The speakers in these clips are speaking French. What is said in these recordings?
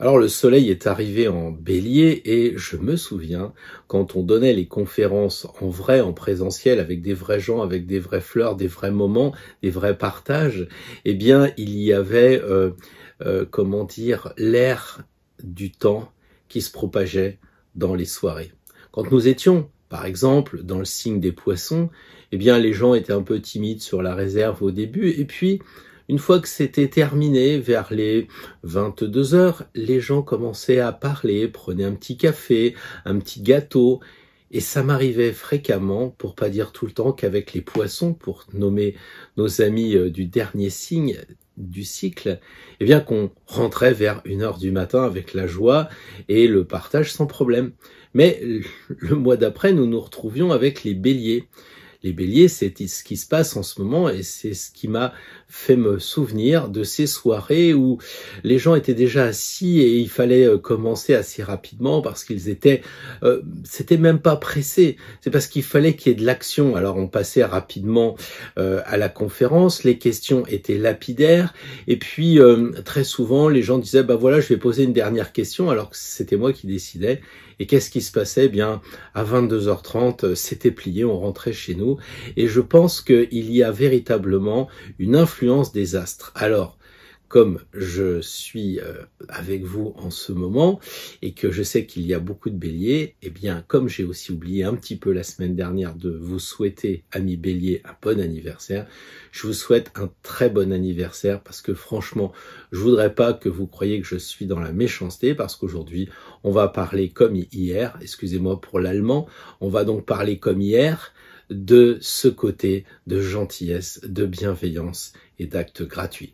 Alors le soleil est arrivé en bélier et je me souviens quand on donnait les conférences en vrai, en présentiel, avec des vrais gens, avec des vraies fleurs, des vrais moments, des vrais partages, eh bien il y avait, comment dire, l'air du temps qui se propageait dans les soirées. Quand nous étions, par exemple, dans le signe des poissons, eh bien les gens étaient un peu timides sur la réserve au début et puis une fois que c'était terminé, vers les 22 heures, les gens commençaient à parler, prenaient un petit café, un petit gâteau. Et ça m'arrivait fréquemment, pour pas dire tout le temps, qu'avec les poissons, pour nommer nos amis du dernier signe du cycle, eh bien qu'on rentrait vers 1 heure du matin avec la joie et le partage sans problème. Mais le mois d'après, nous nous retrouvions avec les béliers. Les béliers, c'est ce qui se passe en ce moment et c'est ce qui m'a fait me souvenir de ces soirées où les gens étaient déjà assis et il fallait commencer assez rapidement parce qu'ils étaient, c'était même pas pressé, c'est parce qu'il fallait qu'il y ait de l'action. Alors on passait rapidement à la conférence, les questions étaient lapidaires et puis très souvent les gens disaient bah voilà je vais poser une dernière question alors que c'était moi qui décidais. Et qu'est-ce qui se passait? Eh bien, à 22h30, c'était plié, on rentrait chez nous. Et je pense qu'il y a véritablement une influence des astres. Alors, comme je suis avec vous en ce moment et que je sais qu'il y a beaucoup de béliers, eh bien, comme j'ai aussi oublié un petit peu la semaine dernière de vous souhaiter, amis béliers, un bon anniversaire, je vous souhaite un très bon anniversaire parce que franchement, je voudrais pas que vous croyiez que je suis dans la méchanceté parce qu'aujourd'hui, on va parler comme hier, excusez-moi pour l'allemand, on va donc parler comme hier de ce côté de gentillesse, de bienveillance et d'actes gratuits.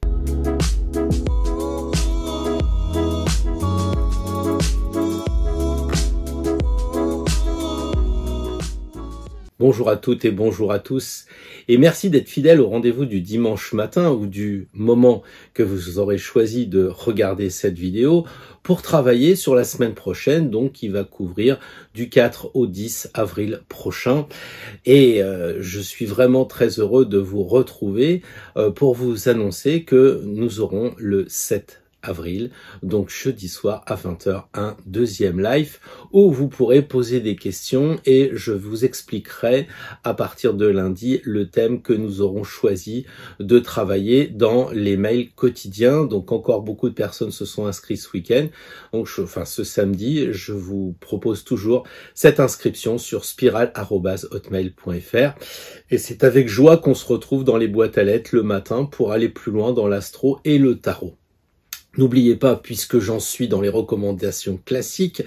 Bonjour à toutes et bonjour à tous et merci d'être fidèles au rendez-vous du dimanche matin ou du moment que vous aurez choisi de regarder cette vidéo pour travailler sur la semaine prochaine, donc qui va couvrir du 4 au 10 avril prochain. Et je suis vraiment très heureux de vous retrouver pour vous annoncer que nous aurons le 7 avril, donc jeudi soir à 20h, un deuxième live où vous pourrez poser des questions et je vous expliquerai à partir de lundi le thème que nous aurons choisi de travailler dans les mails quotidiens. Donc encore beaucoup de personnes se sont inscrites ce week-end, donc ce samedi, je vous propose toujours cette inscription sur spiral@hotmail.fr et c'est avec joie qu'on se retrouve dans les boîtes à lettres le matin pour aller plus loin dans l'astro et le tarot. N'oubliez pas, puisque j'en suis dans les recommandations classiques,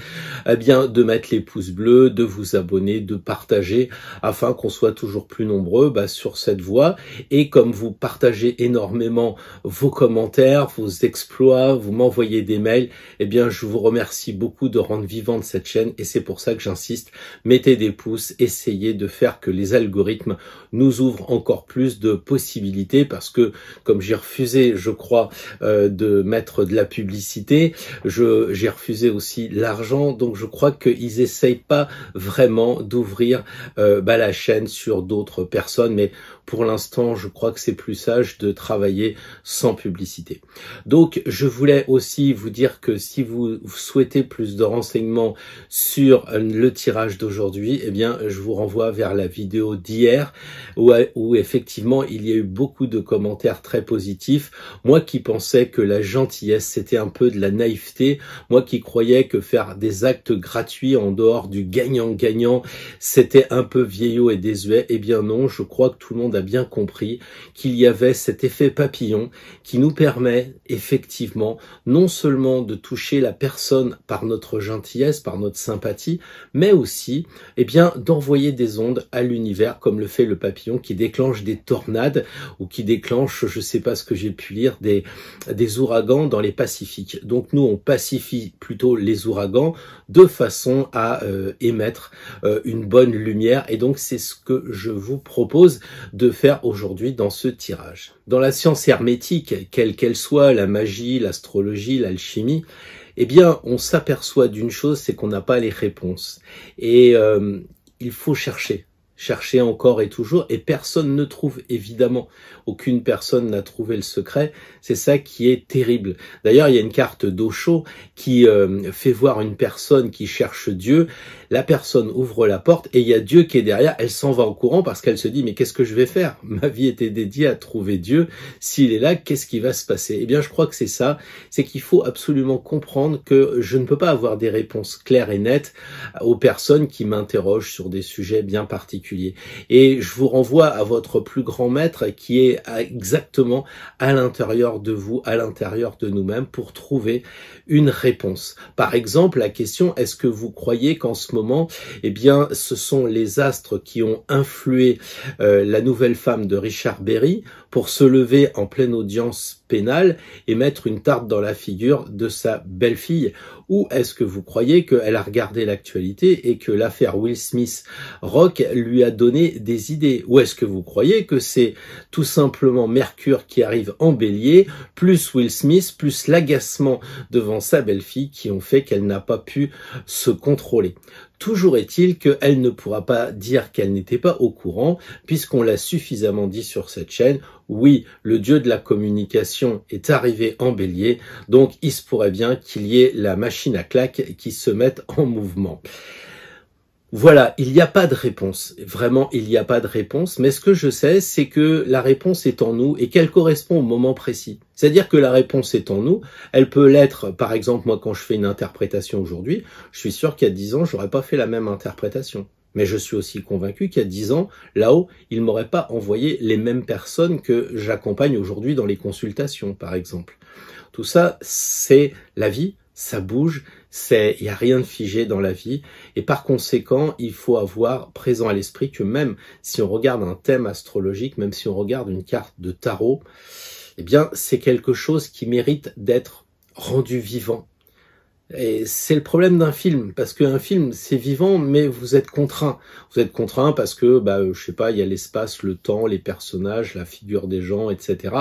eh bien de mettre les pouces bleus, de vous abonner, de partager, afin qu'on soit toujours plus nombreux sur cette voie. Et comme vous partagez énormément vos commentaires, vos exploits, vous m'envoyez des mails, eh bien je vous remercie beaucoup de rendre vivante cette chaîne et c'est pour ça que j'insiste. Mettez des pouces, essayez de faire que les algorithmes nous ouvrent encore plus de possibilités parce que comme j'ai refusé, je crois, de mettre de la publicité, j'ai refusé aussi l'argent, donc je crois qu'ils essayent pas vraiment d'ouvrir la chaîne sur d'autres personnes, mais pour l'instant, je crois que c'est plus sage de travailler sans publicité. Donc, je voulais aussi vous dire que si vous souhaitez plus de renseignements sur le tirage d'aujourd'hui, eh bien, je vous renvoie vers la vidéo d'hier où effectivement, il y a eu beaucoup de commentaires très positifs. Moi qui pensais que la gentillesse, c'était un peu de la naïveté. Moi qui croyais que faire des actes gratuits en dehors du gagnant-gagnant, c'était un peu vieillot et désuet. Eh bien non, je crois que tout le monde a bien compris qu'il y avait cet effet papillon qui nous permet effectivement non seulement de toucher la personne par notre gentillesse, par notre sympathie, mais aussi d'envoyer des ondes à l'univers comme le fait le papillon qui déclenche des tornades ou qui déclenche, je sais pas ce que j'ai pu lire, des ouragans dans les Pacifiques. Donc nous on pacifie plutôt les ouragans de façon à émettre une bonne lumière et donc c'est ce que je vous propose de faire aujourd'hui dans ce tirage. Dans la science hermétique, quelle qu'elle soit, la magie, l'astrologie, l'alchimie, eh bien on s'aperçoit d'une chose, c'est qu'on n'a pas les réponses et il faut chercher. cherchez encore et toujours, et personne ne trouve, évidemment. Aucune personne n'a trouvé le secret. C'est ça qui est terrible. D'ailleurs, il y a une carte d'Osho qui fait voir une personne qui cherche Dieu. La personne ouvre la porte et il y a Dieu qui est derrière. Elle s'en va en courant parce qu'elle se dit, mais qu'est-ce que je vais faire? Ma vie était dédiée à trouver Dieu. S'il est là, qu'est-ce qui va se passer? Eh bien, je crois que c'est ça. C'est qu'il faut absolument comprendre que je ne peux pas avoir des réponses claires et nettes aux personnes qui m'interrogent sur des sujets bien particuliers. Et je vous renvoie à votre plus grand maître qui est exactement à l'intérieur de vous, à l'intérieur de nous-mêmes pour trouver une réponse. Par exemple, la question, est-ce que vous croyez qu'en ce moment, eh bien, ce sont les astres qui ont influé la nouvelle femme de Richard Berry pour se lever en pleine audience pénale et mettre une tarte dans la figure de sa belle-fille? Ou est-ce que vous croyez qu'elle a regardé l'actualité et que l'affaire Will Smith Rock lui a donné des idées? Ou est-ce que vous croyez que c'est tout simplement Mercure qui arrive en bélier, plus Will Smith, plus l'agacement devant sa belle-fille qui ont fait qu'elle n'a pas pu se contrôler? Toujours est-il qu'elle ne pourra pas dire qu'elle n'était pas au courant, puisqu'on l'a suffisamment dit sur cette chaîne. Oui, le dieu de la communication est arrivé en bélier, donc il se pourrait bien qu'il y ait la machine à claques qui se mette en mouvement. Voilà, il n'y a pas de réponse. Vraiment, il n'y a pas de réponse. Mais ce que je sais, c'est que la réponse est en nous et qu'elle correspond au moment précis. C'est-à-dire que la réponse est en nous. Elle peut l'être, par exemple, moi, quand je fais une interprétation aujourd'hui, je suis sûr qu'il y a 10 ans, j'aurais pas fait la même interprétation. Mais je suis aussi convaincu qu'il y a 10 ans, là-haut, il m'aurait pas envoyé les mêmes personnes que j'accompagne aujourd'hui dans les consultations, par exemple. Tout ça, c'est la vie. Ça bouge, il n'y a rien de figé dans la vie et par conséquent, il faut avoir présent à l'esprit que même si on regarde un thème astrologique, même si on regarde une carte de tarot, eh bien, c'est quelque chose qui mérite d'être rendu vivant. Et c'est le problème d'un film, parce qu'un film, c'est vivant, mais vous êtes contraint. Vous êtes contraint parce que, je sais pas, il y a l'espace, le temps, les personnages, la figure des gens, etc.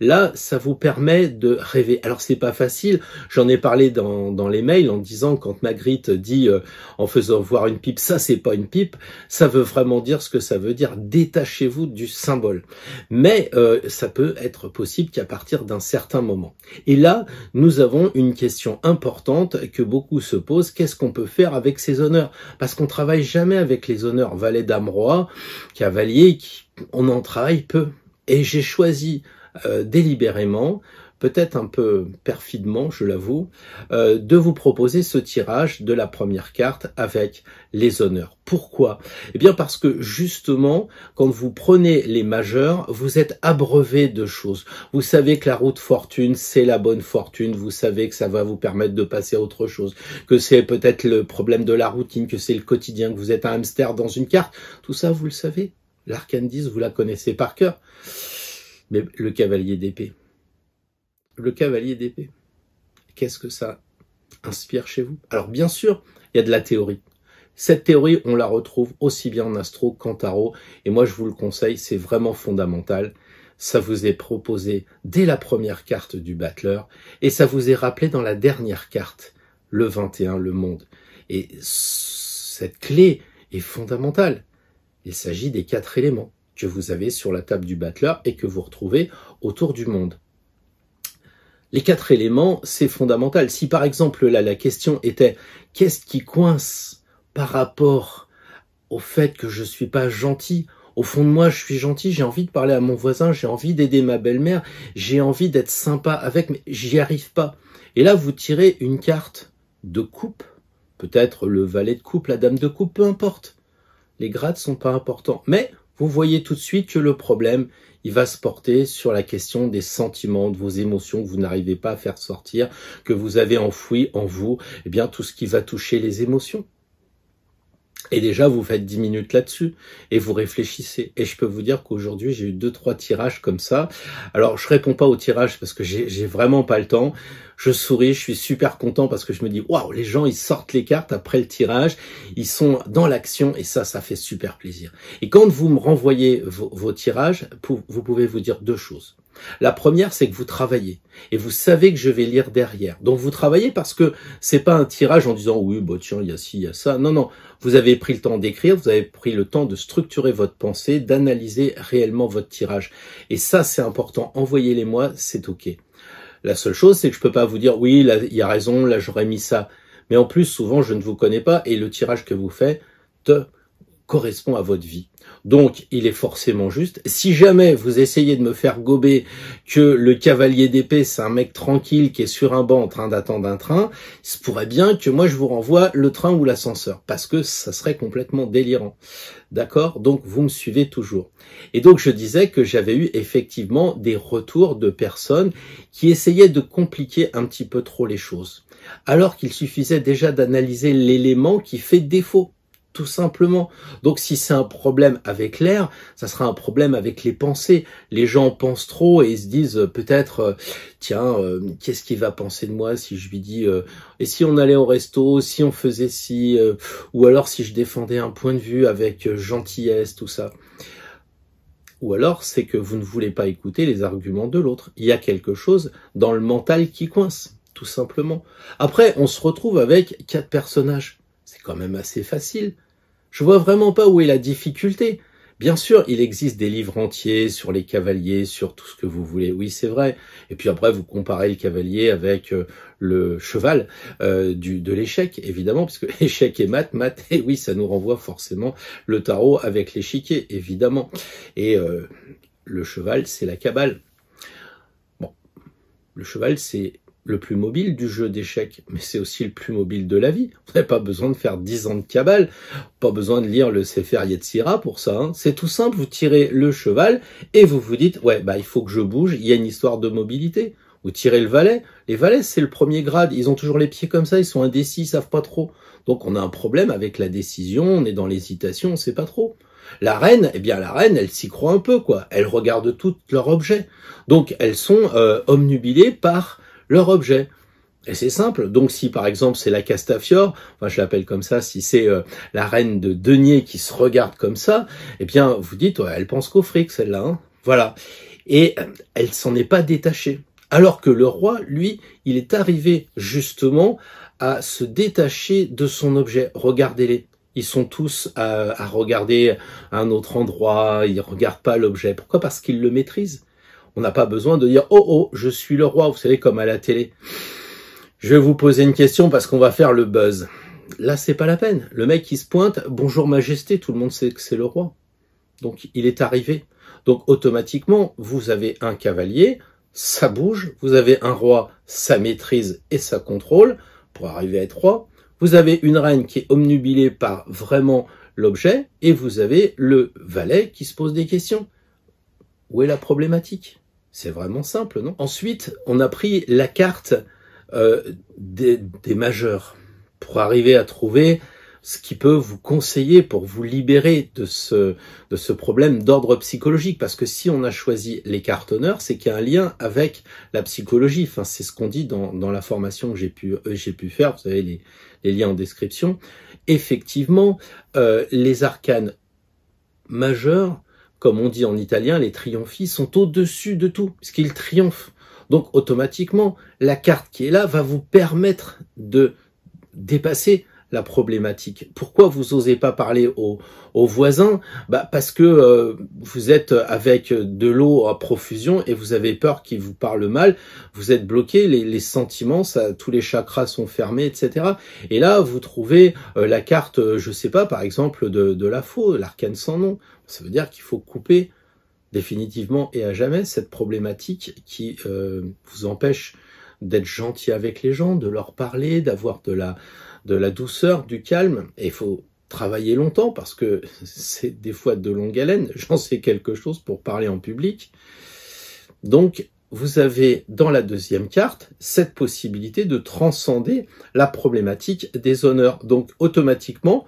Là, ça vous permet de rêver. Alors, c'est pas facile. J'en ai parlé dans les mails en disant, quand Magritte dit, en faisant voir une pipe, ça, c'est pas une pipe, ça veut vraiment dire ce que ça veut dire. Détachez-vous du symbole. Mais ça peut être possible qu'à partir d'un certain moment. Et là, nous avons une question importante que beaucoup se posent, qu'est-ce qu'on peut faire avec ces honneurs? Parce qu'on travaille jamais avec les honneurs. Valet, dame, roi, cavalier, on en travaille peu. Et j'ai choisi délibérément, peut-être un peu perfidement, je l'avoue, de vous proposer ce tirage de la première carte avec les honneurs. Pourquoi? Eh bien parce que justement, quand vous prenez les majeurs, vous êtes abreuvé de choses. Vous savez que la route fortune, c'est la bonne fortune. Vous savez que ça va vous permettre de passer à autre chose, que c'est peut-être le problème de la routine, que c'est le quotidien, que vous êtes un hamster dans une carte. Tout ça, vous le savez. L'arcane 10, vous la connaissez par cœur. Mais le cavalier d'épée. Le cavalier d'épée. Qu'est-ce que ça inspire chez vous? Alors bien sûr, il y a de la théorie. Cette théorie, on la retrouve aussi bien en astro qu'en tarot. Et moi, je vous le conseille, c'est vraiment fondamental. Ça vous est proposé dès la première carte du battleur. Et ça vous est rappelé dans la dernière carte, le 21, le monde. Et cette clé est fondamentale. Il s'agit des 4 éléments que vous avez sur la table du battleur et que vous retrouvez autour du monde. Les 4 éléments, c'est fondamental. Si par exemple là, la question était « Qu'est-ce qui coince par rapport au fait que je suis pas gentil ?» Au fond de moi, je suis gentil, j'ai envie de parler à mon voisin, j'ai envie d'aider ma belle-mère, j'ai envie d'être sympa avec, mais j'y arrive pas. Et là, vous tirez une carte de coupe, peut-être le valet de coupe, la dame de coupe, peu importe. Les grades sont pas importants, mais vous voyez tout de suite que le problème, il va se porter sur la question des sentiments, de vos émotions que vous n'arrivez pas à faire sortir, que vous avez enfoui en vous, eh bien tout ce qui va toucher les émotions. Et déjà, vous faites 10 minutes là-dessus et vous réfléchissez. Et je peux vous dire qu'aujourd'hui, j'ai eu 2-3 tirages comme ça. Alors, je réponds pas aux tirages parce que j'ai vraiment pas le temps. Je souris, je suis super content parce que je me dis, waouh, les gens, ils sortent les cartes après le tirage. Ils sont dans l'action et ça fait super plaisir. Et quand vous me renvoyez vos tirages, vous pouvez vous dire 2 choses. La première, c'est que vous travaillez et vous savez que je vais lire derrière. Donc vous travaillez parce que c'est pas un tirage en disant oui, bah tiens, il y a ci, il y a ça. Non, non. Vous avez pris le temps d'écrire, vous avez pris le temps de structurer votre pensée, d'analyser réellement votre tirage. Et ça, c'est important. Envoyez-les-moi, c'est OK. La seule chose, c'est que je peux pas vous dire oui, là, il y a raison, là, j'aurais mis ça. Mais en plus, souvent, je ne vous connais pas et le tirage que vous faites correspond à votre vie. Donc, il est forcément juste. Si jamais vous essayez de me faire gober que le cavalier d'épée, c'est un mec tranquille qui est sur un banc en train d'attendre un train, il se pourrait bien que moi, je vous renvoie le train ou l'ascenseur, parce que ça serait complètement délirant. D'accord? Donc, vous me suivez toujours. Et donc, je disais que j'avais eu effectivement des retours de personnes qui essayaient de compliquer un petit peu trop les choses, alors qu'il suffisait déjà d'analyser l'élément qui fait défaut. Tout simplement. Donc si c'est un problème avec l'air, ça sera un problème avec les pensées. Les gens pensent trop et ils se disent peut-être, tiens, qu'est-ce qu'il va penser de moi si je lui dis, et si on allait au resto, si on faisait ci, ou alors si je défendais un point de vue avec gentillesse, tout ça. Ou alors c'est que vous ne voulez pas écouter les arguments de l'autre. Il y a quelque chose dans le mental qui coince, tout simplement. Après, on se retrouve avec 4 personnages. C'est quand même assez facile. Je vois vraiment pas où est la difficulté. Bien sûr, il existe des livres entiers sur les cavaliers, sur tout ce que vous voulez. Oui, c'est vrai. Et puis après, vous comparez le cavalier avec le cheval de l'échec, évidemment, parce que échec et maths, et oui, ça nous renvoie forcément le tarot avec l'échiquier, évidemment. Et le cheval, c'est la cabale. Bon, le cheval, c'est le plus mobile du jeu d'échecs, mais c'est aussi le plus mobile de la vie. Vous n'avez pas besoin de faire 10 ans de cabale, pas besoin de lire le Sefer Yetzira pour ça. Hein. C'est tout simple, vous tirez le cheval et vous vous dites, ouais, bah il faut que je bouge, il y a une histoire de mobilité. Vous tirez le valet. Les valets, c'est le premier grade, ils ont toujours les pieds comme ça, ils sont indécis, ils savent pas trop. Donc on a un problème avec la décision, on est dans l'hésitation, on sait pas trop. La reine, eh bien la reine, elle s'y croit un peu, quoi. Elle regarde tout leur objet. Donc elles sont omnubilées par leur objet. Et c'est simple. Donc si par exemple c'est la Castafiore, enfin je l'appelle comme ça, si c'est la reine de denier qui se regarde comme ça, eh bien vous dites, ouais, elle pense qu'au fric celle-là. Hein, voilà. Et elle s'en est pas détachée. Alors que le roi, lui, il est arrivé justement à se détacher de son objet. Regardez-les. Ils sont tous à regarder un autre endroit, ils regardent pas l'objet. Pourquoi? Parce qu'ils le maîtrisent. On n'a pas besoin de dire « Oh, oh, je suis le roi », vous savez, comme à la télé. Je vais vous poser une question parce qu'on va faire le buzz. Là, c'est pas la peine. Le mec qui se pointe « Bonjour Majesté », tout le monde sait que c'est le roi. Donc, il est arrivé. Donc, automatiquement, vous avez un cavalier, ça bouge. Vous avez un roi, ça maîtrise et ça contrôle pour arriver à être roi. Vous avez une reine qui est omnubilée par vraiment l'objet. Et vous avez le valet qui se pose des questions. Où est la problématique ? C'est vraiment simple, non? Ensuite, on a pris la carte des majeurs pour arriver à trouver ce qui peut vous conseiller pour vous libérer de ce problème d'ordre psychologique. Parce que si on a choisi les cartes honneurs, c'est qu'il y a un lien avec la psychologie. Enfin, c'est ce qu'on dit dans la formation que j'ai pu faire. Vous savez, les liens en description. Effectivement, les arcanes majeurs, comme on dit en italien, les triomphi sont au-dessus de tout, puisqu'ils triomphent. Donc, automatiquement, la carte qui est là va vous permettre de dépasser la problématique. Pourquoi vous osez pas parler aux voisins? Parce que vous êtes avec de l'eau à profusion et vous avez peur qu'ils vous parlent mal. Vous êtes bloqué, les sentiments, tous les chakras sont fermés, etc. Et là, vous trouvez la carte, je sais pas, par exemple, de la faux, l'arcane sans nom. Ça veut dire qu'il faut couper définitivement et à jamais cette problématique qui vous empêche d'être gentil avec les gens, de leur parler, d'avoir de la douceur, du calme. Et il faut travailler longtemps parce que c'est des fois de longue haleine. J'en sais quelque chose pour parler en public. Donc, vous avez dans la deuxième carte cette possibilité de transcender la problématique des honneurs. Donc, automatiquement,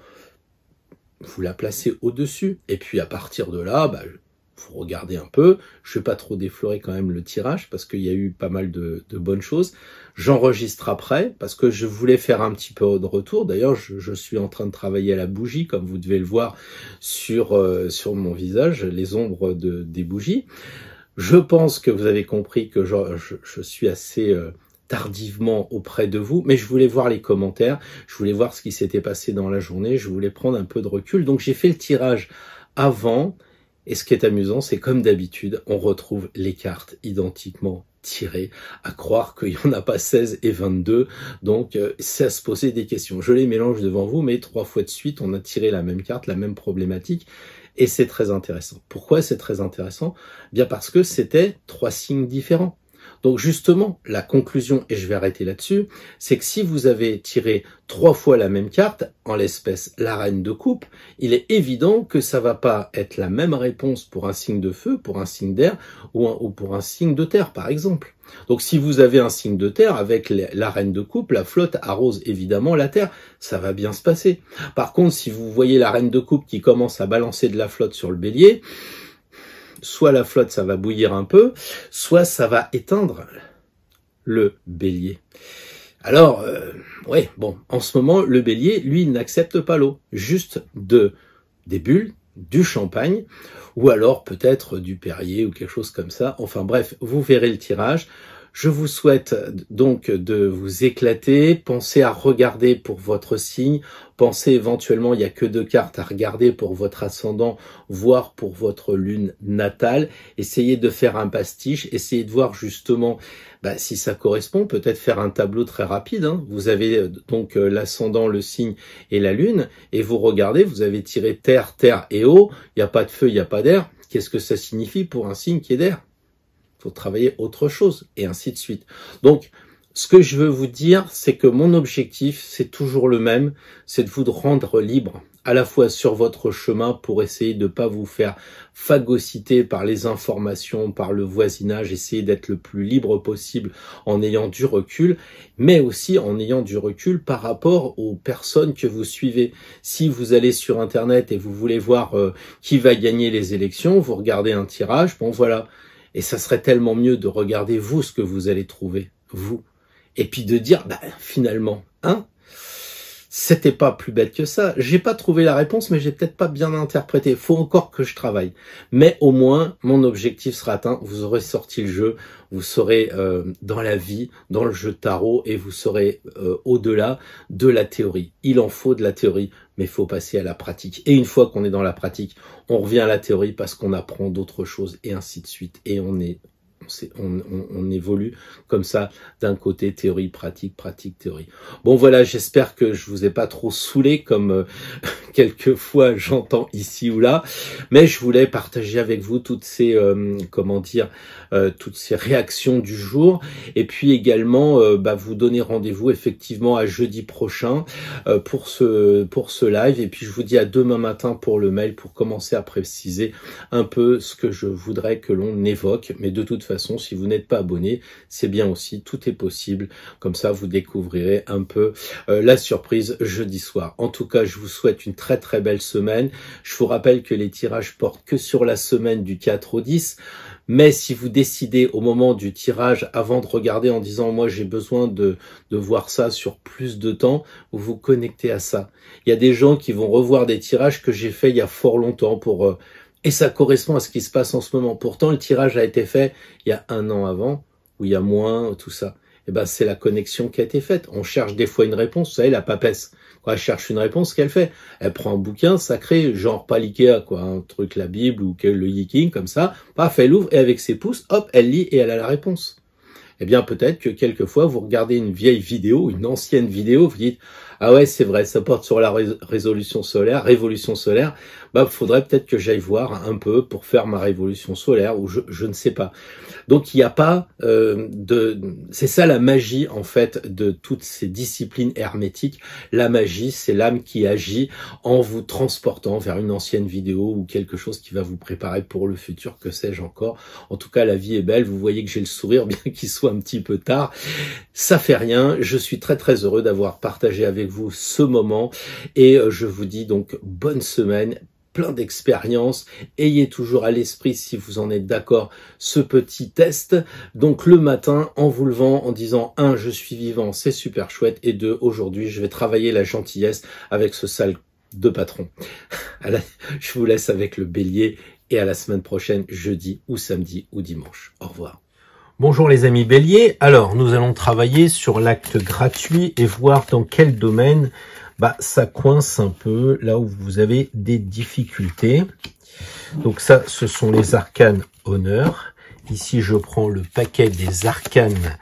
vous la placez au-dessus. Et puis, à partir de là, vous regardez un peu. Je vais pas trop déflorer quand même le tirage parce qu'il y a eu pas mal de bonnes choses. J'enregistre après parce que je voulais faire un petit peu de retour. D'ailleurs, je suis en train de travailler à la bougie, comme vous devez le voir sur mon visage, les ombres des bougies. Je pense que vous avez compris que je suis assez tardivement auprès de vous, mais je voulais voir les commentaires, je voulais voir ce qui s'était passé dans la journée, je voulais prendre un peu de recul. Donc j'ai fait le tirage avant, et ce qui est amusant, c'est comme d'habitude, on retrouve les cartes identiquement tirées, à croire qu'il n'y en a pas 16 et 22, donc c'est à se poser des questions. Je les mélange devant vous, mais 3 fois de suite, on a tiré la même carte, la même problématique, et c'est très intéressant. Pourquoi c'est très intéressant? Bien parce que c'était 3 signes différents. Donc justement, la conclusion, et je vais arrêter là-dessus, c'est que si vous avez tiré 3 fois la même carte, en l'espèce la reine de coupe, il est évident que ça va pas être la même réponse pour un signe de feu, pour un signe d'air ou pour un signe de terre, par exemple. Donc si vous avez un signe de terre avec la reine de coupe, la flotte arrose évidemment la terre, ça va bien se passer. Par contre, si vous voyez la reine de coupe qui commence à balancer de la flotte sur le bélier, soit la flotte, ça va bouillir un peu, soit ça va éteindre le bélier. Alors, ouais, bon, en ce moment, le bélier, lui, il n'accepte pas l'eau. Juste des bulles, du champagne, ou alors peut-être du Perrier ou quelque chose comme ça. Enfin bref, vous verrez le tirage. Je vous souhaite donc de vous éclater, pensez à regarder pour votre signe, pensez éventuellement, il n'y a que 2 cartes à regarder pour votre ascendant, voire pour votre lune natale, essayez de faire un pastiche, essayez de voir justement si ça correspond, peut-être faire un tableau très rapide, hein. Vous avez donc l'ascendant, le signe et la lune, et vous regardez, vous avez tiré terre, terre et eau, il n'y a pas de feu, il n'y a pas d'air, qu'est-ce que ça signifie pour un signe qui est d'air? Il faut travailler autre chose, et ainsi de suite. Donc, ce que je veux vous dire, c'est que mon objectif, c'est toujours le même, c'est de vous rendre libre, à la fois sur votre chemin pour essayer de ne pas vous faire phagocyter par les informations, par le voisinage, essayer d'être le plus libre possible en ayant du recul, mais aussi en ayant du recul par rapport aux personnes que vous suivez. Si vous allez sur Internet et vous voulez voir qui va gagner les élections, vous regardez un tirage, bon voilà. Et ça serait tellement mieux de regarder vous ce que vous allez trouver, vous. Et puis de dire, finalement, c'était pas plus bête que ça. J'ai pas trouvé la réponse, mais j'ai peut-être pas bien interprété. Faut encore que je travaille. Mais au moins, mon objectif sera atteint. Vous aurez sorti le jeu, vous serez dans la vie, dans le jeu de tarot, et vous serez au-delà de la théorie. Il en faut de la théorie, mais il faut passer à la pratique. Et une fois qu'on est dans la pratique, on revient à la théorie parce qu'on apprend d'autres choses, et ainsi de suite. Et on évolue comme ça d'un côté théorie, pratique, pratique, théorie. Bon voilà, j'espère que je vous ai pas trop saoulé comme quelquefois j'entends ici ou là, mais je voulais partager avec vous toutes ces toutes ces réactions du jour, et puis également vous donner rendez-vous effectivement à jeudi prochain pour ce live, et puis je vous dis à demain matin pour le mail pour commencer à préciser un peu ce que je voudrais que l'on évoque, mais de toute façon, si vous n'êtes pas abonné, c'est bien aussi, tout est possible. Comme ça, vous découvrirez un peu la surprise jeudi soir. En tout cas, je vous souhaite une très très belle semaine. Je vous rappelle que les tirages portent que sur la semaine du 4 au 10. Mais si vous décidez au moment du tirage, avant de regarder en disant « moi j'ai besoin de voir ça sur plus de temps », vous vous connectez à ça. Il y a des gens qui vont revoir des tirages que j'ai fait il y a fort longtemps pour... et ça correspond à ce qui se passe en ce moment. Pourtant, le tirage a été fait il y a 1 an avant, ou il y a moins, tout ça. Et c'est la connexion qui a été faite. On cherche des fois une réponse, vous savez, la papesse. Quand elle cherche une réponse, qu'elle fait? Elle prend un bouquin sacré, genre pas l'Ikea, un truc, la Bible ou le Yiking, comme ça, paf, elle ouvre et avec ses pouces, hop, elle lit et elle a la réponse. Eh bien, peut-être que quelquefois, vous regardez une vieille vidéo, une ancienne vidéo, vous dites « Ah ouais, c'est vrai, ça porte sur la révolution solaire, faudrait peut-être que j'aille voir un peu pour faire ma révolution solaire, ou je ne sais pas. » Donc, il n'y a pas c'est ça la magie, en fait, de toutes ces disciplines hermétiques. La magie, c'est l'âme qui agit en vous transportant vers une ancienne vidéo ou quelque chose qui va vous préparer pour le futur, que sais-je encore. En tout cas, la vie est belle. Vous voyez que j'ai le sourire, bien qu'il soit un petit peu tard. Ça fait rien. Je suis très très heureux d'avoir partagé avec vous ce moment, et je vous dis donc bonne semaine, plein d'expériences. Ayez toujours à l'esprit, si vous en êtes d'accord, ce petit test. Donc le matin, en vous levant, en disant 1, je suis vivant, c'est super chouette, et 2, aujourd'hui, je vais travailler la gentillesse avec ce sale de patron. Allez, je vous laisse avec le bélier et à la semaine prochaine, jeudi ou samedi ou dimanche. Au revoir. Bonjour les amis Bélier. Alors, nous allons travailler sur l'acte gratuit et voir dans quel domaine ça coince un peu, là où vous avez des difficultés. Donc ça, ce sont les arcanes honneurs. Ici, je prends le paquet des arcanes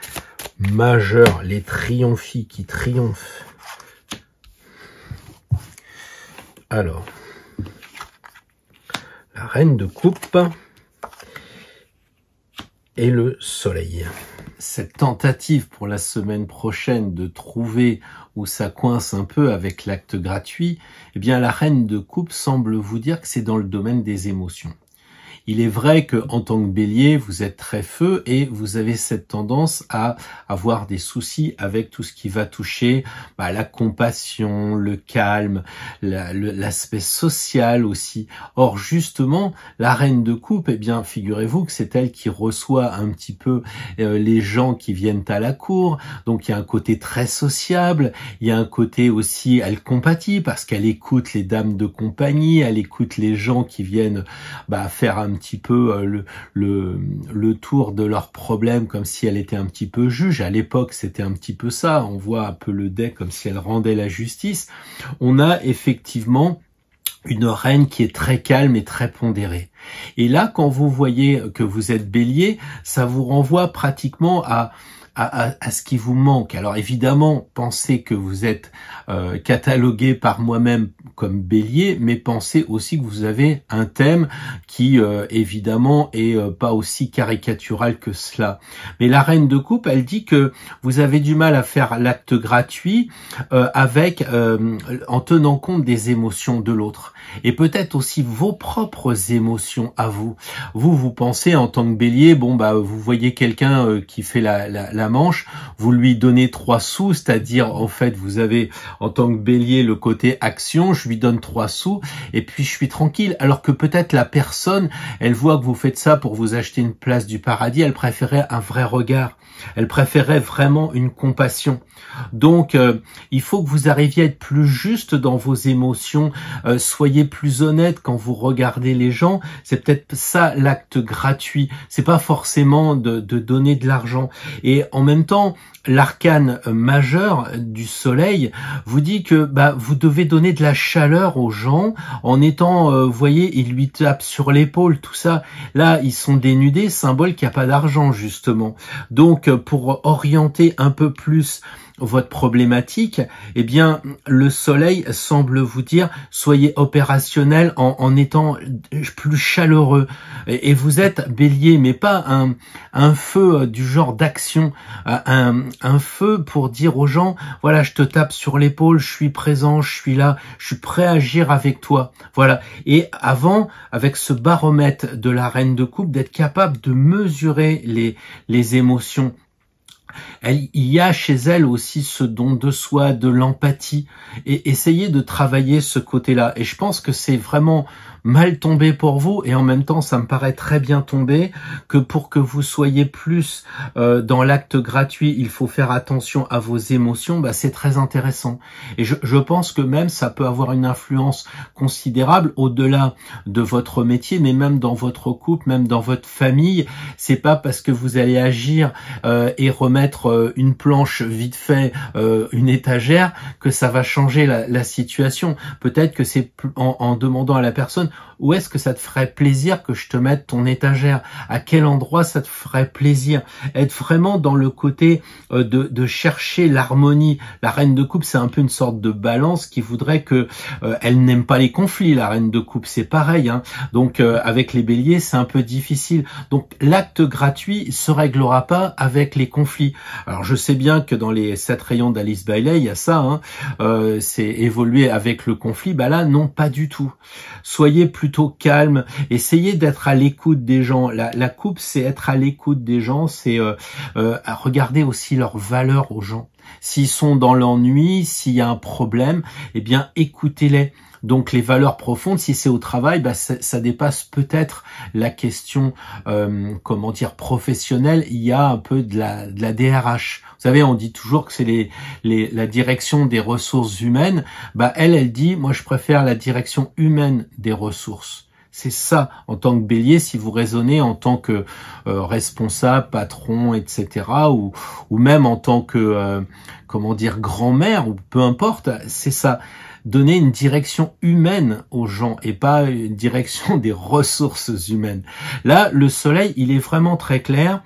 majeurs, les triomphies qui triomphent. Alors, la reine de coupe et le soleil. Cette tentative pour la semaine prochaine de trouver où ça coince un peu avec l'acte gratuit, eh bien la reine de coupe semble vous dire que c'est dans le domaine des émotions. Il est vrai que en tant que bélier, vous êtes très feu et vous avez cette tendance à avoir des soucis avec tout ce qui va toucher la compassion, le calme, l'aspect social aussi. Or justement, la reine de coupe, eh bien figurez-vous que c'est elle qui reçoit un petit peu les gens qui viennent à la cour. Donc il y a un côté très sociable, il y a un côté aussi, elle compatit parce qu'elle écoute les dames de compagnie, elle écoute les gens qui viennent faire un petit peu le tour de leurs problèmes comme si elle était un petit peu juge. À l'époque, c'était un petit peu ça. On voit un peu le dé comme si elle rendait la justice. On a effectivement une reine qui est très calme et très pondérée. Et là, quand vous voyez que vous êtes bélier, ça vous renvoie pratiquement à ce qui vous manque. Alors évidemment, pensez que vous êtes catalogué par moi-même comme bélier, mais pensez aussi que vous avez un thème qui évidemment est pas aussi caricatural que cela. Mais la reine de coupe, elle dit que vous avez du mal à faire l'acte gratuit en tenant compte des émotions de l'autre. Et peut-être aussi vos propres émotions à vous. Vous pensez en tant que bélier, vous voyez quelqu'un qui fait la manche, vous lui donnez 3 sous, c'est-à-dire en fait vous avez en tant que bélier le côté action, je lui donne 3 sous et puis je suis tranquille, alors que peut-être la personne, elle voit que vous faites ça pour vous acheter une place du paradis, elle préférait un vrai regard, elle préférait vraiment une compassion. Donc il faut que vous arriviez à être plus juste dans vos émotions, soyez plus honnête quand vous regardez les gens, c'est peut-être ça l'acte gratuit, c'est pas forcément de donner de l'argent. Et en même temps, l'arcane majeur du soleil vous dit que vous devez donner de la chaleur aux gens en étant, vous voyez, il lui tape sur l'épaule, tout ça. Là, ils sont dénudés, symbole qu'il n'y a pas d'argent, justement. Donc, pour orienter un peu plus votre problématique, eh bien, le soleil semble vous dire, soyez opérationnel en étant plus chaleureux. Et vous êtes bélier, mais pas un feu du genre d'action, un feu pour dire aux gens, voilà, je te tape sur l'épaule, je suis présent, je suis là, je suis prêt à agir avec toi. Voilà. Et avant, avec ce baromètre de la reine de coupe, d'être capable de mesurer les émotions. Il y a chez elle aussi ce don de soi, de l'empathie, et essayez de travailler ce côté-là. Et je pense que c'est vraiment mal tombé pour vous, et en même temps ça me paraît très bien tombé, que pour que vous soyez plus dans l'acte gratuit, il faut faire attention à vos émotions, c'est très intéressant. Et je pense que même ça peut avoir une influence considérable au-delà de votre métier, mais même dans votre couple, même dans votre famille. C'est pas parce que vous allez agir et remettre une planche vite fait, une étagère, que ça va changer la situation. Peut-être que c'est en demandant à la personne, où est-ce que ça te ferait plaisir que je te mette ton étagère? À quel endroit ça te ferait plaisir? Être vraiment dans le côté de chercher l'harmonie. La reine de coupe, c'est un peu une sorte de balance qui voudrait que elle n'aime pas les conflits. La reine de coupe, c'est pareil. Donc avec les béliers, c'est un peu difficile. Donc l'acte gratuit se réglera pas avec les conflits. Alors je sais bien que dans les 7 rayons d'Alice Bailey, il y a ça. C'est évoluer avec le conflit. Là, non, pas du tout. Soyez plutôt calme, essayez d'être à l'écoute des gens. La coupe, c'est être à l'écoute des gens, c'est regarder aussi leurs valeurs aux gens. S'ils sont dans l'ennui, s'il y a un problème, eh bien écoutez-les. Donc les valeurs profondes, si c'est au travail, ça dépasse peut-être la question, professionnelle. Il y a un peu de la DRH. Vous savez, on dit toujours que c'est la direction des ressources humaines. Elle dit, moi je préfère la direction humaine des ressources. C'est ça, en tant que bélier, si vous raisonnez en tant que responsable, patron, etc., ou même en tant que, comment dire, grand-mère, ou peu importe, c'est ça. Donner une direction humaine aux gens et pas une direction des ressources humaines. Là, le soleil, il est vraiment très clair.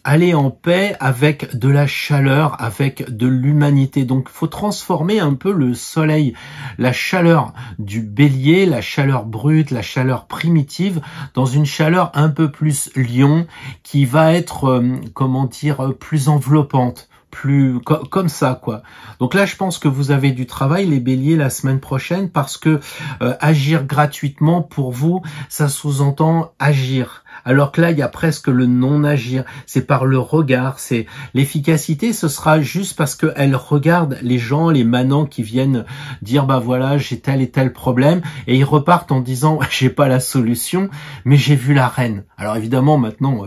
Aller en paix avec de la chaleur, avec de l'humanité. Donc, il faut transformer un peu le soleil, la chaleur du bélier, la chaleur brute, la chaleur primitive, dans une chaleur un peu plus lion, qui va être, comment dire, plus enveloppante. Plus comme ça, quoi. Donc là, je pense que vous avez du travail, les béliers, la semaine prochaine, parce que agir gratuitement, pour vous, ça sous-entend agir. Alors que là, il y a presque le non-agir. C'est par le regard. C'est l'efficacité, ce sera juste parce qu'elle regarde les gens, les manants qui viennent dire, bah voilà, j'ai tel et tel problème, et ils repartent en disant, j'ai pas la solution, mais j'ai vu la reine. Alors évidemment, maintenant...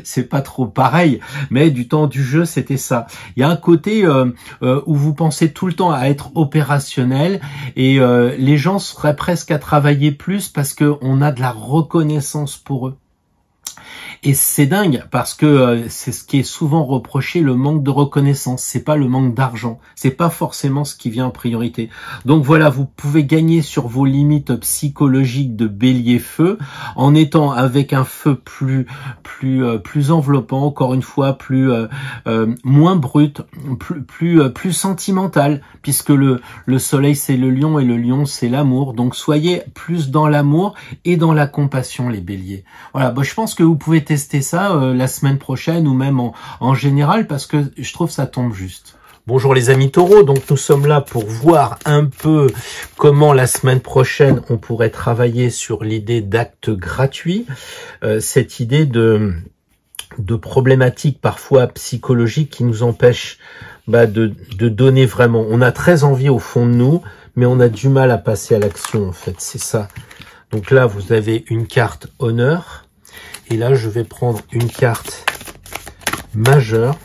c'est pas trop pareil, mais du temps du jeu, c'était ça. Il y a un côté où vous pensez tout le temps à être opérationnel et les gens seraient presque à travailler plus parce que on a de la reconnaissance pour eux. Et c'est dingue parce que c'est ce qui est souvent reproché, le manque de reconnaissance. C'est pas le manque d'argent. C'est pas forcément ce qui vient en priorité. Donc voilà, vous pouvez gagner sur vos limites psychologiques de bélier feu en étant avec un feu plus enveloppant, encore une fois, moins brut, plus sentimental, puisque le soleil c'est le lion et le lion c'est l'amour. Donc soyez plus dans l'amour et dans la compassion, les béliers. Voilà, bah, je pense que vous pouvez tester ça la semaine prochaine ou même en général parce que je trouve ça tombe juste. Bonjour les amis taureaux, donc nous sommes là pour voir un peu comment la semaine prochaine on pourrait travailler sur l'idée d'actes gratuits, cette idée de problématiques parfois psychologiques qui nous empêchent de donner vraiment. On a très envie au fond de nous, mais on a du mal à passer à l'action en fait, c'est ça. Donc là vous avez une carte honneur. Et là, je vais prendre une carte majeure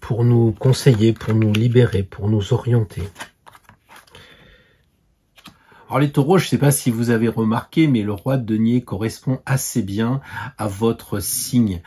pour nous conseiller, pour nous libérer, pour nous orienter. Alors les taureaux, je ne sais pas si vous avez remarqué, mais le roi de denier correspond assez bien à votre signe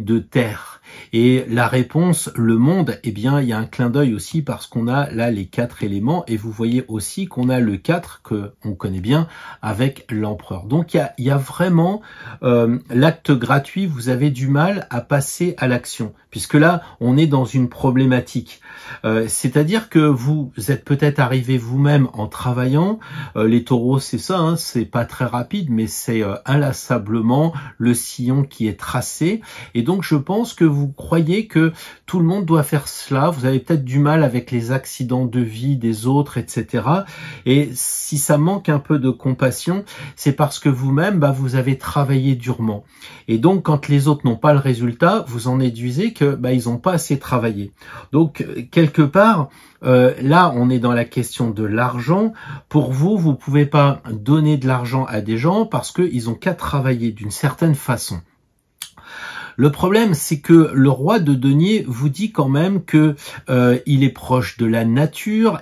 de terre. Et la réponse, le monde, eh bien, il y a un clin d'œil aussi parce qu'on a là les 4 éléments et vous voyez aussi qu'on a le 4 que on connaît bien avec l'empereur. Donc, il y a vraiment l'acte gratuit, vous avez du mal à passer à l'action puisque là, on est dans une problématique. C'est-à-dire que vous êtes peut-être arrivé vous-même en travaillant. Les taureaux, c'est ça, hein, c'est pas très rapide, mais c'est inlassablement le sillon qui est tracé. Et donc, je pense que vous croyez que tout le monde doit faire cela. Vous avez peut-être du mal avec les accidents de vie des autres, etc. Et si ça manque un peu de compassion, c'est parce que vous-même, vous avez travaillé durement. Et donc, quand les autres n'ont pas le résultat, vous en déduisez que ils n'ont pas assez travaillé. Donc, quelque part, là, on est dans la question de l'argent. Pour vous, vous pouvez pas donner de l'argent à des gens parce qu'ils ont qu'à travailler d'une certaine façon. Le problème, c'est que le roi de denier vous dit quand même que il est proche de la nature,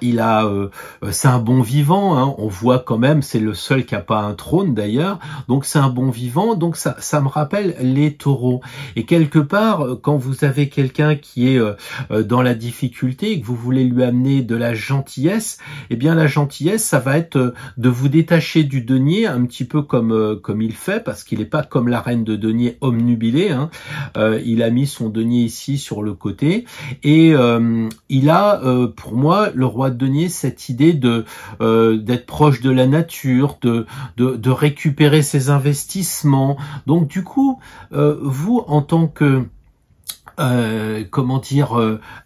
c'est un bon vivant, hein, on voit quand même, c'est le seul qui a pas un trône d'ailleurs, donc c'est un bon vivant, donc ça me rappelle les taureaux. Et quelque part, quand vous avez quelqu'un qui est dans la difficulté et que vous voulez lui amener de la gentillesse, eh bien la gentillesse, ça va être de vous détacher du denier, un petit peu comme il fait, parce qu'il n'est pas comme la reine de denier omnubilée, hein. Il a mis son denier ici sur le côté et il a pour moi le roi de denier cette idée d'être proche de la nature, de récupérer ses investissements. Donc du coup vous en tant que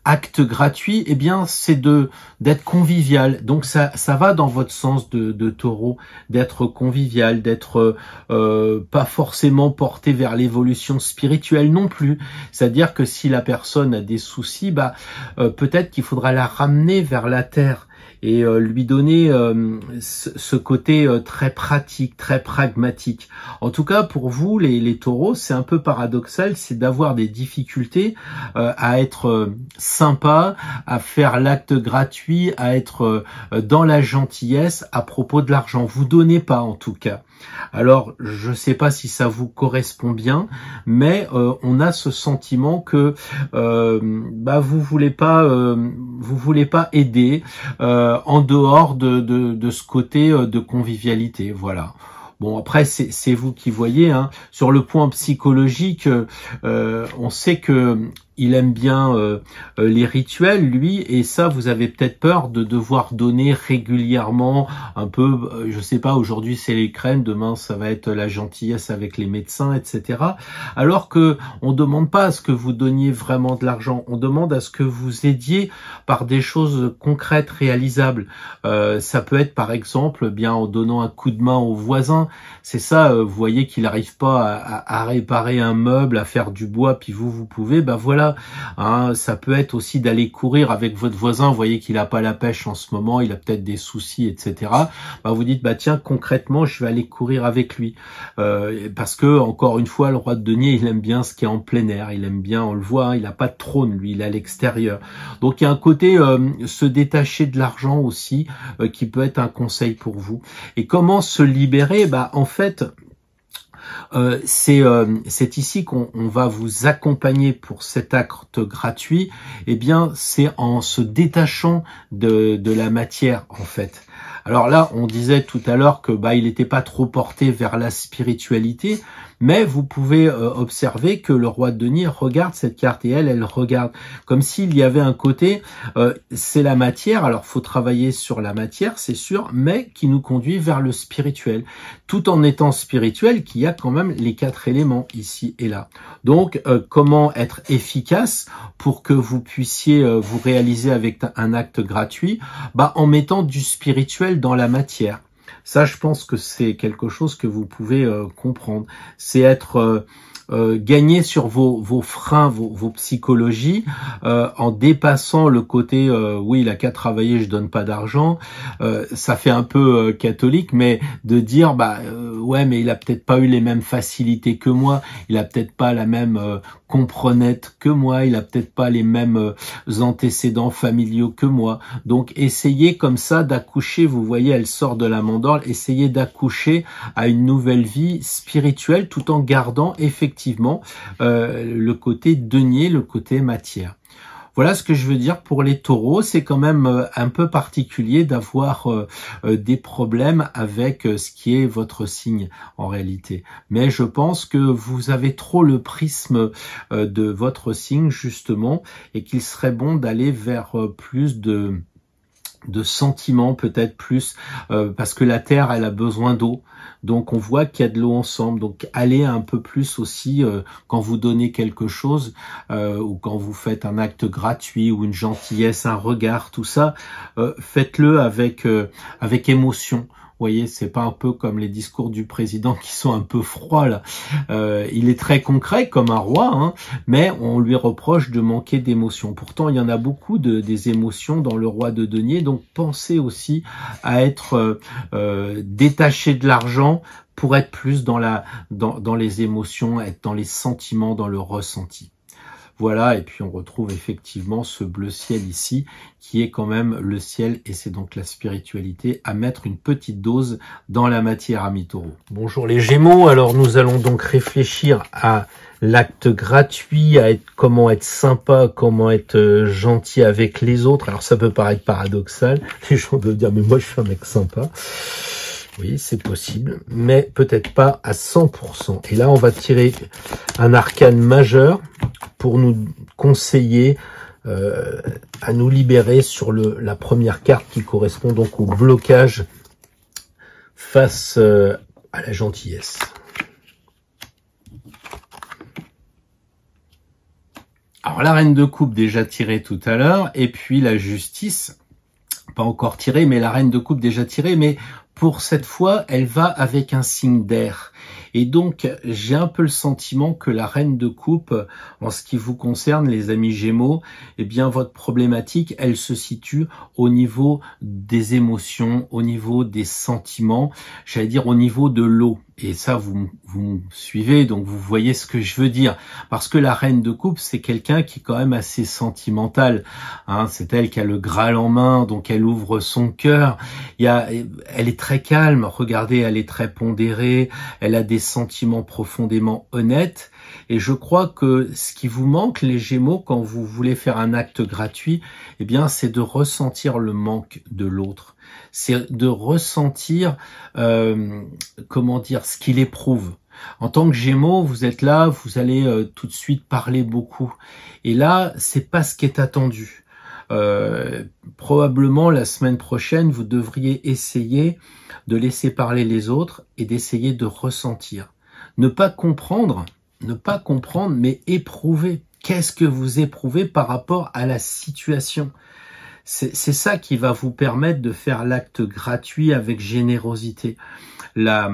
acte gratuit, eh bien c'est d'être convivial. Donc ça va dans votre sens de taureau, d'être convivial, d'être pas forcément porté vers l'évolution spirituelle non plus. C'est-à-dire que si la personne a des soucis, peut-être qu'il faudra la ramener vers la terre. et lui donner ce côté très pratique, très pragmatique. En tout cas, pour vous, les taureaux, c'est un peu paradoxal, c'est d'avoir des difficultés à être sympa, à faire l'acte gratuit, à être dans la gentillesse à propos de l'argent. Vous donnez pas, en tout cas. Alors, je sais pas si ça vous correspond bien, mais on a ce sentiment que vous voulez pas aider en dehors de ce côté de convivialité, voilà. Bon, après, c'est vous qui voyez, hein. Sur le point psychologique, on sait que il aime bien les rituels, lui, et ça, vous avez peut-être peur de devoir donner régulièrement un peu, je sais pas, aujourd'hui c'est les crèmes, demain ça va être la gentillesse avec les médecins, etc. Alors que on demande pas à ce que vous donniez vraiment de l'argent, on demande à ce que vous aidiez par des choses concrètes, réalisables. Ça peut être par exemple, bien en donnant un coup de main au voisin. C'est ça, vous voyez qu'il n'arrive pas à réparer un meuble, à faire du bois, puis vous pouvez, voilà. Hein, ça peut être aussi d'aller courir avec votre voisin, vous voyez qu'il a pas la pêche en ce moment, il a peut-être des soucis, etc. Vous dites, tiens, concrètement, je vais aller courir avec lui. Parce que, encore une fois, le roi de denier, il aime bien ce qui est en plein air, il aime bien, on le voit, hein, il a pas de trône, lui, il est à l'extérieur. Donc, il y a un côté, se détacher de l'argent aussi, qui peut être un conseil pour vous. Et comment se libérer? En fait, c'est ici qu'on va vous accompagner pour cet acte gratuit. Eh bien, c'est en se détachant de la matière, en fait. Alors là, on disait tout à l'heure que il n'était pas trop porté vers la spiritualité, mais vous pouvez observer que le roi de denier regarde cette carte et elle regarde comme s'il y avait un côté, c'est la matière, alors faut travailler sur la matière, c'est sûr, mais qui nous conduit vers le spirituel, tout en étant spirituel, qu'il y a quand même les 4 éléments ici et là. Donc, comment être efficace pour que vous puissiez vous réaliser avec un acte gratuit? En mettant du spirituel dans la matière. Ça, je pense que c'est quelque chose que vous pouvez comprendre. C'est être gagner sur vos freins, vos psychologies, en dépassant le côté oui, il a qu'à travailler, je donne pas d'argent. Ça fait un peu catholique, mais de dire ouais, mais il a peut-être pas eu les mêmes facilités que moi, il a peut-être pas la même comprenette que moi, il a peut-être pas les mêmes antécédents familiaux que moi. Donc essayez comme ça d'accoucher, vous voyez, elle sort de la mandorle, essayez d'accoucher à une nouvelle vie spirituelle tout en gardant effectivement le côté denier, le côté matière. Voilà ce que je veux dire pour les taureaux. C'est quand même un peu particulier d'avoir des problèmes avec ce qui est votre signe en réalité. Mais je pense que vous avez trop le prisme de votre signe justement et qu'il serait bon d'aller vers plus de sentiments, peut-être plus, parce que la terre, elle a besoin d'eau. Donc on voit qu'il y a de l'eau ensemble. Donc allez un peu plus aussi quand vous donnez quelque chose ou quand vous faites un acte gratuit ou une gentillesse, un regard, tout ça, faites-le avec émotion. Vous voyez, c'est pas un peu comme les discours du président qui sont un peu froids là. Il est très concret comme un roi, hein, mais on lui reproche de manquer d'émotions. Pourtant, il y en a beaucoup des émotions dans le roi de denier. Donc, pensez aussi à être détaché de l'argent pour être plus dans les émotions, être dans les sentiments, dans le ressenti. Voilà, et puis on retrouve effectivement ce bleu ciel ici, qui est quand même le ciel, et c'est donc la spiritualité, à mettre une petite dose dans la matière, amis taureaux. Bonjour les Gémeaux, alors nous allons donc réfléchir à l'acte gratuit, comment être sympa, comment être gentil avec les autres. Alors ça peut paraître paradoxal, les gens doivent dire, mais moi je suis un mec sympa. Oui, c'est possible, mais peut-être pas à 100%. Et là, on va tirer un arcane majeur pour nous conseiller à nous libérer sur la première carte qui correspond donc au blocage face à la gentillesse. Alors, la reine de coupe déjà tirée tout à l'heure, et puis la justice, pas encore tirée, mais la reine de coupe déjà tirée, mais pour cette fois, elle va avec un signe d'air. Et donc, j'ai un peu le sentiment que la reine de coupe, en ce qui vous concerne, les amis Gémeaux, eh bien, votre problématique, elle se situe au niveau des émotions, au niveau des sentiments, j'allais dire au niveau de l'eau. Et ça, vous me suivez, donc vous voyez ce que je veux dire. Parce que la reine de coupe, c'est quelqu'un qui est quand même assez sentimental. Hein, c'est elle qui a le Graal en main, donc elle ouvre son cœur. Elle est très calme, regardez, elle est très pondérée, elle a des sentiments profondément honnêtes. Et je crois que ce qui vous manque, les Gémeaux, quand vous voulez faire un acte gratuit, eh bien, c'est de ressentir le manque de l'autre. C'est de ressentir, comment dire, ce qu'il éprouve. En tant que Gémeaux, vous êtes là, vous allez tout de suite parler beaucoup. Et là, c'est pas ce qui est attendu. Probablement la semaine prochaine, vous devriez essayer de laisser parler les autres et d'essayer de ressentir. Ne pas comprendre, mais éprouver. Qu'est-ce que vous éprouvez par rapport à la situation ? C'est ça qui va vous permettre de faire l'acte gratuit avec générosité. La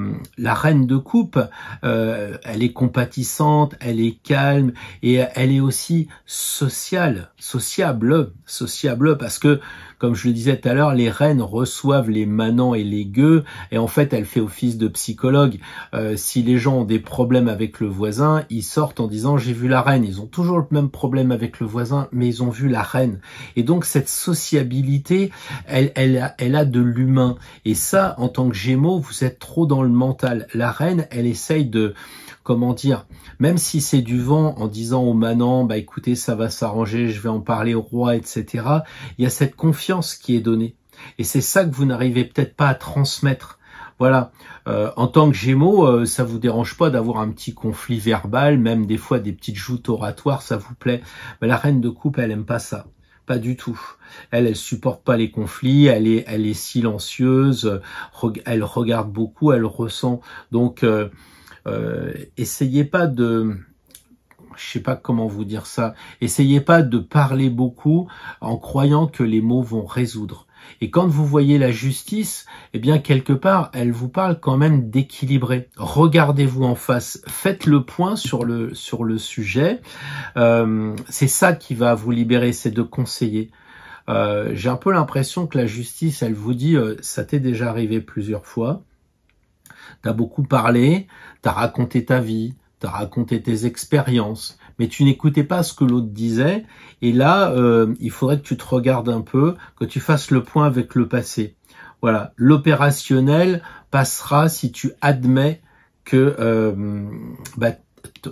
reine de coupe, elle est compatissante, elle est calme et elle est aussi sociable parce que, comme je le disais tout à l'heure, les reines reçoivent les manants et les gueux et en fait, elle fait office de psychologue. Si les gens ont des problèmes avec le voisin, ils sortent en disant « j'ai vu la reine ». Ils ont toujours le même problème avec le voisin, mais ils ont vu la reine. Et donc, cette sociabilité, elle a de l'humain. Et ça, en tant que Gémeaux, vous êtes trop dans le mental. La reine, elle essaye de, comment dire, même si c'est du vent, en disant au manant, bah écoutez, ça va s'arranger, je vais en parler au roi, etc. Il y a cette confiance qui est donnée. Et c'est ça que vous n'arrivez peut-être pas à transmettre. Voilà. En tant que Gémeaux, ça vous dérange pas d'avoir un petit conflit verbal, même des fois des petites joutes oratoires, ça vous plaît. Mais la reine de coupe, elle aime pas ça. Pas du tout. Elle supporte pas les conflits, elle est silencieuse, elle regarde beaucoup, elle ressent. Donc, essayez pas de, je sais pas comment vous dire ça, essayez pas de parler beaucoup en croyant que les mots vont résoudre. Et quand vous voyez la justice, eh bien, quelque part, elle vous parle quand même d'équilibrer. Regardez-vous en face, faites le point sur le sujet. C'est ça qui va vous libérer, c'est de conseiller. J'ai un peu l'impression que la justice, elle vous dit, ça t'est déjà arrivé plusieurs fois. T'as beaucoup parlé, t'as raconté ta vie, t'as raconté tes expériences, mais tu n'écoutais pas ce que l'autre disait. Et là, il faudrait que tu te regardes un peu, que tu fasses le point avec le passé. Voilà, l'opérationnel passera si tu admets que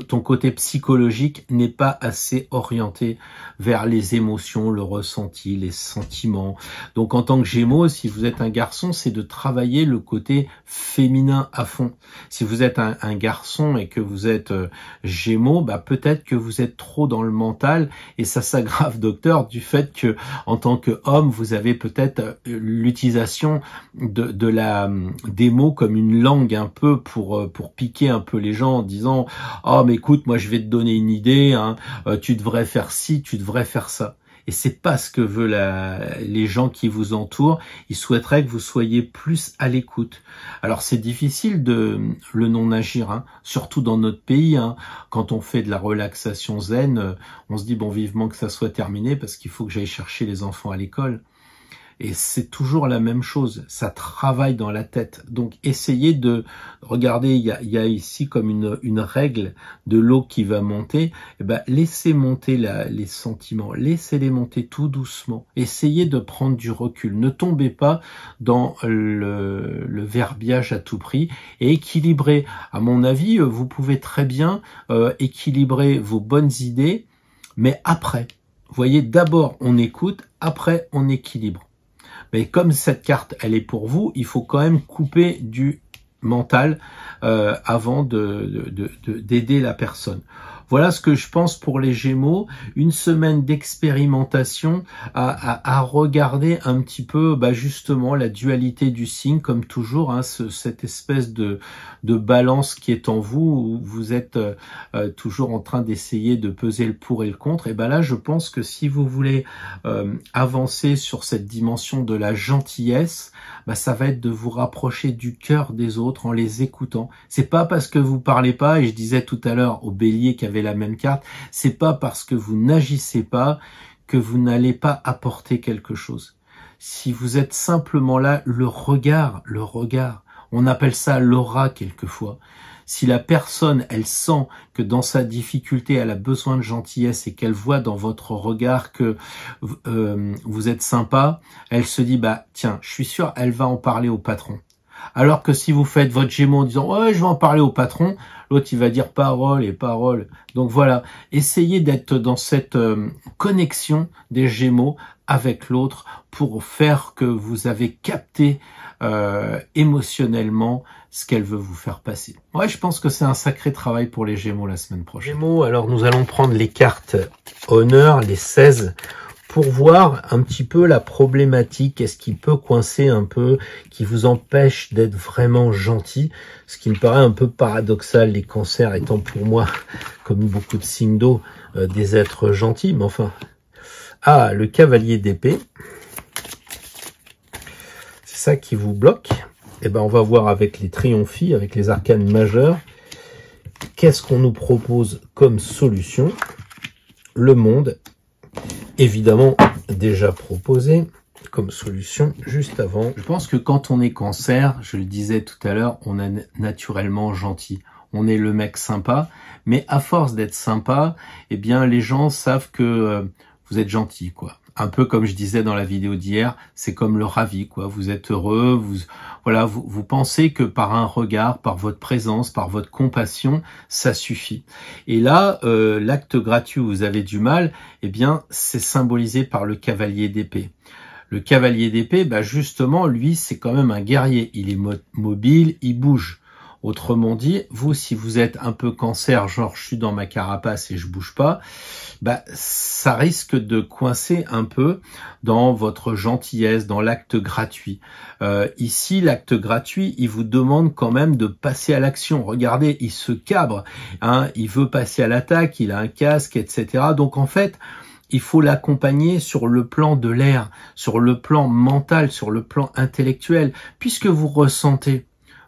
ton côté psychologique n'est pas assez orienté vers les émotions, le ressenti, les sentiments. Donc en tant que Gémeaux, si vous êtes un garçon, c'est de travailler le côté féminin à fond. Si vous êtes un garçon et que vous êtes Gémeaux, bah peut-être que vous êtes trop dans le mental et ça s'aggrave, docteur, du fait que en tant qu'homme, vous avez peut-être l'utilisation des mots comme une langue un peu pour piquer un peu les gens en disant « Oh, mais écoute, moi je vais te donner une idée, hein, tu devrais faire ci, tu devrais faire ça. » Et c'est pas ce que veulent les gens qui vous entourent. Ils souhaiteraient que vous soyez plus à l'écoute. Alors c'est difficile de le non-agir, hein, surtout dans notre pays. Hein, quand on fait de la relaxation zen, on se dit bon vivement que ça soit terminé parce qu'il faut que j'aille chercher les enfants à l'école. Et c'est toujours la même chose, ça travaille dans la tête. Donc essayez de regarder, il y a ici comme une règle de l'eau qui va monter. Eh ben, laissez monter les sentiments, laissez-les monter tout doucement. Essayez de prendre du recul, ne tombez pas dans le verbiage à tout prix et équilibrez. À mon avis, vous pouvez très bien équilibrer vos bonnes idées, mais après. Vous voyez, d'abord on écoute, après on équilibre. Mais comme cette carte, elle est pour vous, il faut quand même couper du mental avant d'aider la personne. Voilà ce que je pense pour les Gémeaux. Une semaine d'expérimentation à regarder un petit peu justement la dualité du signe, comme toujours, hein, cette espèce de balance qui est en vous, où vous êtes toujours en train d'essayer de peser le pour et le contre. Et là, je pense que si vous voulez avancer sur cette dimension de la gentillesse, ça va être de vous rapprocher du cœur des autres en les écoutant. C'est pas parce que vous parlez pas, et je disais tout à l'heure au Bélier qui avait la même carte, c'est pas parce que vous n'agissez pas que vous n'allez pas apporter quelque chose. Si vous êtes simplement là, le regard, on appelle ça l'aura quelquefois. Si la personne, elle sent que dans sa difficulté, elle a besoin de gentillesse et qu'elle voit dans votre regard que vous êtes sympa, elle se dit, tiens, je suis sûr, elle va en parler au patron. Alors que si vous faites votre Gémeaux en disant, ouais, je vais en parler au patron, l'autre, il va dire parole et parole. Donc voilà, essayez d'être dans cette connexion des Gémeaux avec l'autre pour faire que vous avez capté émotionnellement ce qu'elle veut vous faire passer. Ouais, je pense que c'est un sacré travail pour les Gémeaux la semaine prochaine. Gémeaux, alors nous allons prendre les cartes honneur, les 16, pour voir un petit peu la problématique, qu'est-ce qui peut coincer un peu, qui vous empêche d'être vraiment gentil, ce qui me paraît un peu paradoxal, les cancers étant pour moi, comme beaucoup de signes d'eau, des êtres gentils, mais enfin... Ah, le cavalier d'épée, c'est ça qui vous bloque. On va voir avec les triomphis, avec les arcanes majeures, qu'est-ce qu'on nous propose comme solution. Le monde, évidemment, déjà proposé comme solution juste avant. Je pense que quand on est cancer, je le disais tout à l'heure, on est naturellement gentil. On est le mec sympa, mais à force d'être sympa, les gens savent que vous êtes gentil, quoi. Un peu comme je disais dans la vidéo d'hier, c'est comme le ravi, quoi. Vous êtes heureux, vous pensez que par un regard, par votre présence, par votre compassion, ça suffit. Et là, l'acte gratuit où vous avez du mal, c'est symbolisé par le cavalier d'épée. Le cavalier d'épée, justement, lui, c'est quand même un guerrier. Il est mobile, il bouge. Autrement dit, vous, si vous êtes un peu cancer, genre je suis dans ma carapace et je bouge pas, ça risque de coincer un peu dans votre gentillesse, dans l'acte gratuit. Ici, l'acte gratuit, il vous demande quand même de passer à l'action. Regardez, il se cabre, hein, il veut passer à l'attaque, il a un casque, etc. Donc en fait, il faut l'accompagner sur le plan de l'air, sur le plan mental, sur le plan intellectuel, puisque vous ressentez.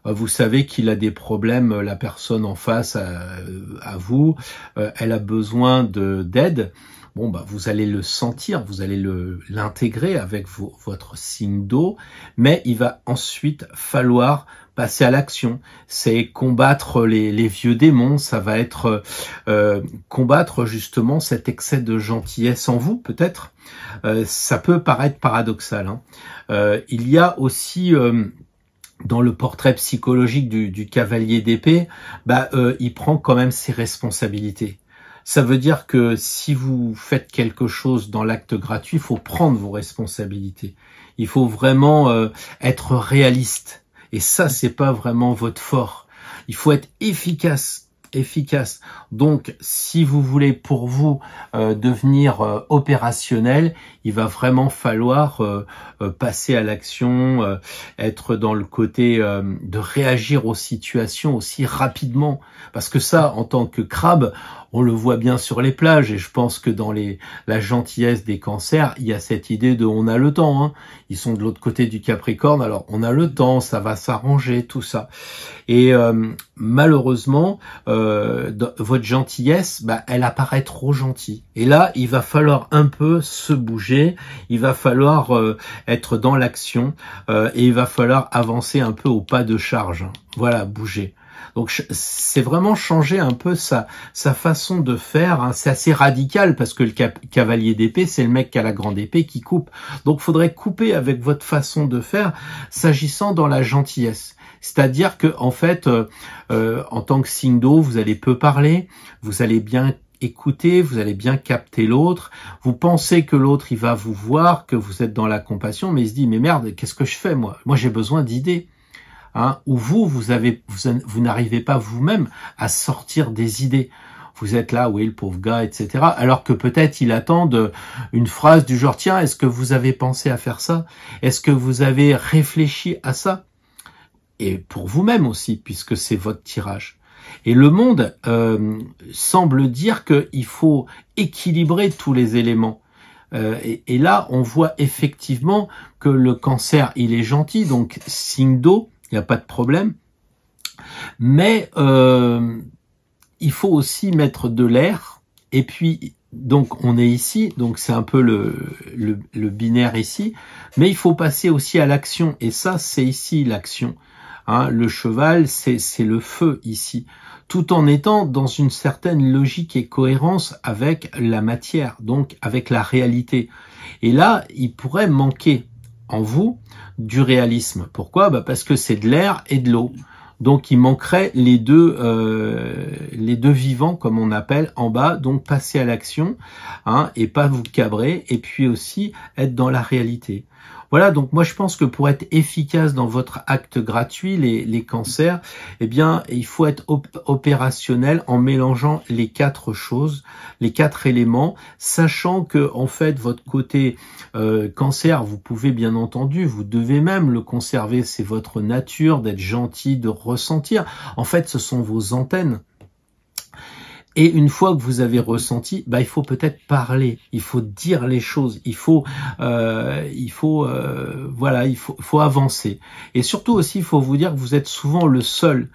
Vous savez qu'il a des problèmes, la personne en face à vous, elle a besoin d'aide. Vous allez le sentir, vous allez l'intégrer avec votre signe d'eau, mais il va ensuite falloir passer à l'action. C'est combattre les vieux démons, ça va être combattre justement cet excès de gentillesse en vous, peut-être. Ça peut paraître paradoxal, hein. Il y a aussi... dans le portrait psychologique du cavalier d'épée, il prend quand même ses responsabilités. Ça veut dire que si vous faites quelque chose dans l'acte gratuit, il faut prendre vos responsabilités. Il faut vraiment être réaliste. Et ça, c'est pas vraiment votre fort. Il faut être efficace. Donc, si vous voulez pour vous devenir opérationnel, il va vraiment falloir passer à l'action, être dans le côté de réagir aux situations aussi rapidement. Parce que ça, en tant que crabe, on le voit bien sur les plages, et je pense que dans la gentillesse des cancers, il y a cette idée de on a le temps, hein. Ils sont de l'autre côté du Capricorne, alors on a le temps, ça va s'arranger, tout ça. Et malheureusement, votre gentillesse, elle apparaît trop gentille. Et là, il va falloir un peu se bouger, il va falloir être dans l'action, et il va falloir avancer un peu au pas de charge. Voilà, bouger. Donc c'est vraiment changer un peu sa façon de faire, hein. C'est assez radical parce que le cavalier d'épée, c'est le mec qui a la grande épée qui coupe. Donc faudrait couper avec votre façon de faire, s'agissant dans la gentillesse. C'est-à-dire que en fait, en tant que signe d'eau, vous allez peu parler, vous allez bien écouter, vous allez bien capter l'autre, vous pensez que l'autre il va vous voir, que vous êtes dans la compassion, mais il se dit mais merde, qu'est-ce que je fais moi j'ai besoin d'idées. Hein, où vous n'arrivez pas vous-même à sortir des idées. vous êtes là, oui, le pauvre gars, etc. Alors que peut-être il attend une phrase du genre, tiens, est-ce que vous avez pensé à faire ça? Est-ce que vous avez réfléchi à ça? Et pour vous-même aussi, puisque c'est votre tirage. Et le monde semble dire qu'il faut équilibrer tous les éléments. Et là, on voit effectivement que le cancer, il est gentil, donc signe d'eau, il n'y a pas de problème. Mais il faut aussi mettre de l'air. Et puis, donc, on est ici, donc c'est un peu le binaire ici. Mais il faut passer aussi à l'action. Et ça, c'est ici l'action. Hein, le cheval, c'est le feu ici. Tout en étant dans une certaine logique et cohérence avec la matière, donc avec la réalité. Et là, il pourrait manquer en vous du réalisme. Pourquoi? Parce que c'est de l'air et de l'eau. Donc il manquerait les deux vivants, comme on appelle, en bas. Donc passer à l'action, hein, et pas vous cabrer, et puis aussi être dans la réalité. Voilà, donc moi je pense que pour être efficace dans votre acte gratuit, les cancers, eh bien il faut être opérationnel en mélangeant les 4 choses, les 4 éléments, sachant que en fait votre côté cancer, vous pouvez bien entendu, vous devez même le conserver, c'est votre nature d'être gentil, de ressentir. En fait, ce sont vos antennes. Et une fois que vous avez ressenti, il faut peut-être parler, il faut dire les choses, il faut avancer. Et surtout aussi, il faut vous dire que vous êtes souvent le seul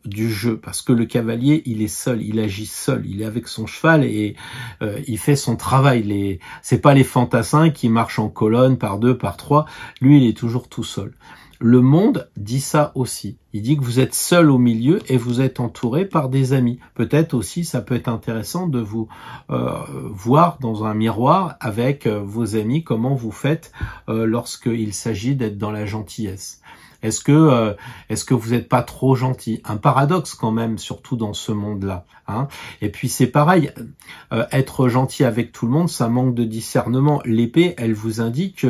du jeu, parce que le cavalier, il est seul, il agit seul, il est avec son cheval et il fait son travail. C'est pas les fantassins qui marchent en colonne par 2, par 3. Lui, il est toujours tout seul. Le monde dit ça aussi. Il dit que vous êtes seul au milieu et vous êtes entouré par des amis. Peut-être aussi, ça peut être intéressant de vous voir dans un miroir avec vos amis comment vous faites lorsqu'il s'agit d'être dans la gentillesse. Est-ce que vous n'êtes pas trop gentil? Un paradoxe quand même, surtout dans ce monde-là. Hein. Et puis c'est pareil, être gentil avec tout le monde, ça manque de discernement. L'épée, elle vous indique,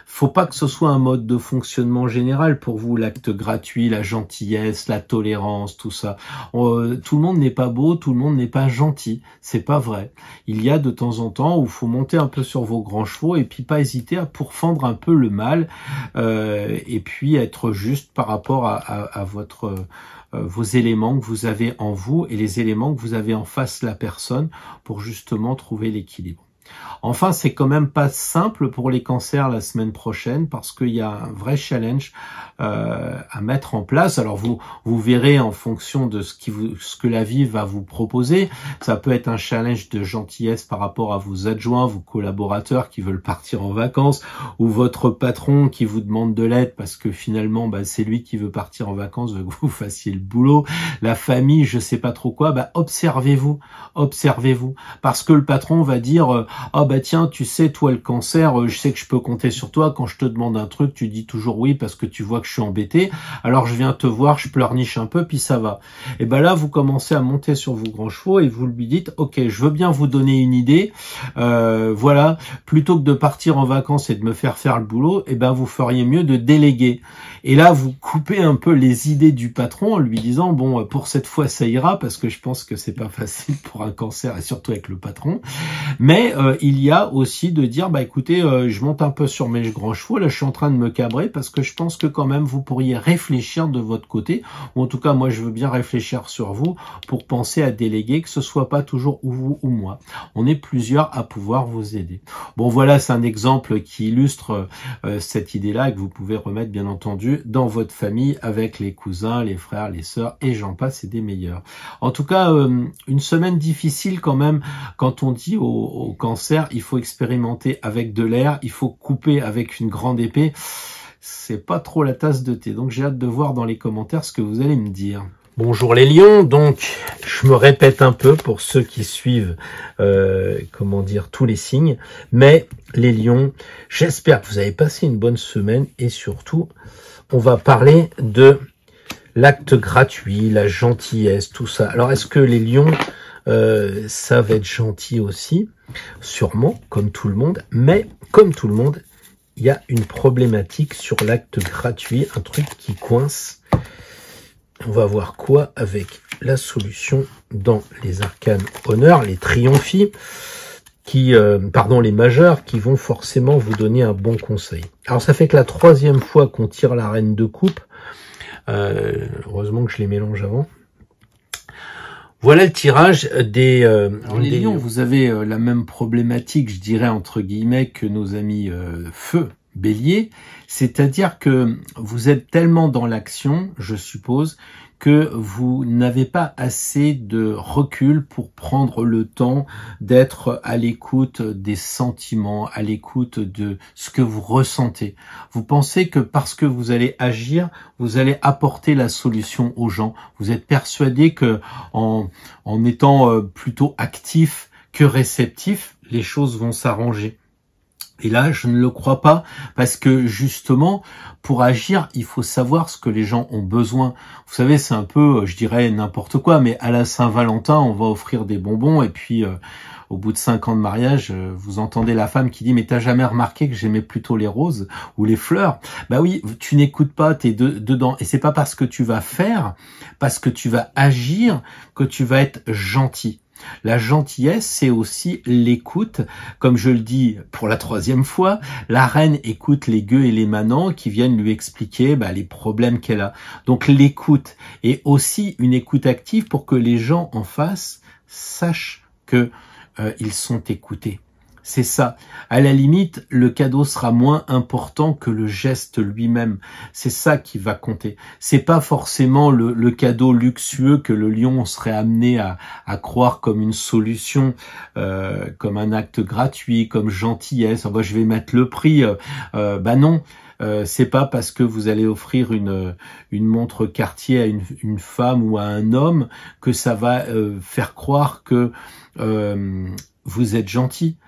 faut pas que ce soit un mode de fonctionnement général pour vous, l'acte gratuit, la gentillesse, la tolérance, tout ça. Tout le monde n'est pas beau, tout le monde n'est pas gentil. C'est pas vrai. Il y a de temps en temps où il faut monter un peu sur vos grands chevaux et puis pas hésiter à pourfendre un peu le mal et puis être juste par rapport à vos éléments que vous avez en vous et les éléments que vous avez en face de la personne pour justement trouver l'équilibre. Enfin, c'est quand même pas simple pour les cancers la semaine prochaine parce qu'il y a un vrai challenge à mettre en place. Alors vous verrez en fonction de ce que la vie va vous proposer. Ça peut être un challenge de gentillesse par rapport à vos adjoints, vos collaborateurs qui veulent partir en vacances, ou votre patron qui vous demande de l'aide parce que finalement c'est lui qui veut partir en vacances, veut que vous fassiez le boulot. La famille, je sais pas trop quoi. Observez-vous, parce que le patron va dire tiens, tu sais, toi le cancer, je sais que je peux compter sur toi. Quand je te demande un truc, tu dis toujours oui parce que tu vois que je suis embêté. Alors je viens te voir, je pleurniche un peu, puis ça va. Et là, vous commencez à monter sur vos grands chevaux et vous lui dites, ok, je veux bien vous donner une idée. Voilà, plutôt que de partir en vacances et de me faire le boulot, vous feriez mieux de déléguer. Et là, vous coupez un peu les idées du patron en lui disant, bon, pour cette fois, ça ira, parce que je pense que c'est pas facile pour un cancer et surtout avec le patron. Mais il y a aussi de dire, écoutez, je monte un peu sur mes grands chevaux, là je suis en train de me cabrer parce que je pense que quand même vous pourriez réfléchir de votre côté, ou en tout cas moi je veux bien réfléchir sur vous pour penser à déléguer, que ce soit pas toujours ou vous ou moi. On est plusieurs à pouvoir vous aider. Bon voilà, c'est un exemple qui illustre cette idée-là et que vous pouvez remettre bien entendu dans votre famille avec les cousins, les frères, les sœurs et j'en passe et des meilleurs. En tout cas, une semaine difficile quand même quand on dit au cancer, il faut expérimenter avec de l'air, il faut couper avec une grande épée. C'est pas trop la tasse de thé. Donc j'ai hâte de voir dans les commentaires ce que vous allez me dire. Bonjour les lions, donc je me répète un peu pour ceux qui suivent tous les signes, mais les lions, j'espère que vous avez passé une bonne semaine et surtout on va parler de l'acte gratuit, la gentillesse, tout ça. Alors est-ce que les lions savent être gentils aussi? Sûrement, comme tout le monde, mais comme tout le monde, il y a une problématique sur l'acte gratuit, un truc qui coince. On va voir quoi avec la solution dans les arcanes honneur, les triomphi, les majeurs, qui vont forcément vous donner un bon conseil. Alors ça fait que la 3e fois qu'on tire la reine de coupe. Heureusement que je les mélange avant. Voilà le tirage des... Alors les lions, vous avez la même problématique, je dirais, entre guillemets, que nos amis feu, bélier. C'est-à-dire que vous êtes tellement dans l'action, je suppose, que vous n'avez pas assez de recul pour prendre le temps d'être à l'écoute des sentiments, à l'écoute de ce que vous ressentez. Vous pensez que parce que vous allez agir, vous allez apporter la solution aux gens. Vous êtes persuadé que en étant plutôt actif que réceptif, les choses vont s'arranger. Et là, je ne le crois pas, parce que justement, pour agir, il faut savoir ce que les gens ont besoin. Vous savez, c'est un peu, je dirais, n'importe quoi, mais à la Saint-Valentin, on va offrir des bonbons, et puis au bout de 5 ans de mariage, vous entendez la femme qui dit « Mais t'as jamais remarqué que j'aimais plutôt les roses ou les fleurs ?» Bah oui, tu n'écoutes pas, t'es dedans. Et c'est pas parce que tu vas faire, parce que tu vas agir, que tu vas être gentil. La gentillesse, c'est aussi l'écoute. Comme je le dis pour la 3e fois, la reine écoute les gueux et les manants qui viennent lui expliquer les problèmes qu'elle a. Donc l'écoute est aussi une écoute active pour que les gens en face sachent que ils sont écoutés. C'est ça. À la limite, le cadeau sera moins important que le geste lui-même. C'est ça qui va compter. C'est pas forcément le cadeau luxueux que le lion serait amené à croire comme une solution, comme un acte gratuit, comme gentillesse. Oh, je vais mettre le prix. Non. C'est pas parce que vous allez offrir une montre Cartier à une femme ou à un homme que ça va faire croire que vous êtes gentil.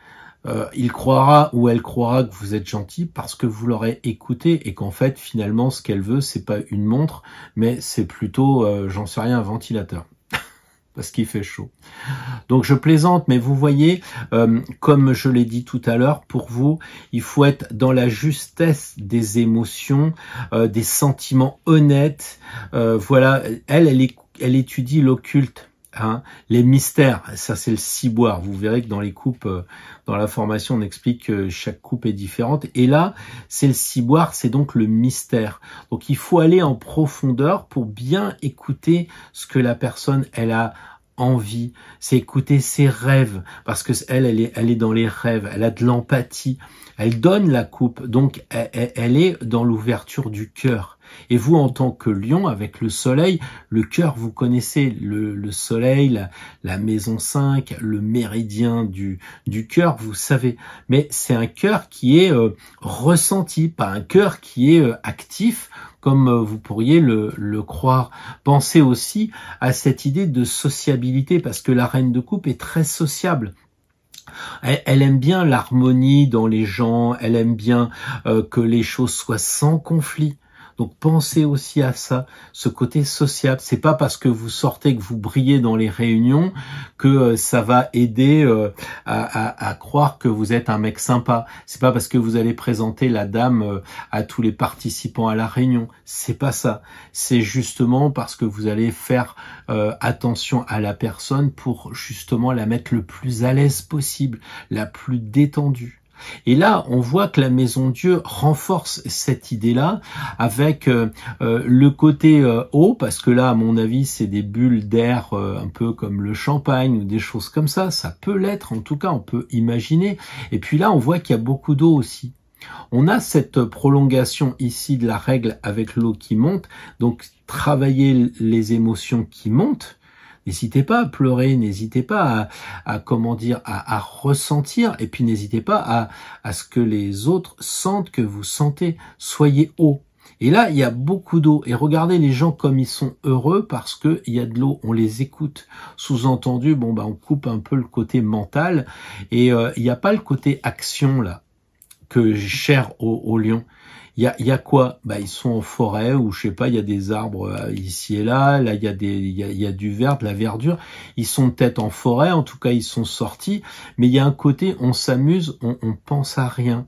Il croira ou elle croira que vous êtes gentil parce que vous l'aurez écouté et qu'en fait, finalement, ce qu'elle veut, c'est pas une montre, mais c'est plutôt, j'en sais rien, un ventilateur. Parce qu'il fait chaud. Donc je plaisante, mais vous voyez, comme je l'ai dit tout à l'heure, pour vous, il faut être dans la justesse des émotions, des sentiments honnêtes. Voilà, elle étudie l'occulte. Les mystères, ça c'est le ciboire. Vous verrez que dans les coupes, dans la formation, on explique que chaque coupe est différente. Et là, c'est le ciboire, c'est donc le mystère. Donc il faut aller en profondeur pour bien écouter ce que la personne, elle a envie. C'est écouter ses rêves, parce que elle est dans les rêves, elle a de l'empathie. Elle donne la coupe, donc elle est dans l'ouverture du cœur. Et vous, en tant que lion, avec le soleil, le cœur, vous connaissez le soleil, la maison 5, le méridien du cœur, vous savez. Mais c'est un cœur qui est ressenti, pas un cœur qui est actif, comme vous pourriez le croire. Pensez aussi à cette idée de sociabilité, parce que la reine de coupe est très sociable. Elle aime bien l'harmonie dans les gens, elle aime bien que les choses soient sans conflit. Donc pensez aussi à ça, ce côté sociable. C'est pas parce que vous sortez, que vous brillez dans les réunions que ça va aider à croire que vous êtes un mec sympa. C'est pas parce que vous allez présenter la dame à tous les participants à la réunion. C'est pas ça. C'est justement parce que vous allez faire attention à la personne pour justement la mettre le plus à l'aise possible, la plus détendue. Et là, on voit que la Maison Dieu renforce cette idée-là avec le côté eau, parce que là, à mon avis, c'est des bulles d'air un peu comme le champagne ou des choses comme ça. Ça peut l'être, en tout cas, on peut imaginer. Et puis là, on voit qu'il y a beaucoup d'eau aussi. On a cette prolongation ici de la règle avec l'eau qui monte, donc travailler les émotions qui montent. N'hésitez pas à pleurer, n'hésitez pas à ressentir, et puis n'hésitez pas à ce que les autres sentent que vous sentez. Soyez haut. Et là, il y a beaucoup d'eau. Et regardez les gens comme ils sont heureux parce que il y a de l'eau. On les écoute. Sous-entendu, on coupe un peu le côté mental et il n'y a pas le côté action là que j'ai cher au lion. Il y a quoi? Ils sont en forêt ou je sais pas, il y a des arbres ici et là. Là, il y a du vert, de la verdure. Ils sont peut-être en forêt, en tout cas, ils sont sortis. Mais il y a un côté, on s'amuse, on pense à rien.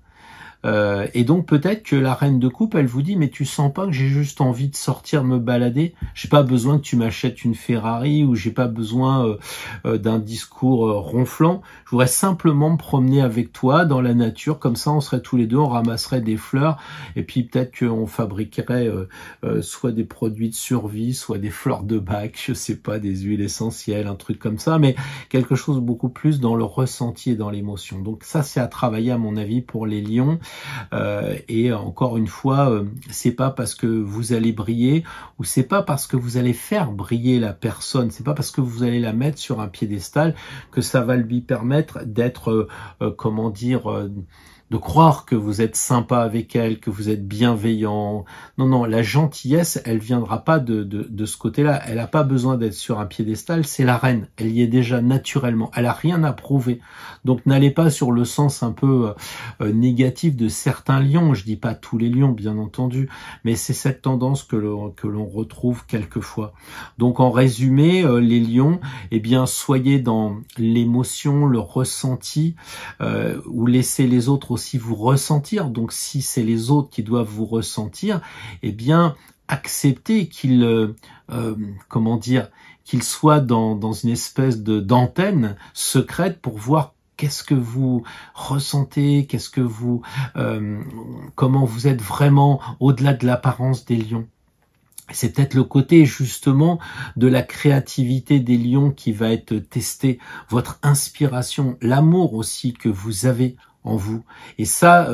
Et donc peut-être que la reine de coupe, elle vous dit, mais tu sens pas que j'ai juste envie de sortir me balader? J'ai pas besoin que tu m'achètes une Ferrari, ou j'ai pas besoin d'un discours ronflant. Je voudrais simplement me promener avec toi dans la nature, comme ça on serait tous les deux, on ramasserait des fleurs, et puis peut-être qu'on fabriquerait soit des produits de survie, soit des fleurs de bac, je sais pas, des huiles essentielles, un truc comme ça, mais quelque chose beaucoup plus dans le ressenti et dans l'émotion. Donc ça, c'est à travailler à mon avis pour les lions. Et encore une fois, c'est pas parce que vous allez briller, ou c'est pas parce que vous allez faire briller la personne, c'est pas parce que vous allez la mettre sur un piédestal que ça va lui permettre d'être, comment dire, de croire que vous êtes sympa avec elle, que vous êtes bienveillant. Non, non, la gentillesse, elle viendra pas de ce côté-là. Elle n'a pas besoin d'être sur un piédestal, c'est la reine. Elle y est déjà naturellement. Elle a rien à prouver. Donc n'allez pas sur le sens un peu négatif de certains lions. Je dis pas tous les lions, bien entendu, mais c'est cette tendance que l'on retrouve quelquefois. Donc en résumé, les lions, eh bien, soyez dans l'émotion, le ressenti, ou laissez les autres aussi vous ressentir. Donc si c'est les autres qui doivent vous ressentir, eh bien acceptez qu'ils comment dire, qu'ils soient dans une espèce d'antenne secrète pour voir qu'est-ce que vous ressentez, qu'est-ce que vous comment vous êtes vraiment au-delà de l'apparence des lions. C'est peut-être le côté justement de la créativité des lions qui va être testé, votre inspiration, l'amour aussi que vous avez en vous. Et ça,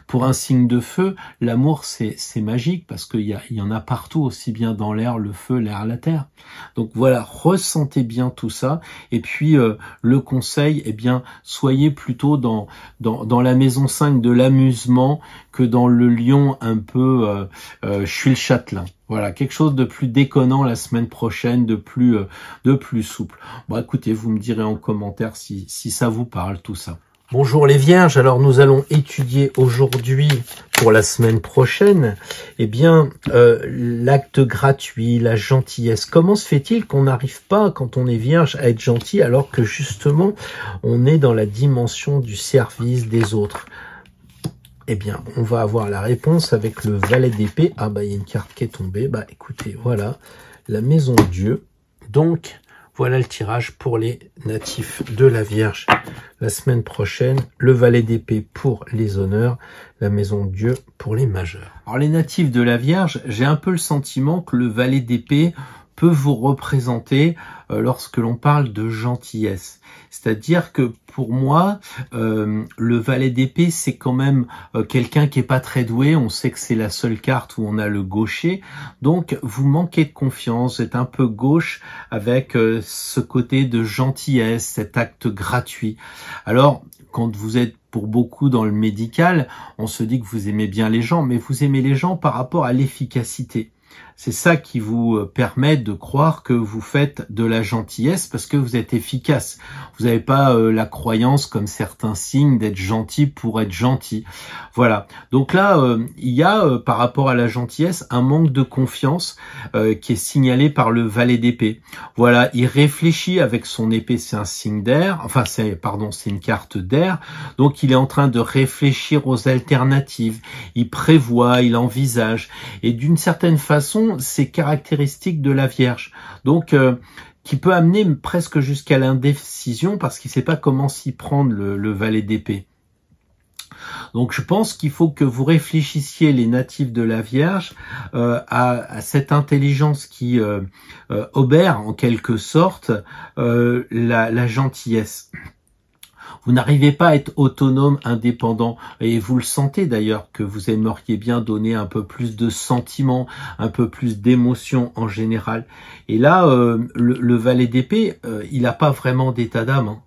pour un signe de feu, l'amour c'est magique parce qu'il y en a partout, aussi bien dans l'air, le feu, l'air, la terre. Donc voilà, ressentez bien tout ça. Et puis le conseil, eh bien, soyez plutôt dans la maison 5 de l'amusement que dans le lion un peu je suis le châtelain. Voilà, quelque chose de plus déconnant la semaine prochaine, de plus souple. Bon, écoutez, vous me direz en commentaire si ça vous parle tout ça. Bonjour les vierges, alors nous allons étudier aujourd'hui pour la semaine prochaine, eh bien, l'acte gratuit, la gentillesse. Comment se fait-il qu'on n'arrive pas, quand on est vierge, à être gentil alors que justement on est dans la dimension du service des autres? Eh bien, on va avoir la réponse avec le valet d'épée. Ah bah, il y a une carte qui est tombée. Bah écoutez, voilà, la maison de Dieu. Donc, voilà le tirage pour les natifs de la Vierge. La semaine prochaine, le valet d'épée pour les honneurs, la maison de Dieu pour les majeurs. Alors les natifs de la Vierge, j'ai un peu le sentiment que le valet d'épée peut vous représenter lorsque l'on parle de gentillesse. C'est-à-dire que pour moi, le valet d'épée, c'est quand même quelqu'un qui est pas très doué. On sait que c'est la seule carte où on a le gaucher. Donc, vous manquez de confiance, vous êtes un peu gauche avec ce côté de gentillesse, cet acte gratuit. Alors, quand vous êtes pour beaucoup dans le médical, on se dit que vous aimez bien les gens, mais vous aimez les gens par rapport à l'efficacité. C'est ça qui vous permet de croire que vous faites de la gentillesse parce que vous êtes efficace. Vous n'avez pas la croyance, comme certains signes, d'être gentil pour être gentil. Voilà. Donc là, il y a, par rapport à la gentillesse, un manque de confiance qui est signalé par le valet d'épée. Voilà, il réfléchit avec son épée, c'est un signe d'air. Enfin, c'est une carte d'air. Donc, il est en train de réfléchir aux alternatives. Il prévoit, il envisage. Et d'une certaine façon, c'est caractéristique de la Vierge. Donc, qui peut amener presque jusqu'à l'indécision parce qu'il ne sait pas comment s'y prendre, le valet d'épée. Donc je pense qu'il faut que vous réfléchissiez, les natifs de la Vierge, à cette intelligence qui obère en quelque sorte la gentillesse. Vous n'arrivez pas à être autonome, indépendant, et vous le sentez d'ailleurs que vous aimeriez bien donner un peu plus de sentiments, un peu plus d'émotions en général. Et là, le valet d'épée, il n'a pas vraiment d'état d'âme. Hein.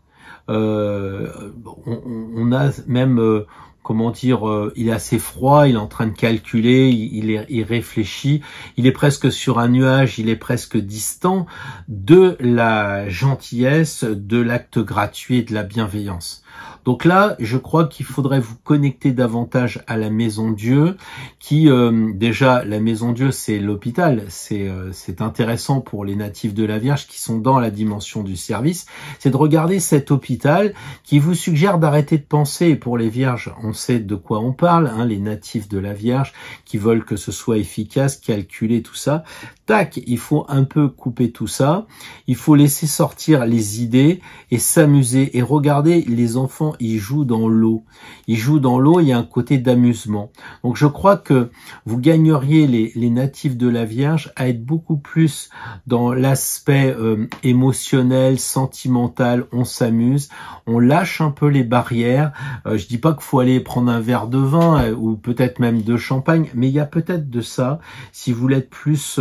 On a même, comment dire, il est assez froid, il est en train de calculer, il réfléchit, il est presque sur un nuage, il est presque distant de la gentillesse, de l'acte gratuit et de la bienveillance. Donc là, je crois qu'il faudrait vous connecter davantage à la Maison Dieu, qui déjà, la Maison Dieu, c'est l'hôpital, c'est intéressant pour les natifs de la Vierge qui sont dans la dimension du service, c'est de regarder cet hôpital qui vous suggère d'arrêter de penser. Et pour les Vierges, on sait de quoi on parle, hein, les natifs de la Vierge qui veulent que ce soit efficace, calculer tout ça. Tac, il faut un peu couper tout ça, il faut laisser sortir les idées et s'amuser. Et regardez, les enfants, ils jouent dans l'eau. Ils jouent dans l'eau, il y a un côté d'amusement. Donc je crois que vous gagneriez les natifs de la Vierge à être beaucoup plus dans l'aspect émotionnel, sentimental, on s'amuse, on lâche un peu les barrières. Je dis pas qu'il faut aller prendre un verre de vin ou peut-être même de champagne, mais il y a peut-être de ça, si vous voulez être plus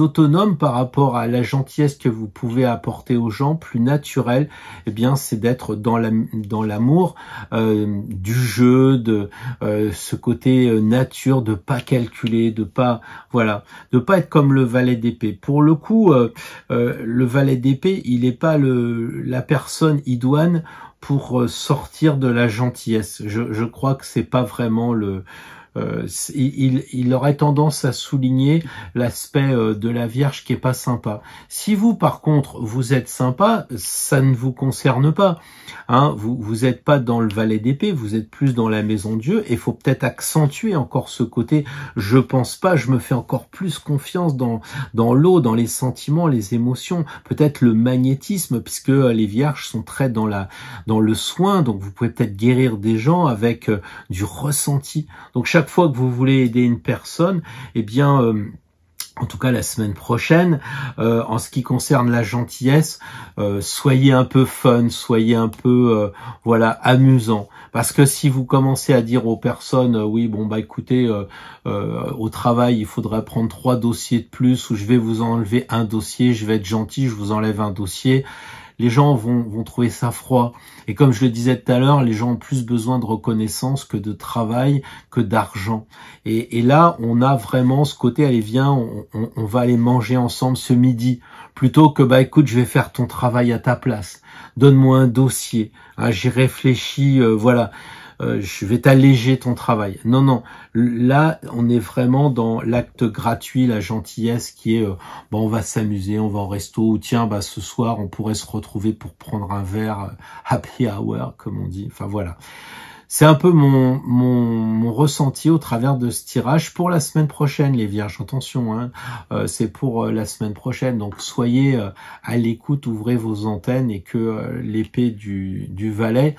autonome par rapport à la gentillesse que vous pouvez apporter aux gens, plus naturel, eh bien c'est d'être dans l'amour du jeu, de ce côté nature, de pas calculer, de pas être comme le valet d'épée. Pour le coup, le valet d'épée, il n'est pas la personne idoine pour sortir de la gentillesse. Je crois que c'est pas vraiment il aurait tendance à souligner l'aspect de la Vierge qui est pas sympa. Si vous, par contre, vous êtes sympa, ça ne vous concerne pas. Hein, vous êtes pas dans le valet d'épée, vous êtes plus dans la Maison Dieu, et il faut peut-être accentuer encore ce côté « je pense pas, je me fais encore plus confiance dans l'eau, dans les sentiments, les émotions », peut-être le magnétisme, puisque les Vierges sont très dans le soin, donc vous pouvez peut-être guérir des gens avec du ressenti. Donc chaque fois que vous voulez aider une personne, eh bien en tout cas la semaine prochaine, en ce qui concerne la gentillesse, soyez un peu fun, soyez un peu amusant. Parce que si vous commencez à dire aux personnes oui bon bah écoutez au travail il faudrait prendre 3 dossiers de plus, ou je vais vous enlever un dossier, je vais être gentil, je vous enlève un dossier, les gens vont trouver ça froid. Et comme je le disais tout à l'heure, les gens ont plus besoin de reconnaissance que de travail, que d'argent. Et là, on a vraiment ce côté, allez viens, on va aller manger ensemble ce midi, plutôt que bah écoute, je vais faire ton travail à ta place. Donne-moi un dossier, hein, j'y réfléchis, je vais t'alléger ton travail. Non, là, on est vraiment dans l'acte gratuit, la gentillesse qui est, on va s'amuser, on va au resto, ou tiens, ce soir, on pourrait se retrouver pour prendre un verre, happy hour, comme on dit. Enfin, voilà. C'est un peu mon ressenti au travers de ce tirage pour la semaine prochaine, les Vierges. Attention, hein, c'est pour la semaine prochaine. Donc, soyez à l'écoute, ouvrez vos antennes, et que l'épée du valet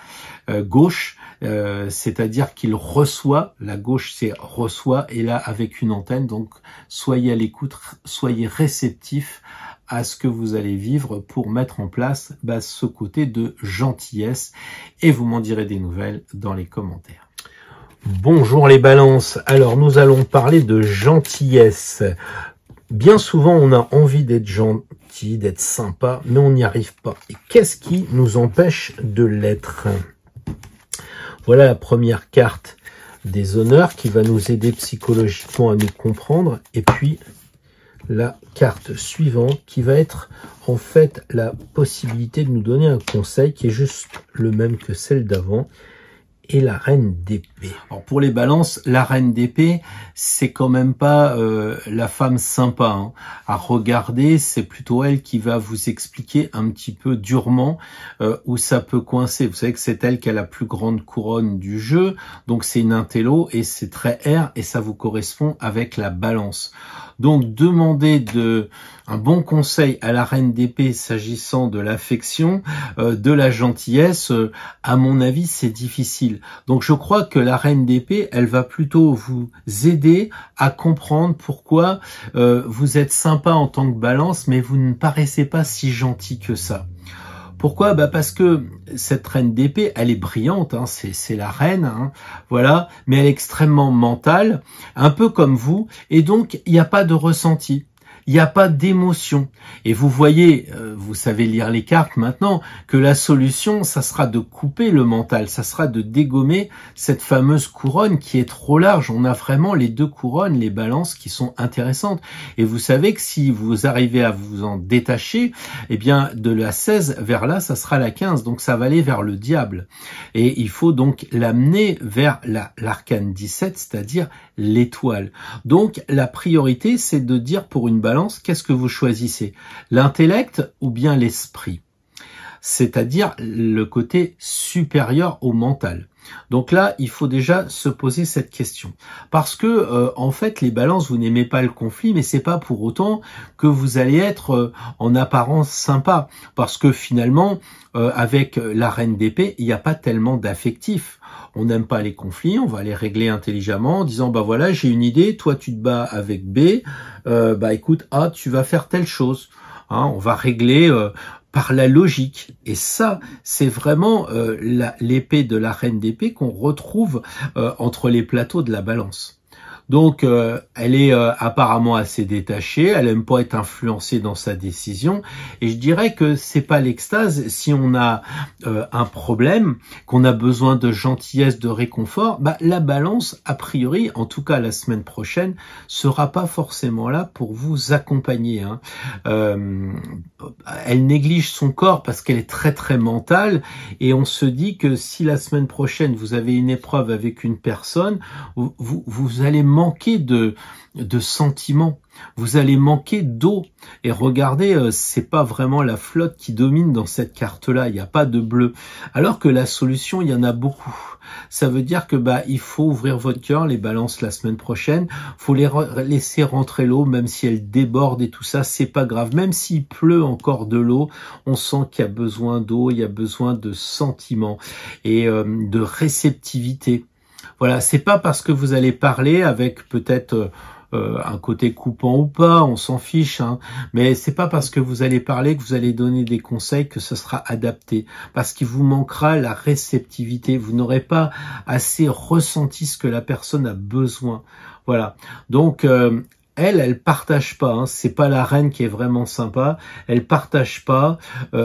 gauche, c'est-à-dire qu'il reçoit, la gauche c'est reçoit, et là avec une antenne. Donc, soyez à l'écoute, soyez réceptifs à ce que vous allez vivre pour mettre en place ce côté de gentillesse, et vous m'en direz des nouvelles dans les commentaires. Bonjour les balances, alors nous allons parler de gentillesse. Bien souvent on a envie d'être gentil, d'être sympa, mais on n'y arrive pas. Et qu'est-ce qui nous empêche de l'être? Voilà la première carte des honneurs qui va nous aider psychologiquement à nous comprendre, et puis la carte suivante qui va être en fait la possibilité de nous donner un conseil qui est juste le même que celle d'avant, et la reine d'épée. Alors pour les balances, la reine d'épée, c'est quand même pas la femme sympa hein, à regarder, c'est plutôt elle qui va vous expliquer un petit peu durement où ça peut coincer. Vous savez que c'est elle qui a la plus grande couronne du jeu, donc c'est une intello et c'est très air, et ça vous correspond avec la balance. Donc demandez un bon conseil à la reine d'épée s'agissant de l'affection, de la gentillesse, à mon avis c'est difficile. Donc je crois que la reine d'épée, elle va plutôt vous aider à comprendre pourquoi vous êtes sympa en tant que balance, mais vous ne paraissez pas si gentil que ça. Pourquoi? Parce que cette reine d'épée, elle est brillante, hein, c'est la reine, hein, voilà, mais elle est extrêmement mentale, un peu comme vous, et donc il n'y a pas de ressenti. Il n'y a pas d'émotion. Et vous voyez, vous savez lire les cartes maintenant, que la solution, ça sera de couper le mental, ça sera de dégommer cette fameuse couronne qui est trop large. On a vraiment les deux couronnes, les balances qui sont intéressantes. Et vous savez que si vous arrivez à vous en détacher, eh bien, de la 16 vers là, ça sera la 15. Donc, ça va aller vers le diable. Et il faut donc l'amener vers l'arcane 17, c'est-à-dire l'étoile. Donc, la priorité, c'est de dire pour une balance, qu'est-ce que vous choisissez? L'intellect ou bien l'esprit? C'est-à-dire le côté supérieur au mental. Donc là, il faut déjà se poser cette question. Parce que, en fait, les balances, vous n'aimez pas le conflit, mais c'est pas pour autant que vous allez être en apparence sympa. Parce que finalement, avec la reine d'épée, il n'y a pas tellement d'affectif. On n'aime pas les conflits, on va les régler intelligemment en disant, bah voilà, j'ai une idée, toi tu te bats avec B, bah écoute, A, tu vas faire telle chose. Hein, on va régler par la logique. Et ça, c'est vraiment l'épée de la reine d'épée qu'on retrouve entre les plateaux de la balance. Donc, elle est apparemment assez détachée, elle aime pas être influencée dans sa décision, et je dirais que c'est pas l'extase. Si on a un problème, qu'on a besoin de gentillesse, de réconfort, bah la balance, a priori, en tout cas la semaine prochaine, sera pas forcément là pour vous accompagner. Hein. Elle néglige son corps parce qu'elle est très très mentale, et on se dit que si la semaine prochaine vous avez une épreuve avec une personne, vous allez manquer de sentiments, vous allez manquer d'eau. Et regardez, c'est pas vraiment la flotte qui domine dans cette carte-là, il n'y a pas de bleu. Alors que la solution, il y en a beaucoup. Ça veut dire que il faut ouvrir votre cœur, les balances la semaine prochaine, faut laisser rentrer l'eau, même si elle déborde et tout ça, c'est pas grave. Même s'il pleut encore de l'eau, on sent qu'il y a besoin d'eau, il y a besoin de sentiments et de réceptivité. Voilà, c'est pas parce que vous allez parler avec peut-être un côté coupant ou pas, on s'en fiche, hein, mais c'est pas parce que vous allez parler que vous allez donner des conseils que ce sera adapté, parce qu'il vous manquera la réceptivité, vous n'aurez pas assez ressenti ce que la personne a besoin. Voilà, donc elle partage pas, hein. C'est pas la reine qui est vraiment sympa, elle partage pas,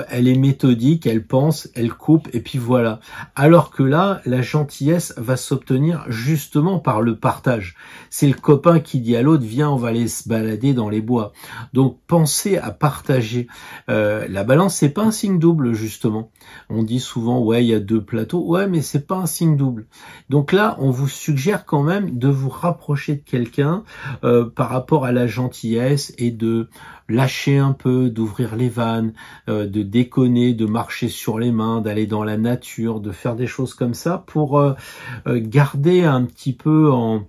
elle est méthodique, elle pense, elle coupe, et puis voilà. Alors que là, la gentillesse va s'obtenir justement par le partage. C'est le copain qui dit à l'autre, viens, on va aller se balader dans les bois. Donc pensez à partager. La balance, c'est pas un signe double, justement. On dit souvent, ouais, il y a deux plateaux, ouais, mais c'est pas un signe double. Donc là, on vous suggère quand même de vous rapprocher de quelqu'un par rapport à la gentillesse et de lâcher un peu, d'ouvrir les vannes, de déconner, de marcher sur les mains, d'aller dans la nature, de faire des choses comme ça pour garder un petit peu en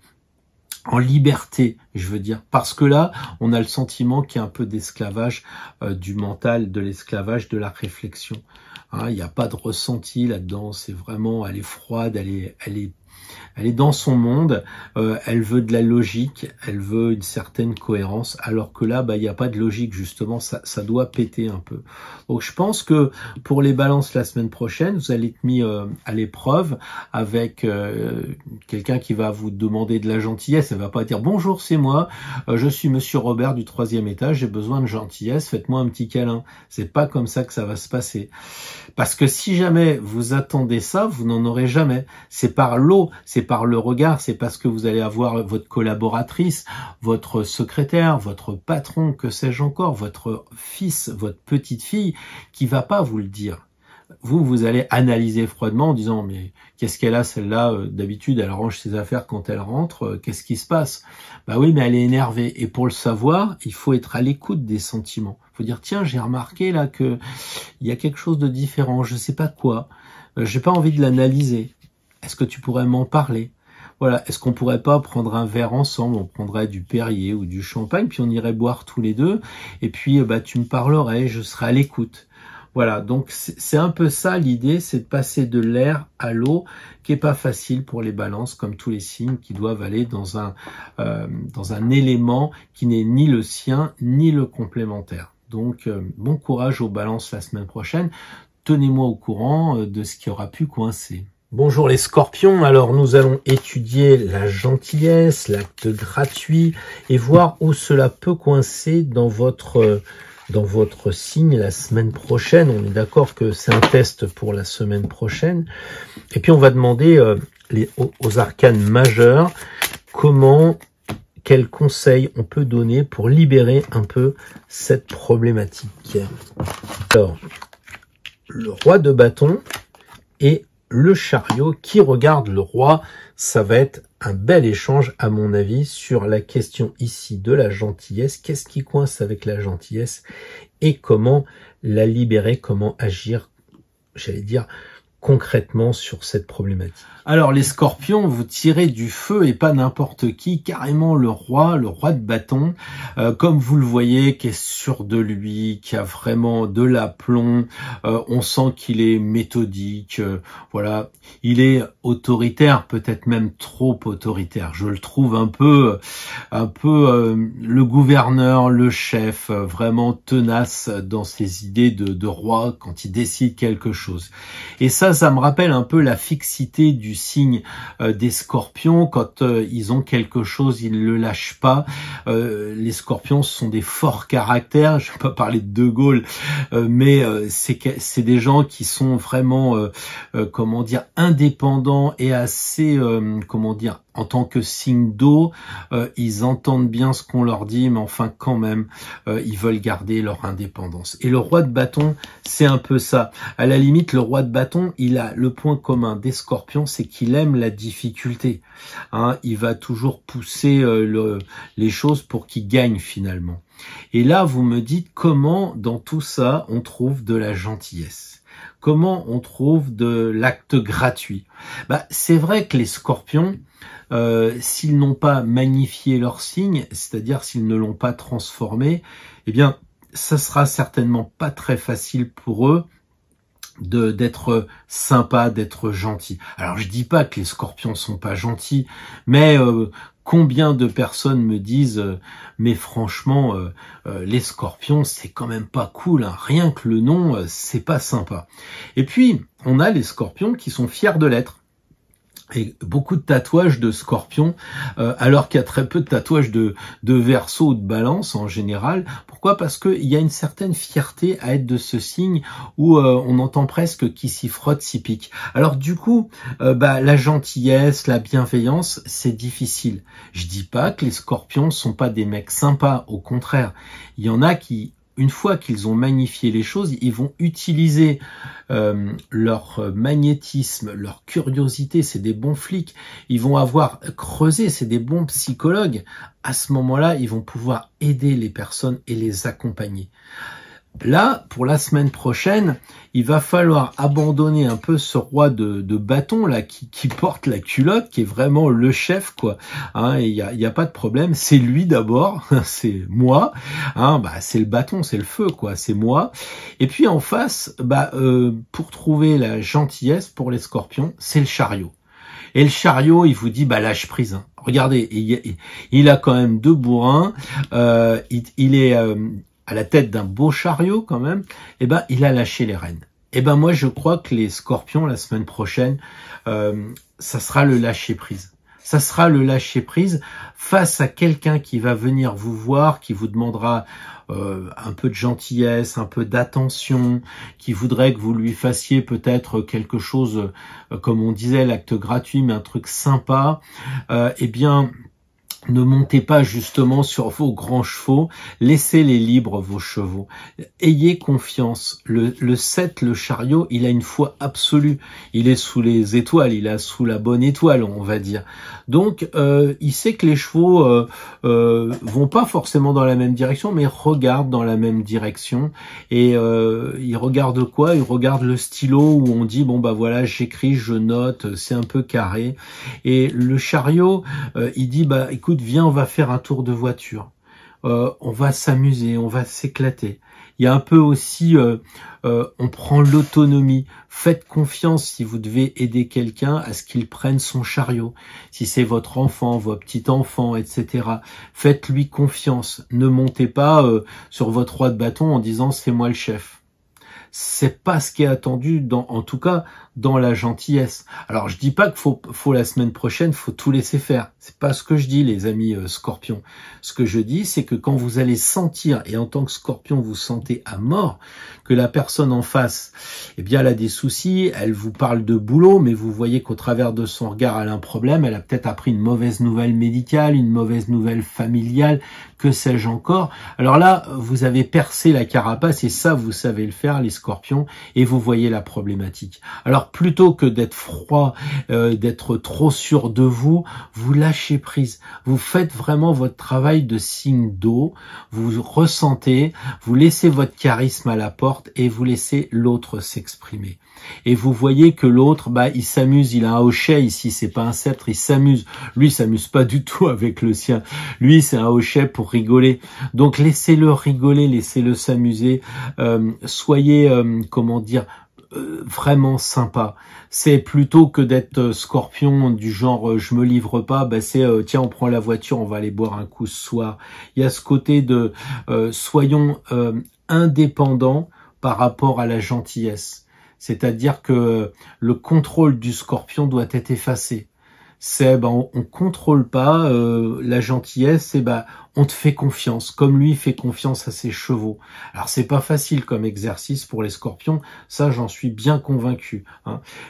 liberté, je veux dire, parce que là, on a le sentiment qu'il y a un peu d'esclavage du mental, de l'esclavage de la réflexion. Hein, il n'y a pas de ressenti là-dedans, c'est vraiment, elle est froide, elle est dans son monde, elle veut de la logique, elle veut une certaine cohérence, alors que là, il n'y a pas de logique, justement, ça doit péter un peu. Donc je pense que pour les balances la semaine prochaine, vous allez être mis à l'épreuve avec quelqu'un qui va vous demander de la gentillesse. Elle va pas dire « Bonjour, c'est moi, je suis Monsieur Robert du 3e étage, j'ai besoin de gentillesse, faites-moi un petit câlin. » C'est pas comme ça que ça va se passer. Parce que si jamais vous attendez ça, vous n'en aurez jamais. C'est par l'eau, c'est par le regard, c'est parce que vous allez avoir votre collaboratrice, votre secrétaire, votre patron, que sais-je encore, votre fils, votre petite fille, qui va pas vous le dire. Vous allez analyser froidement en disant mais qu'est-ce qu'elle a celle-là, d'habitude elle range ses affaires quand elle rentre, qu'est-ce qui se passe? Bah oui, mais elle est énervée, et pour le savoir, il faut être à l'écoute des sentiments. Il faut dire tiens, j'ai remarqué là que il y a quelque chose de différent, je sais pas quoi, j'ai pas envie de l'analyser. Est-ce que tu pourrais m'en parler? Voilà, est-ce qu'on pourrait pas prendre un verre ensemble? On prendrait du Perrier ou du champagne, puis on irait boire tous les deux, et puis tu me parlerais, je serais à l'écoute. Voilà, donc c'est un peu ça l'idée, c'est de passer de l'air à l'eau, qui est pas facile pour les balances, comme tous les signes qui doivent aller dans un élément qui n'est ni le sien, ni le complémentaire. Donc, bon courage aux balances la semaine prochaine. Tenez-moi au courant de ce qui aura pu coincer. Bonjour les scorpions, alors nous allons étudier la gentillesse, l'acte gratuit et voir où cela peut coincer dans votre signe la semaine prochaine. On est d'accord que c'est un test pour la semaine prochaine. Et puis on va demander aux arcanes majeurs quels conseils on peut donner pour libérer un peu cette problématique. Alors, le roi de bâton et le chariot qui regarde le roi, ça va être un bel échange à mon avis sur la question ici de la gentillesse. Qu'est-ce qui coince avec la gentillesse et comment la libérer, comment agir, j'allais dire, concrètement sur cette problématique. Alors les scorpions, vous tirez du feu et pas n'importe qui, carrément le roi de bâton, comme vous le voyez, qui est sûr de lui, qui a vraiment de l'aplomb, on sent qu'il est méthodique, voilà, il est autoritaire, peut-être même trop autoritaire. Je le trouve un peu le gouverneur, le chef, vraiment tenace dans ses idées de roi quand il décide quelque chose. Et ça me rappelle un peu la fixité du signe des scorpions. Quand ils ont quelque chose, ils ne le lâchent pas. Les scorpions sont des forts caractères. Je ne vais pas parler de Gaulle, mais c'est des gens qui sont vraiment, comment dire, indépendants et assez, comment dire, en tant que signe d'eau, ils entendent bien ce qu'on leur dit, mais enfin quand même, ils veulent garder leur indépendance. Et le roi de bâton, c'est un peu ça. À la limite, le roi de bâton, il a le point commun des scorpions, c'est qu'il aime la difficulté. Hein, il va toujours pousser les choses pour qu'il gagne finalement. Et là, vous me dites comment, dans tout ça, on trouve de la gentillesse. Comment on trouve de l'acte gratuit. C'est vrai que les scorpions, s'ils n'ont pas magnifié leur signe, c'est-à-dire s'ils ne l'ont pas transformé, eh bien, ça sera certainement pas très facile pour eux d'être sympa, d'être gentil. Alors je dis pas que les scorpions sont pas gentils, mais combien de personnes me disent mais franchement les scorpions c'est quand même pas cool, hein. Rien que le nom c'est pas sympa. Et puis on a les scorpions qui sont fiers de l'être. Et beaucoup de tatouages de scorpions, alors qu'il y a très peu de tatouages de Verseau ou de Balance en général. Pourquoi? Parce qu'il y a une certaine fierté à être de ce signe où on entend presque qui s'y frotte, s'y pique. Alors du coup, la gentillesse, la bienveillance, c'est difficile. Je dis pas que les scorpions sont pas des mecs sympas, au contraire. Il y en a qui, une fois qu'ils ont magnifié les choses, ils vont utiliser leur magnétisme, leur curiosité, c'est des bons flics, ils vont avoir creusé, c'est des bons psychologues. À ce moment-là, ils vont pouvoir aider les personnes et les accompagner. Là, pour la semaine prochaine, il va falloir abandonner un peu ce roi de bâton là qui porte la culotte, qui est vraiment le chef quoi. Hein, il y a pas de problème, c'est lui d'abord, c'est moi. Hein, c'est le bâton, c'est le feu quoi, c'est moi. Et puis en face, pour trouver la gentillesse pour les scorpions, c'est le chariot. Et le chariot, il vous dit lâche prise. Hein. Regardez, il a quand même 2 bourrins. Il est à la tête d'un beau chariot quand même, il a lâché les rênes. Moi, je crois que les scorpions, la semaine prochaine, ça sera le lâcher-prise. Ça sera le lâcher-prise face à quelqu'un qui va venir vous voir, qui vous demandera un peu de gentillesse, un peu d'attention, qui voudrait que vous lui fassiez peut-être quelque chose, comme on disait, l'acte gratuit, mais un truc sympa. Ne montez pas justement sur vos grands chevaux, laissez-les libres vos chevaux. Ayez confiance. Le 7, le chariot, il a une foi absolue. Il est sous les étoiles, il est sous la bonne étoile, on va dire. Donc, il sait que les chevaux vont pas forcément dans la même direction, mais regardent dans la même direction. Et il regarde quoi? Il regarde le stylo où on dit, voilà, j'écris, je note, c'est un peu carré. Et le chariot, il dit, écoute, viens, on va faire un tour de voiture. On va s'amuser, on va s'éclater. Il y a un peu aussi, on prend l'autonomie. Faites confiance si vous devez aider quelqu'un à ce qu'il prenne son chariot. Si c'est votre enfant, votre petit-enfant, etc. Faites-lui confiance. Ne montez pas sur votre roi de bâton en disant « c'est moi le chef ». c'est pas ce qui est attendu en tout cas dans la gentillesse. Alors je dis pas qu'il faut la semaine prochaine, faut tout laisser faire. C'est pas ce que je dis, les amis Scorpions. Ce que je dis, c'est que quand vous allez sentir, et en tant que Scorpion vous sentez à mort, que la personne en face, eh bien elle a des soucis, elle vous parle de boulot, mais vous voyez qu'au travers de son regard elle a un problème, elle a peut-être appris une mauvaise nouvelle médicale, une mauvaise nouvelle familiale, que sais-je encore. Alors là, vous avez percé la carapace, et ça vous savez le faire les Scorpions, et vous voyez la problématique. Alors plutôt que d'être froid, d'être trop sûr de vous, vous lâchez prise. Vous faites vraiment votre travail de signe d'eau, vous ressentez, vous laissez votre charisme à la porte et vous laissez l'autre s'exprimer. Et vous voyez que l'autre, il s'amuse, il a un hochet ici, c'est pas un sceptre, il s'amuse. Lui, il s'amuse pas du tout avec le sien. Lui, c'est un hochet pour rigoler. Donc laissez-le rigoler, laissez-le s'amuser. Soyez, vraiment sympa. C'est plutôt que d'être Scorpion du genre je me livre pas, c'est tiens, on prend la voiture, on va aller boire un coup ce soir. Il y a ce côté de soyons indépendants par rapport à la gentillesse. C'est-à-dire que le contrôle du Scorpion doit être effacé. C'est on contrôle pas la gentillesse, c'est on te fait confiance, comme lui fait confiance à ses chevaux. Alors c'est pas facile comme exercice pour les Scorpions, ça j'en suis bien convaincu.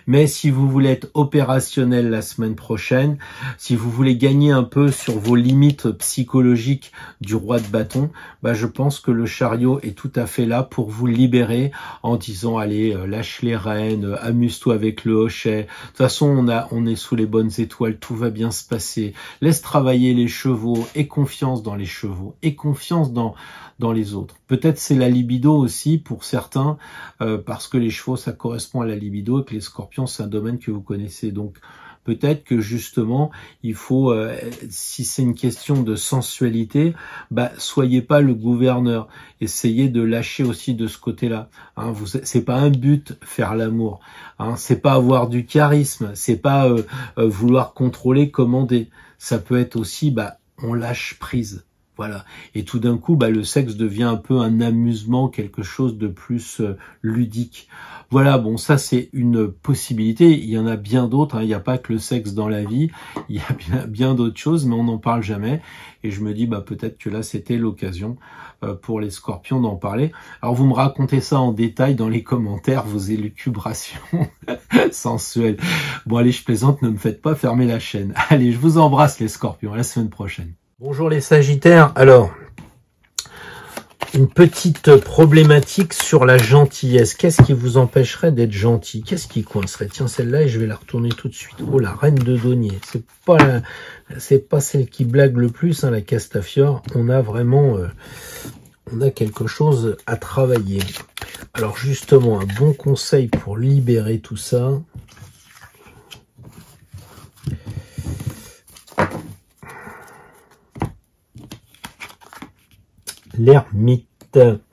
Mais si vous voulez être opérationnel la semaine prochaine, si vous voulez gagner un peu sur vos limites psychologiques du roi de bâton, je pense que le chariot est tout à fait là pour vous libérer en disant allez, lâche les rênes, amuse-toi avec le hochet. De toute façon on est sous les bonnes étoiles, tout va bien se passer. Laisse travailler les chevaux et confiance dans les chevaux et confiance dans les autres. Peut-être c'est la libido aussi pour certains, parce que les chevaux ça correspond à la libido et que les Scorpions c'est un domaine que vous connaissez. Donc peut-être que justement il faut, si c'est une question de sensualité, soyez pas le gouverneur. Essayez de lâcher aussi de ce côté-là. C'est pas un but faire l'amour. C'est pas avoir du charisme. C'est pas vouloir contrôler, commander. Ça peut être aussi on lâche prise. Voilà. Et tout d'un coup, le sexe devient un peu un amusement, quelque chose de plus ludique. Voilà, bon, ça c'est une possibilité. Il y en a bien d'autres. Il n'y a pas que le sexe dans la vie. Il y a bien d'autres choses, mais on n'en parle jamais. Et je me dis, peut-être que là, c'était l'occasion pour les Scorpions d'en parler. Alors, vous me racontez ça en détail dans les commentaires, vos élucubrations sensuelles. Bon, allez, je plaisante, ne me faites pas fermer la chaîne. Allez, je vous embrasse les Scorpions. À la semaine prochaine. Bonjour les Sagittaires. Alors, une petite problématique sur la gentillesse. Qu'est-ce qui vous empêcherait d'être gentil? Qu'est-ce qui coincerait? Tiens, celle-là, et je vais la retourner tout de suite. Oh, la reine de denier. C'est pas celle qui blague le plus, la Castafiore. On a vraiment, on a quelque chose à travailler. Alors, justement, un bon conseil pour libérer tout ça. L'ermite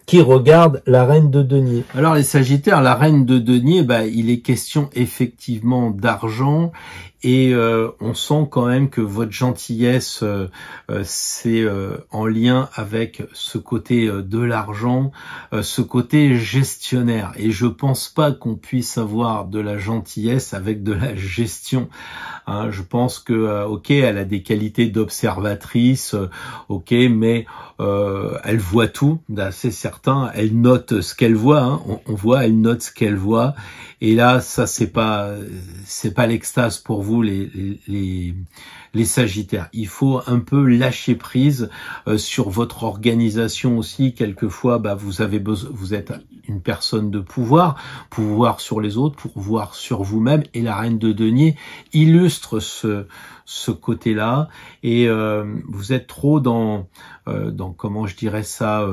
qui regarde la reine de denier. Alors les Sagittaires, la reine de denier, il est question effectivement d'argent et on sent quand même que votre gentillesse c'est en lien avec ce côté de l'argent, ce côté gestionnaire. Et je pense pas qu'on puisse avoir de la gentillesse avec de la gestion. Je pense que ok, elle a des qualités d'observatrice, ok, mais elle voit tout, c'est certain. Elle note ce qu'elle voit. On voit, elle note ce qu'elle voit. Et là, ça c'est pas l'extase pour vous les Sagittaires. Il faut un peu lâcher prise sur votre organisation aussi. Quelquefois, vous êtes une personne de pouvoir sur les autres, pouvoir sur vous-même. Et la reine de denier illustre ce côté-là. Et vous êtes trop dans comment je dirais ça,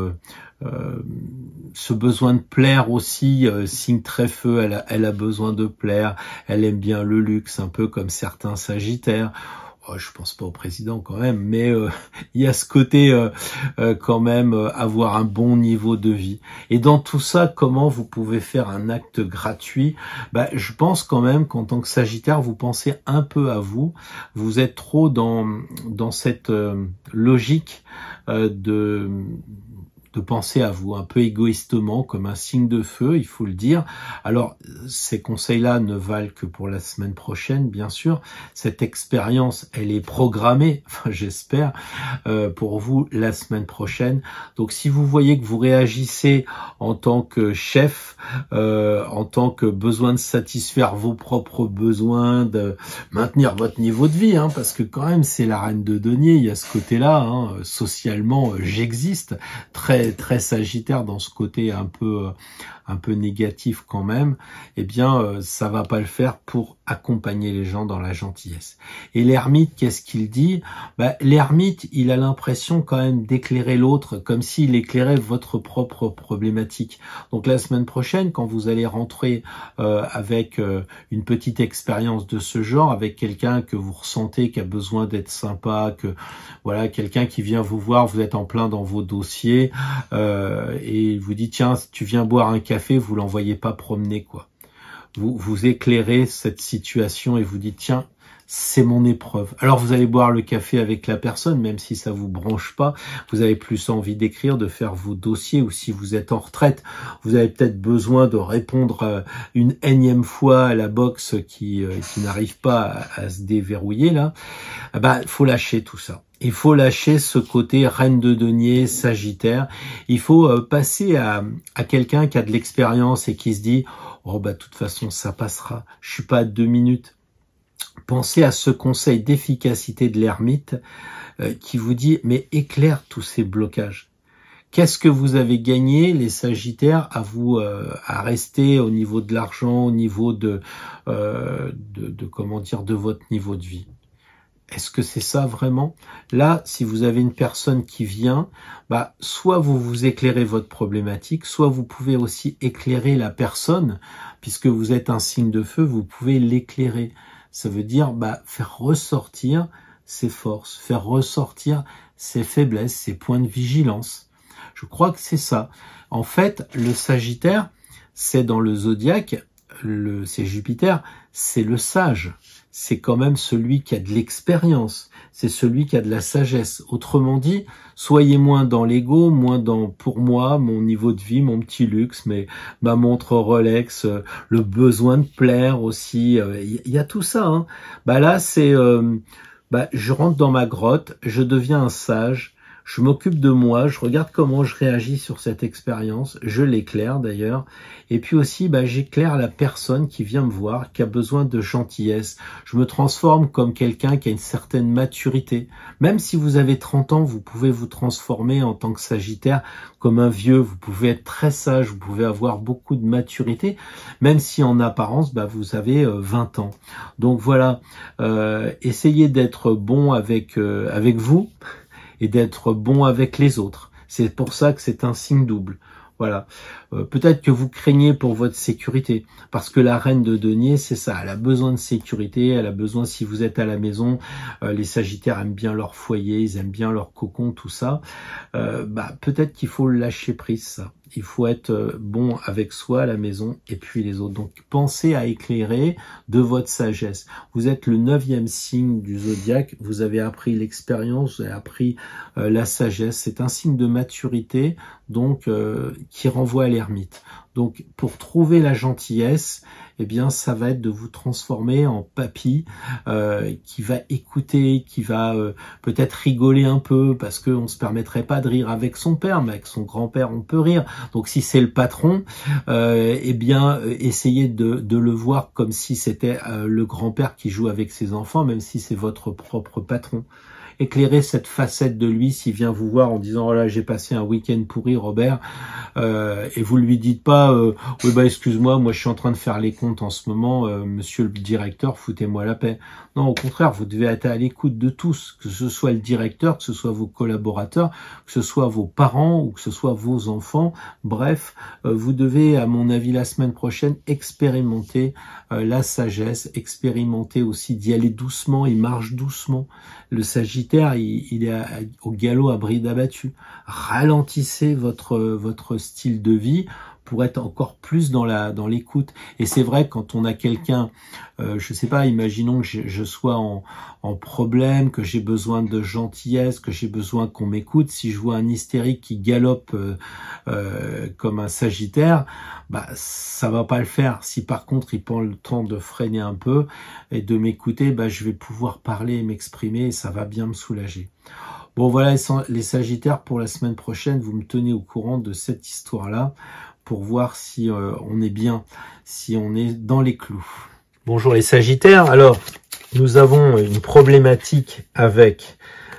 ce besoin de plaire aussi, signe très feu, elle a besoin de plaire, elle aime bien le luxe, un peu comme certains Sagittaires. Je pense pas au président quand même, mais il y a ce côté quand même avoir un bon niveau de vie. Et dans tout ça, comment vous pouvez faire un acte gratuit? Je pense quand même qu'en tant que Sagittaire, vous pensez un peu à vous. Vous êtes trop dans cette logique de penser à vous, un peu égoïstement, comme un signe de feu, il faut le dire. Alors, ces conseils-là ne valent que pour la semaine prochaine, bien sûr. Cette expérience, elle est programmée, enfin, j'espère, pour vous la semaine prochaine. Donc, si vous voyez que vous réagissez en tant que chef, en tant que besoin de satisfaire vos propres besoins, de maintenir votre niveau de vie, hein, parce que quand même, c'est la reine de denier, il y a ce côté-là, hein, socialement, j'existe, très sagittaire dans ce côté un peu négatif quand même, eh bien ça va pas le faire pour accompagner les gens dans la gentillesse. Et l'ermite, qu'est-ce qu'il dit? L'ermite, il a l'impression quand même d'éclairer l'autre, comme s'il éclairait votre propre problématique. Donc la semaine prochaine, quand vous allez rentrer avec une petite expérience de ce genre, avec quelqu'un que vous ressentez qui a besoin d'être sympa, que voilà, quelqu'un qui vient vous voir, vous êtes en plein dans vos dossiers, et il vous dit tiens, tu viens boire un café, vous l'envoyez pas promener, quoi. Vous éclairez cette situation et vous dites tiens, c'est mon épreuve. Alors vous allez boire le café avec la personne, même si ça vous branche pas, vous avez plus envie d'écrire, de faire vos dossiers, ou si vous êtes en retraite, vous avez peut-être besoin de répondre une énième fois à la box qui n'arrive pas à se déverrouiller là. Faut lâcher tout ça. Il faut lâcher ce côté reine de denier, sagittaire. Il faut passer à quelqu'un qui a de l'expérience et qui se dit « Oh de toute façon, ça passera. Je suis pas à 2 minutes. » Pensez à ce conseil d'efficacité de l'ermite qui vous dit « Mais éclaire tous ces blocages. » Qu'est-ce que vous avez gagné, les sagittaires, à rester au niveau de l'argent, au niveau de votre niveau de vie? Est-ce que c'est ça vraiment? Là, si vous avez une personne qui vient, soit vous éclairez votre problématique, soit vous pouvez aussi éclairer la personne, puisque vous êtes un signe de feu, vous pouvez l'éclairer. Ça veut dire faire ressortir ses forces, faire ressortir ses faiblesses, ses points de vigilance. Je crois que c'est ça. En fait, le Sagittaire, c'est dans le zodiaque, c'est Jupiter, c'est le sage. C'est quand même celui qui a de l'expérience, c'est celui qui a de la sagesse. Autrement dit, soyez moins dans l'ego, moins dans, pour moi, mon niveau de vie, mon petit luxe, mais ma montre Rolex, le besoin de plaire aussi, il y a tout ça. Hein. Là, c'est, je rentre dans ma grotte, je deviens un sage, je m'occupe de moi, je regarde comment je réagis sur cette expérience, je l'éclaire d'ailleurs, et puis aussi j'éclaire la personne qui vient me voir, qui a besoin de gentillesse. Je me transforme comme quelqu'un qui a une certaine maturité. Même si vous avez 30 ans, vous pouvez vous transformer en tant que Sagittaire comme un vieux, vous pouvez être très sage, vous pouvez avoir beaucoup de maturité, même si en apparence vous avez 20 ans. Donc voilà, essayez d'être bon avec vous, et d'être bon avec les autres. C'est pour ça que c'est un signe double. Voilà. Peut-être que vous craignez pour votre sécurité, parce que la reine de denier, c'est ça, elle a besoin de sécurité, elle a besoin, si vous êtes à la maison, les Sagittaires aiment bien leur foyer, ils aiment bien leur cocon, tout ça, peut-être qu'il faut lâcher prise, ça. Il faut être bon avec soi à la maison et puis les autres. Donc, pensez à éclairer de votre sagesse. Vous êtes le 9e signe du zodiaque. Vous avez appris l'expérience, vous avez appris la sagesse. C'est un signe de maturité, donc qui renvoie à l'ermite. Donc, pour trouver la gentillesse, eh bien, ça va être de vous transformer en papy qui va écouter, qui va peut-être rigoler un peu, parce qu'on ne se permettrait pas de rire avec son père, mais avec son grand-père, on peut rire. Donc, si c'est le patron, eh bien, essayez de le voir comme si c'était le grand-père qui joue avec ses enfants, même si c'est votre propre patron. Éclairez cette facette de lui s'il vient vous voir en disant « Oh là, j'ai passé un week-end pourri, Robert », et vous lui dites pas « Oui, excuse-moi, moi je suis en train de faire les comptes en ce moment, monsieur le directeur, foutez-moi la paix ». Non, au contraire, vous devez être à l'écoute de tous, que ce soit le directeur, que ce soit vos collaborateurs, que ce soit vos parents ou que ce soit vos enfants. Bref, vous devez, à mon avis, la semaine prochaine, expérimenter la sagesse, expérimenter aussi d'y aller doucement, il marche doucement. Le Sagittaire, il est au galop à bride abattue. Ralentissez votre style de vie pour être encore plus dans l'écoute. Et c'est vrai, quand on a quelqu'un, je sais pas, imaginons que je sois en problème, que j'ai besoin de gentillesse, que j'ai besoin qu'on m'écoute. Si je vois un hystérique qui galope comme un sagittaire, bah ça va pas le faire. Si par contre il prend le temps de freiner un peu et de m'écouter, bah je vais pouvoir parler et m'exprimer et ça va bien me soulager. Bon voilà les sagittaires, pour la semaine prochaine, vous me tenez au courant de cette histoire-là pour voir si on est bien, si on est dans les clous. Bonjour les sagittaires, alors nous avons une problématique avec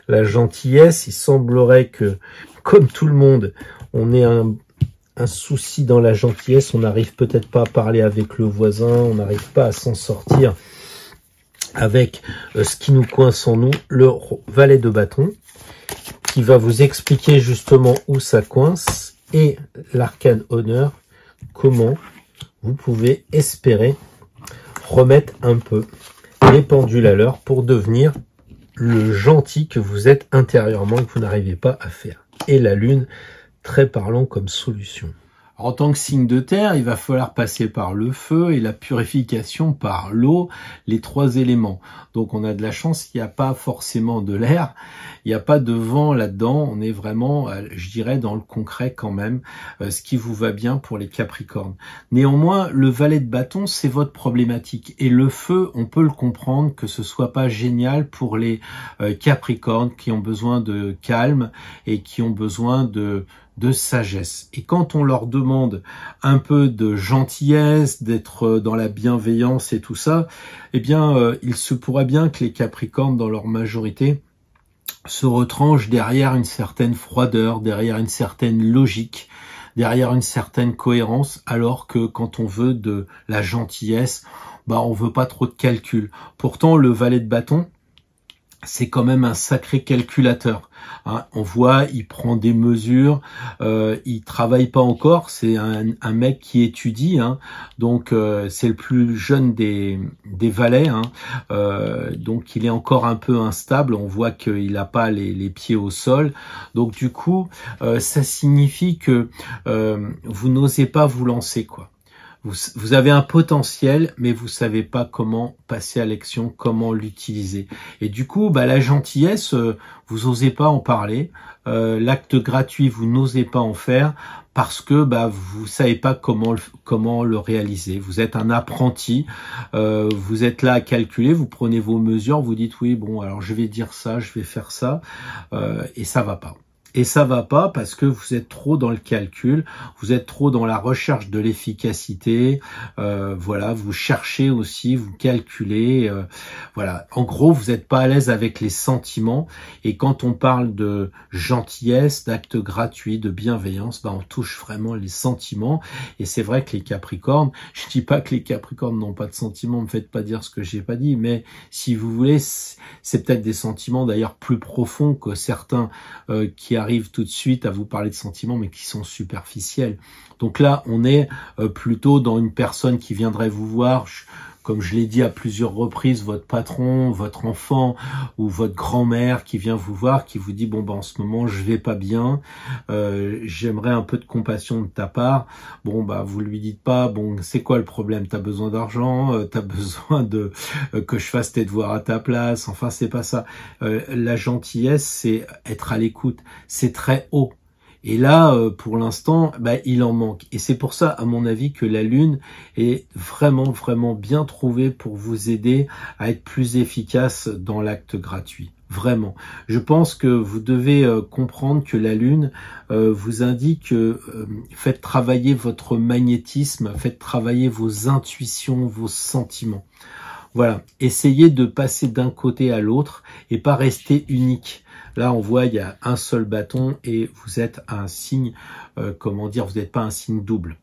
la gentillesse. Il semblerait que, comme tout le monde, on ait un souci dans la gentillesse. On n'arrive peut-être pas à parler avec le voisin, on n'arrive pas à s'en sortir avec ce qui nous coince en nous, le valet de bâton, qui va vous expliquer justement où ça coince, et l'arcane honneur, comment vous pouvez espérer remettre un peu les pendules à l'heure pour devenir le gentil que vous êtes intérieurement et que vous n'arrivez pas à faire. Et la lune, très parlant comme solution. En tant que signe de terre, il va falloir passer par le feu et la purification par l'eau, les trois éléments. Donc on a de la chance, il n'y a pas forcément de l'air, il n'y a pas de vent là-dedans, on est vraiment, je dirais, dans le concret quand même, ce qui vous va bien pour les Capricornes. Néanmoins, le valet de bâton, c'est votre problématique. Et le feu, on peut le comprendre que ce soit pas génial pour les Capricornes qui ont besoin de calme et qui ont besoin de sagesse. Et quand on leur demande un peu de gentillesse, d'être dans la bienveillance et tout ça, eh bien, il se pourrait bien que les Capricornes, dans leur majorité, se retranchent derrière une certaine froideur, derrière une certaine logique, derrière une certaine cohérence, alors que quand on veut de la gentillesse, bah, on veut pas trop de calcul. Pourtant, le valet de bâton, c'est quand même un sacré calculateur. Hein. On voit, il prend des mesures, il travaille pas encore, c'est un mec qui étudie, hein. Donc c'est le plus jeune des valets, hein. Donc il est encore un peu instable, on voit qu'il n'a pas les pieds au sol. Donc du coup, ça signifie que vous n'osez pas vous lancer, quoi. Vous avez un potentiel, mais vous savez pas comment passer à l'action, comment l'utiliser. Et du coup, bah, la gentillesse, vous osez pas en parler. L'acte gratuit, vous n'osez pas en faire parce que bah, vous savez pas comment le réaliser. Vous êtes un apprenti, vous êtes là à calculer, vous prenez vos mesures, vous dites oui, bon, alors je vais dire ça, je vais faire ça, et ça va pas. Et ça va pas parce que vous êtes trop dans le calcul, vous êtes trop dans la recherche de l'efficacité, voilà, vous cherchez aussi, vous calculez, voilà. En gros, vous n'êtes pas à l'aise avec les sentiments, et quand on parle de gentillesse, d'actes gratuits, de bienveillance, bah on touche vraiment les sentiments. Et c'est vrai que les Capricornes, je dis pas que les Capricornes n'ont pas de sentiments, me faites pas dire ce que j'ai pas dit, mais si vous voulez, c'est peut-être des sentiments d'ailleurs plus profonds que certains qui arrivent tout de suite à vous parler de sentiments, mais qui sont superficiels. Donc là, on est plutôt dans une personne qui viendrait vous voir, comme je l'ai dit à plusieurs reprises, votre patron, votre enfant ou votre grand-mère qui vient vous voir, qui vous dit bon ben en ce moment je vais pas bien, j'aimerais un peu de compassion de ta part. Bon bah vous lui dites pas bon c'est quoi le problème, t'as besoin d'argent, t'as besoin de que je fasse tes devoirs à ta place. Enfin c'est pas ça. La gentillesse c'est être à l'écoute, c'est très haut. Et là, pour l'instant, bah, il en manque. Et c'est pour ça, à mon avis, que la Lune est vraiment, vraiment bien trouvée pour vous aider à être plus efficace dans l'acte gratuit. Vraiment. Je pense que vous devez comprendre que la Lune vous indique faites travailler votre magnétisme, faites travailler vos intuitions, vos sentiments. Voilà. Essayez de passer d'un côté à l'autre et pas rester unique. Là, on voit, il y a un seul bâton et vous êtes un signe, comment dire, vous n'êtes pas un signe double.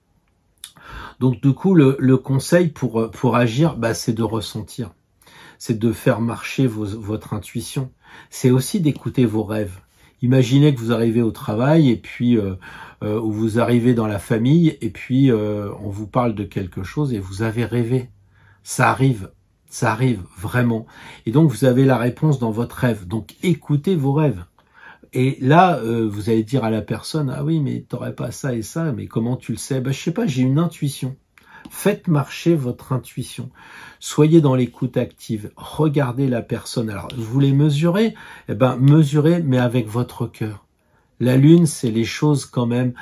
Donc, du coup, le conseil pour agir, bah, c'est de ressentir. C'est de faire marcher votre intuition. C'est aussi d'écouter vos rêves. Imaginez que vous arrivez au travail et puis ou vous arrivez dans la famille et puis on vous parle de quelque chose et vous avez rêvé. Ça arrive vraiment. Et donc vous avez la réponse dans votre rêve. Donc écoutez vos rêves. Et là, vous allez dire à la personne, ah oui, mais t'aurais pas ça et ça, mais comment tu le sais? Ben, je sais pas, j'ai une intuition. Faites marcher votre intuition. Soyez dans l'écoute active. Regardez la personne. Alors, vous voulez mesurer? Eh ben, mesurez, mais avec votre cœur. La lune, c'est les choses quand même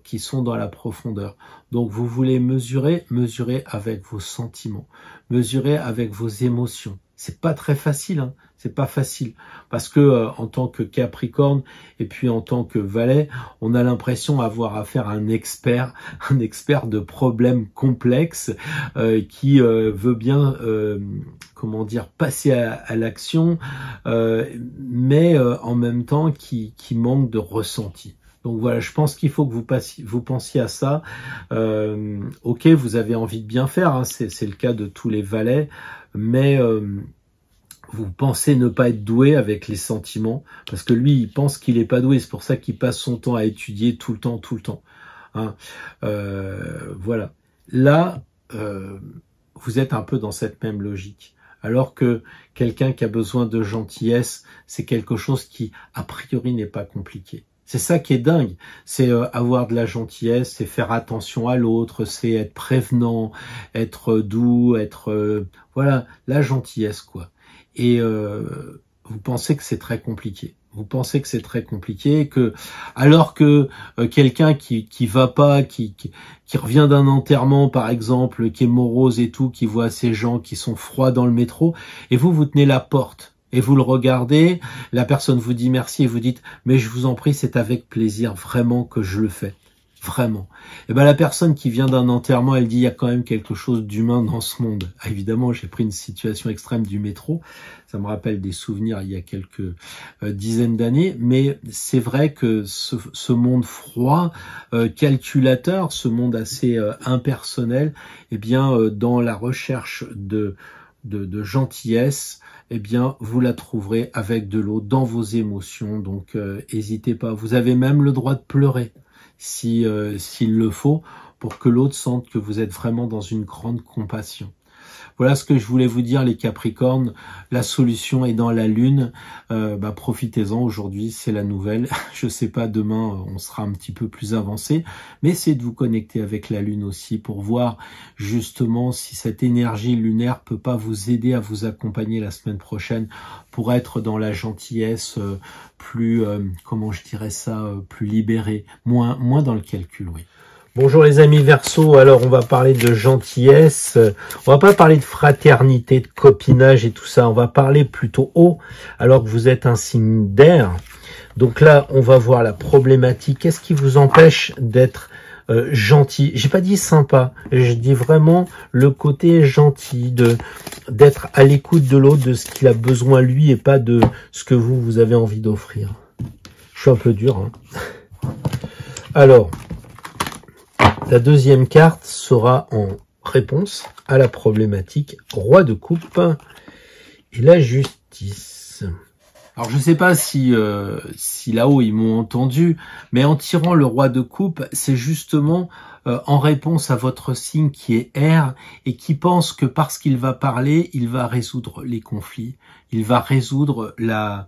qui sont dans la profondeur. Donc, vous voulez mesurer, mesurez avec vos sentiments. Mesurez avec vos émotions. C'est pas très facile, hein. C'est pas facile parce que en tant que Capricorne et puis en tant que Valet, on a l'impression d'avoir affaire à un expert de problèmes complexes qui veut bien, comment dire, passer à l'action, mais en même temps qui manque de ressenti. Donc voilà, je pense qu'il faut que vous pensiez à ça. Ok, vous avez envie de bien faire, hein, c'est le cas de tous les valets, mais vous pensez ne pas être doué avec les sentiments, parce que lui, il pense qu'il n'est pas doué, c'est pour ça qu'il passe son temps à étudier tout le temps. Hein. Voilà. Là, vous êtes un peu dans cette même logique. Alors que quelqu'un qui a besoin de gentillesse, c'est quelque chose qui, a priori, n'est pas compliqué. C'est ça qui est dingue, c'est avoir de la gentillesse, c'est faire attention à l'autre, c'est être prévenant, être doux, être... voilà, la gentillesse, quoi. Et vous pensez que c'est très compliqué. Vous pensez que c'est très compliqué, que alors que quelqu'un qui va pas, qui revient d'un enterrement par exemple, qui est morose et tout, qui voit ces gens qui sont froids dans le métro, et vous tenez la porte. Et vous le regardez, la personne vous dit merci et vous dites « mais je vous en prie, c'est avec plaisir vraiment que je le fais, vraiment ». Et ben la personne qui vient d'un enterrement, elle dit « il y a quand même quelque chose d'humain dans ce monde ». Ah, évidemment, j'ai pris une situation extrême du métro, ça me rappelle des souvenirs il y a quelques dizaines d'années, mais c'est vrai que ce monde froid, calculateur, ce monde assez impersonnel, eh bien dans la recherche de gentillesse, eh bien, vous la trouverez avec de l'eau dans vos émotions. Donc, n'hésitez pas. Vous avez même le droit de pleurer, s'il le faut, pour que l'autre sente que vous êtes vraiment dans une grande compassion. Voilà ce que je voulais vous dire, les Capricornes. La solution est dans la Lune. Profitez-en. Aujourd'hui, c'est la nouvelle. Je sais pas, demain, on sera un petit peu plus avancé. Mais c'est de vous connecter avec la Lune aussi pour voir justement si cette énergie lunaire peut pas vous aider à vous accompagner la semaine prochaine pour être dans la gentillesse plus, comment je dirais ça, plus libérée, moins dans le calcul, oui. Bonjour les amis Verseau, alors on va parler de gentillesse, on va pas parler de fraternité, de copinage et tout ça, on va parler plutôt haut, alors que vous êtes un signe d'air. Donc là, on va voir la problématique, qu'est-ce qui vous empêche d'être gentil? J'ai pas dit sympa, je dis vraiment le côté gentil, d'être à l'écoute de l'autre, de ce qu'il a besoin lui et pas de ce que vous avez envie d'offrir. Je suis un peu dur, hein. Alors... la deuxième carte sera en réponse à la problématique roi de coupe et la justice. Alors je ne sais pas si là-haut ils m'ont entendu, mais en tirant le roi de coupe, c'est justement en réponse à votre signe qui est air et qui pense que parce qu'il va parler, il va résoudre les conflits, il va résoudre la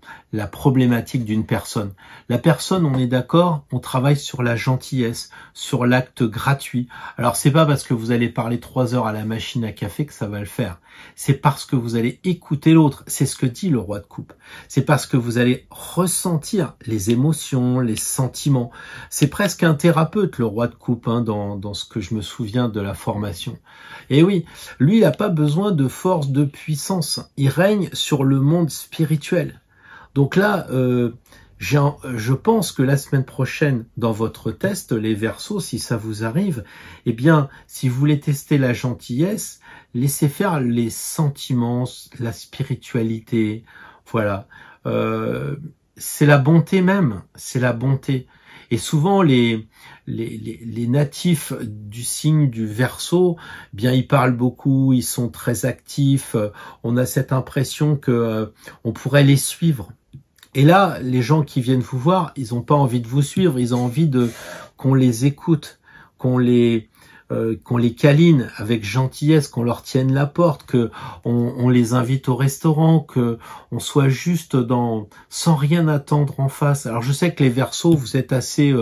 problématique d'une personne. La personne, on est d'accord, on travaille sur la gentillesse, sur l'acte gratuit. Alors c'est pas parce que vous allez parler 3 heures à la machine à café que ça va le faire. C'est parce que vous allez écouter l'autre. C'est ce que dit le roi de coupe. C'est parce que vous allez ressentir les émotions, les sentiments. C'est presque un thérapeute, le roi de coupe, hein, dans ce que je me souviens de la formation. Et oui, lui, il n'a pas besoin de force, de puissance. Il règne sur le monde spirituel. Donc là, je pense que la semaine prochaine, dans votre test, les Verseaux, si ça vous arrive, eh bien, si vous voulez tester la gentillesse, laissez faire les sentiments, la spiritualité, voilà. C'est la bonté même, c'est la bonté. Et souvent, les natifs du signe du Verseau, bien, ils parlent beaucoup, ils sont très actifs. On a cette impression que on pourrait les suivre. Et là, les gens qui viennent vous voir, ils n'ont pas envie de vous suivre, ils ont envie qu'on les écoute, qu'on les qu'on les câline avec gentillesse, qu'on leur tienne la porte, que on les invite au restaurant, que on soit juste sans rien attendre en face. Alors je sais que les Verseaux, vous êtes assez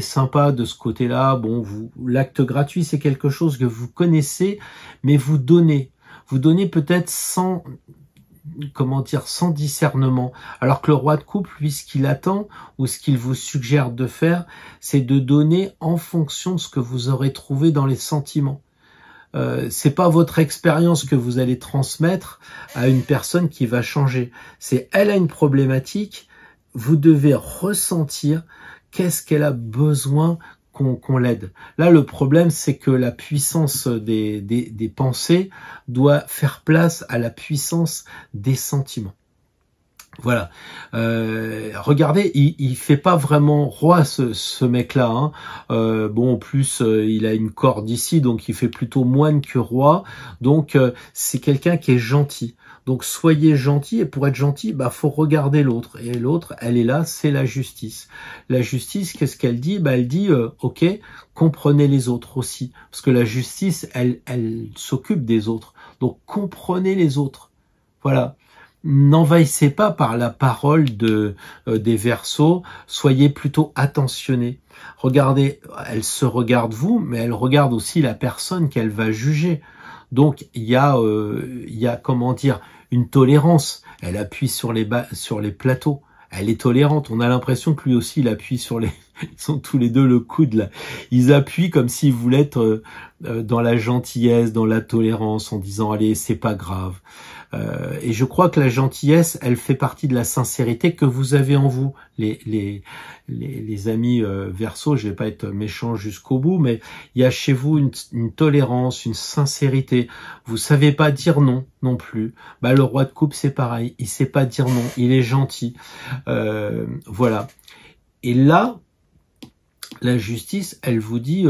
sympa de ce côté-là. Bon, l'acte gratuit, c'est quelque chose que vous connaissez, mais vous donnez peut-être sans discernement. Alors que le roi de coupe, lui, ce qu'il attend ou ce qu'il vous suggère de faire, c'est de donner en fonction de ce que vous aurez trouvé dans les sentiments. C'est pas votre expérience que vous allez transmettre à une personne qui va changer. C'est elle a une problématique, vous devez ressentir qu'est-ce qu'elle a besoin qu'on l'aide. Là, le problème, c'est que la puissance des pensées doit faire place à la puissance des sentiments. Voilà. Regardez, il fait pas vraiment roi ce mec-là. Hein. Bon, en plus, il a une corde ici, donc il fait plutôt moine que roi. Donc, c'est quelqu'un qui est gentil. Donc soyez gentil, et pour être gentil, faut regarder l'autre. Et l'autre, elle est là, c'est la justice. La justice, qu'est-ce qu'elle dit? Elle dit, ok, comprenez les autres aussi. Parce que la justice, elle s'occupe des autres. Donc comprenez les autres. Voilà. N'envahissez pas par la parole des Verseaux, soyez plutôt attentionnés. Regardez, elle se regarde vous, mais elle regarde aussi la personne qu'elle va juger. Donc il y a comment dire, une tolérance. Elle appuie sur les plateaux. Elle est tolérante. On a l'impression que lui aussi il appuie sur les. Ils sont tous les deux le coude là. Ils appuient comme s'ils voulaient être dans la gentillesse, dans la tolérance, en disant allez, c'est pas grave. Et je crois que la gentillesse, elle fait partie de la sincérité que vous avez en vous, les amis Verseaux. Je vais pas être méchant jusqu'au bout, mais il y a chez vous une tolérance, une sincérité. Vous savez pas dire non plus. Le roi de coupe, c'est pareil. Il sait pas dire non. Il est gentil. Voilà. Et là, la justice, elle vous dit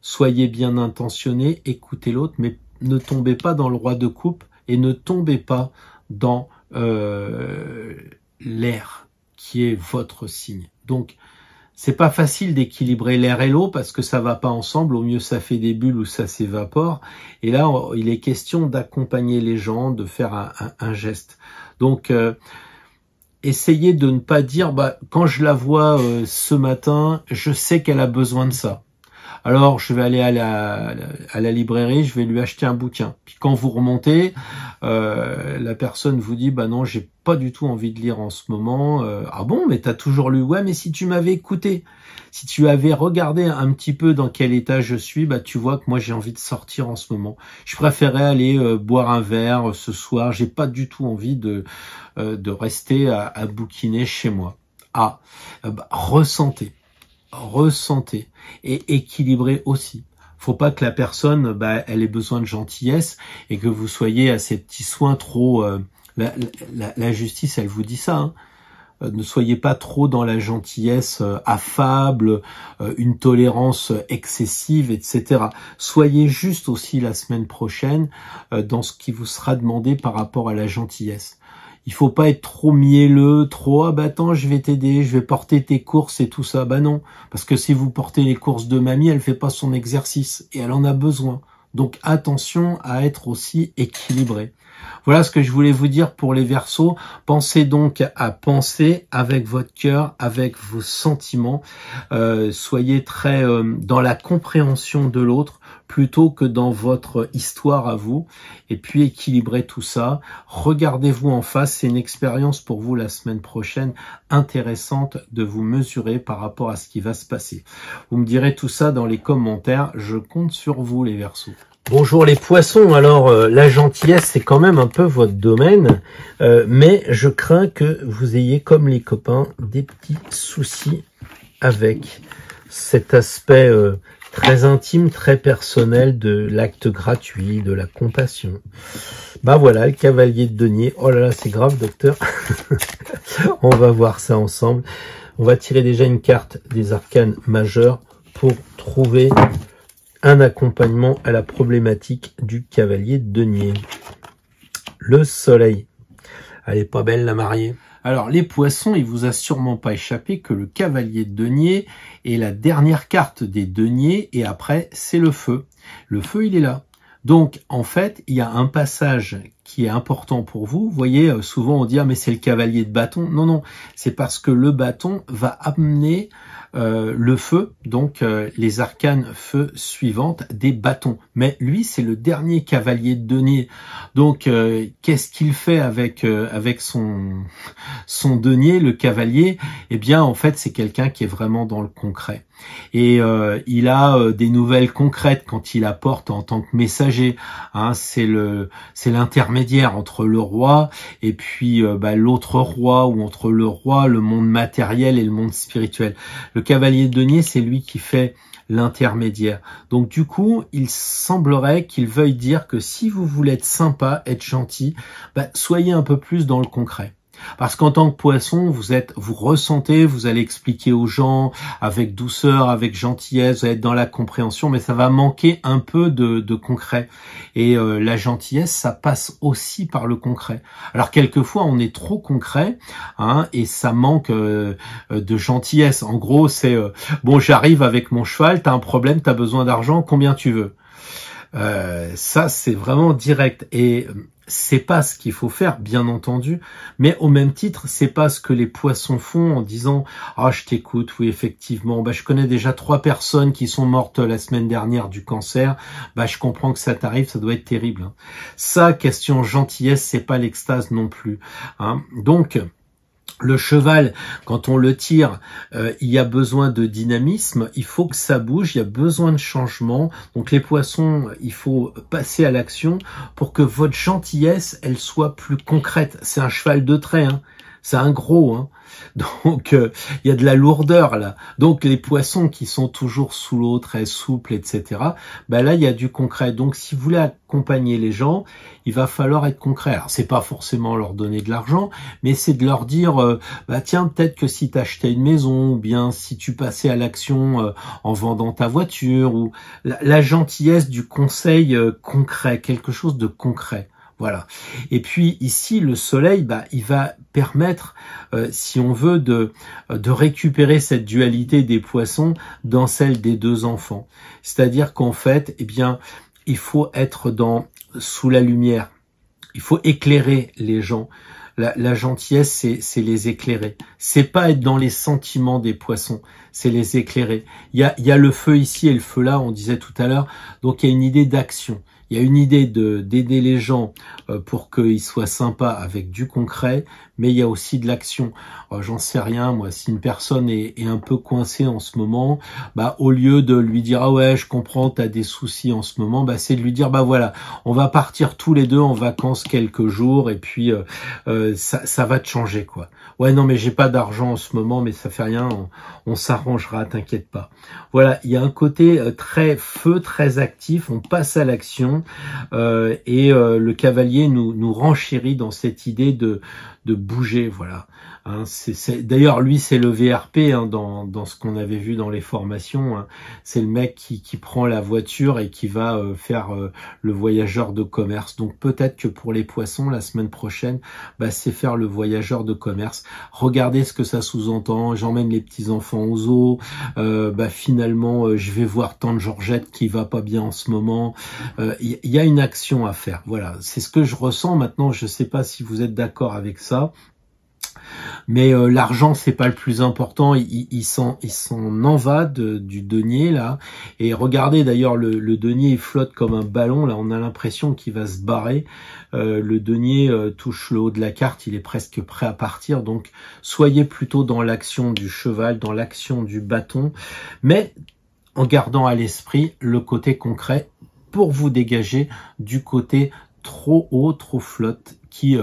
soyez bien intentionnés, écoutez l'autre, mais ne tombez pas dans le roi de coupe. Et ne tombez pas dans l'air qui est votre signe. Donc, c'est pas facile d'équilibrer l'air et l'eau parce que ça va pas ensemble. Au mieux, ça fait des bulles ou ça s'évapore. Et là, il est question d'accompagner les gens, de faire un geste. Donc, essayez de ne pas dire, quand je la vois ce matin, je sais qu'elle a besoin de ça. Alors, je vais aller à la librairie, je vais lui acheter un bouquin. Puis quand vous remontez, la personne vous dit, non, j'ai pas du tout envie de lire en ce moment. Ah bon, mais t'as toujours lu? Ouais, mais si tu m'avais écouté, si tu avais regardé un petit peu dans quel état je suis, tu vois que moi j'ai envie de sortir en ce moment. Je préférais aller boire un verre ce soir. J'ai pas du tout envie de rester à bouquiner chez moi. Ressentez et équilibrez aussi. Faut pas que la personne, elle ait besoin de gentillesse et que vous soyez à ces petits soins trop. La justice, elle vous dit ça. Hein. Ne soyez pas trop dans la gentillesse affable, une tolérance excessive, etc. Soyez juste aussi la semaine prochaine dans ce qui vous sera demandé par rapport à la gentillesse. Il faut pas être trop mielleux, trop attends, je vais t'aider, je vais porter tes courses et tout ça. Non, parce que si vous portez les courses de mamie, elle fait pas son exercice et elle en a besoin. Donc attention à être aussi équilibré. Voilà ce que je voulais vous dire pour les Verseaux. Pensez donc à penser avec votre cœur, avec vos sentiments. Soyez très dans la compréhension de l'autre plutôt que dans votre histoire à vous. Et puis équilibrez tout ça. Regardez-vous en face. C'est une expérience pour vous la semaine prochaine intéressante de vous mesurer par rapport à ce qui va se passer. Vous me direz tout ça dans les commentaires. Je compte sur vous les Verseaux. Bonjour les poissons, alors la gentillesse c'est quand même un peu votre domaine, mais je crains que vous ayez comme les copains des petits soucis avec cet aspect très intime, très personnel de l'acte gratuit, de la compassion. Voilà, le cavalier de denier, oh là là c'est grave docteur, on va voir ça ensemble. On va tirer déjà une carte des arcanes majeures pour trouver un accompagnement à la problématique du cavalier de denier. Le soleil. Elle est pas belle la mariée. Alors, les poissons, il vous a sûrement pas échappé que le cavalier de denier est la dernière carte des deniers, et après, c'est le feu. Le feu, il est là. Donc, en fait, il y a un passage qui est important pour vous. Vous voyez, souvent on dit « Ah, mais c'est le cavalier de bâton ». Non, non, c'est parce que le bâton va amener le feu, donc les arcanes feu suivantes des bâtons. Mais lui, c'est le dernier cavalier de denier. Donc, qu'est-ce qu'il fait avec son denier, le cavalier? Eh bien, en fait, c'est quelqu'un qui est vraiment dans le concret. Et il a des nouvelles concrètes quand il apporte en tant que messager. Hein, c'est l'intermédiaire entre le roi et puis l'autre roi, ou entre le roi, le monde matériel et le monde spirituel. Le cavalier de denier, c'est lui qui fait l'intermédiaire. Donc du coup, il semblerait qu'il veuille dire que si vous voulez être sympa, être gentil, soyez un peu plus dans le concret. Parce qu'en tant que poisson, vous ressentez, vous allez expliquer aux gens avec douceur, avec gentillesse, vous allez être dans la compréhension, mais ça va manquer un peu de concret. Et la gentillesse, ça passe aussi par le concret. Alors quelquefois, on est trop concret, hein, et ça manque de gentillesse. En gros, c'est bon, j'arrive avec mon cheval, t'as un problème, t'as besoin d'argent, combien tu veux? Ça, c'est vraiment direct. Et c'est pas ce qu'il faut faire, bien entendu, mais au même titre, c'est pas ce que les poissons font en disant « Ah, je t'écoute, oui, effectivement, je connais déjà 3 personnes qui sont mortes la semaine dernière du cancer, je comprends que ça t'arrive, ça doit être terrible. Hein. » Ça, question gentillesse, c'est pas l'extase non plus. Hein. Donc, le cheval, quand on le tire, il y a besoin de dynamisme, il faut que ça bouge, il y a besoin de changement. Donc les poissons, il faut passer à l'action pour que votre gentillesse, elle soit plus concrète. C'est un cheval de trait, hein. C'est un gros, hein. Donc il y a de la lourdeur là. Donc les poissons qui sont toujours sous l'eau, très souples, etc. Là il y a du concret. Donc si vous voulez accompagner les gens, il va falloir être concret. Alors c'est pas forcément leur donner de l'argent, mais c'est de leur dire tiens, peut-être que si tu achetais une maison, ou bien si tu passais à l'action en vendant ta voiture, ou la gentillesse du conseil concret, quelque chose de concret. Voilà. Et puis ici, le soleil, il va permettre, si on veut, de récupérer cette dualité des poissons dans celle des 2 enfants. C'est-à-dire qu'en fait, il faut être sous la lumière. Il faut éclairer les gens. La gentillesse, c'est les éclairer. C'est pas être dans les sentiments des poissons, c'est les éclairer. Il y a le feu ici et le feu là, on disait tout à l'heure. Donc il y a une idée d'action. Il y a une idée d'aider les gens pour qu'ils soient sympas avec du concret, mais il y a aussi de l'action. J'en sais rien, moi, si une personne est un peu coincée en ce moment, au lieu de lui dire « Ah ouais, je comprends, t'as des soucis en ce moment », c'est de lui dire « Voilà, on va partir tous les 2 en vacances quelques jours et puis ça va te changer, quoi. Ouais, non, mais j'ai pas d'argent en ce moment, mais ça fait rien, on s'arrangera, t'inquiète pas. » Voilà, il y a un côté très feu, très actif, on passe à l'action. Et le cavalier nous renchérit dans cette idée de bouger, voilà. Hein, d'ailleurs, lui, c'est le VRP hein, dans ce qu'on avait vu dans les formations. Hein. C'est le mec qui prend la voiture et qui va faire le voyageur de commerce. Donc peut-être que pour les poissons, la semaine prochaine, c'est faire le voyageur de commerce. Regardez ce que ça sous-entend. J'emmène les petits-enfants au zoo. Finalement, je vais voir tante Georgette qui va pas bien en ce moment. Il y a une action à faire. Voilà, c'est ce que je ressens maintenant. Je sais pas si vous êtes d'accord avec ça. Mais l'argent, c'est pas le plus important. Il s'en en va du denier là. Et regardez d'ailleurs le denier, il flotte comme un ballon là. On a l'impression qu'il va se barrer. Le denier touche le haut de la carte. Il est presque prêt à partir. Donc soyez plutôt dans l'action du cheval, dans l'action du bâton, mais en gardant à l'esprit le côté concret pour vous dégager du côté trop haut, trop flotte, qui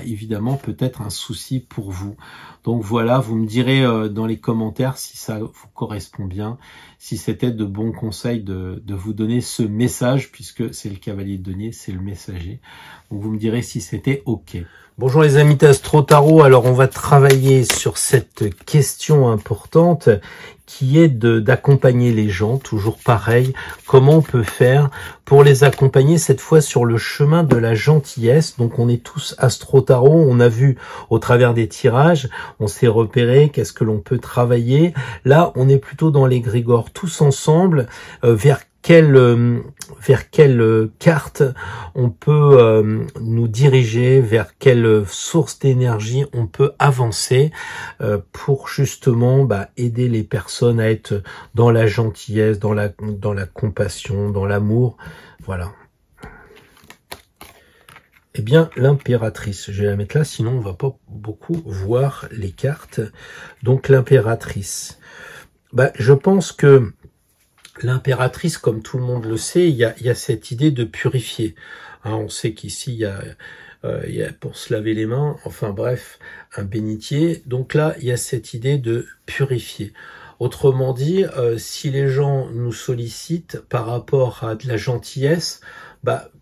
évidemment peut être un souci pour vous. Donc voilà, vous me direz dans les commentaires si ça vous correspond bien, si c'était de bons conseils de vous donner ce message, puisque c'est le cavalier de denier, c'est le messager. Donc vous me direz si c'était OK. Bonjour les amis d'Astro Tarot, alors on va travailler sur cette question importante qui est d'accompagner les gens, toujours pareil, comment on peut faire pour les accompagner cette fois sur le chemin de la gentillesse. Donc on est tous Astro Tarot, on a vu au travers des tirages, on s'est repéré, qu'est-ce que l'on peut travailler. Là on est plutôt dans l'égrégore tous ensemble, vers quelle carte on peut nous diriger, vers quelle source d'énergie on peut avancer pour justement aider les personnes à être dans la gentillesse, dans la compassion, dans l'amour. Voilà. Eh bien, l'impératrice, je vais la mettre là, sinon on va pas beaucoup voir les cartes. Donc l'impératrice. Je pense que l'impératrice, comme tout le monde le sait, il y a cette idée de purifier. On sait qu'ici, il y a pour se laver les mains, enfin bref, un bénitier. Donc là, il y a cette idée de purifier. Autrement dit, si les gens nous sollicitent par rapport à de la gentillesse,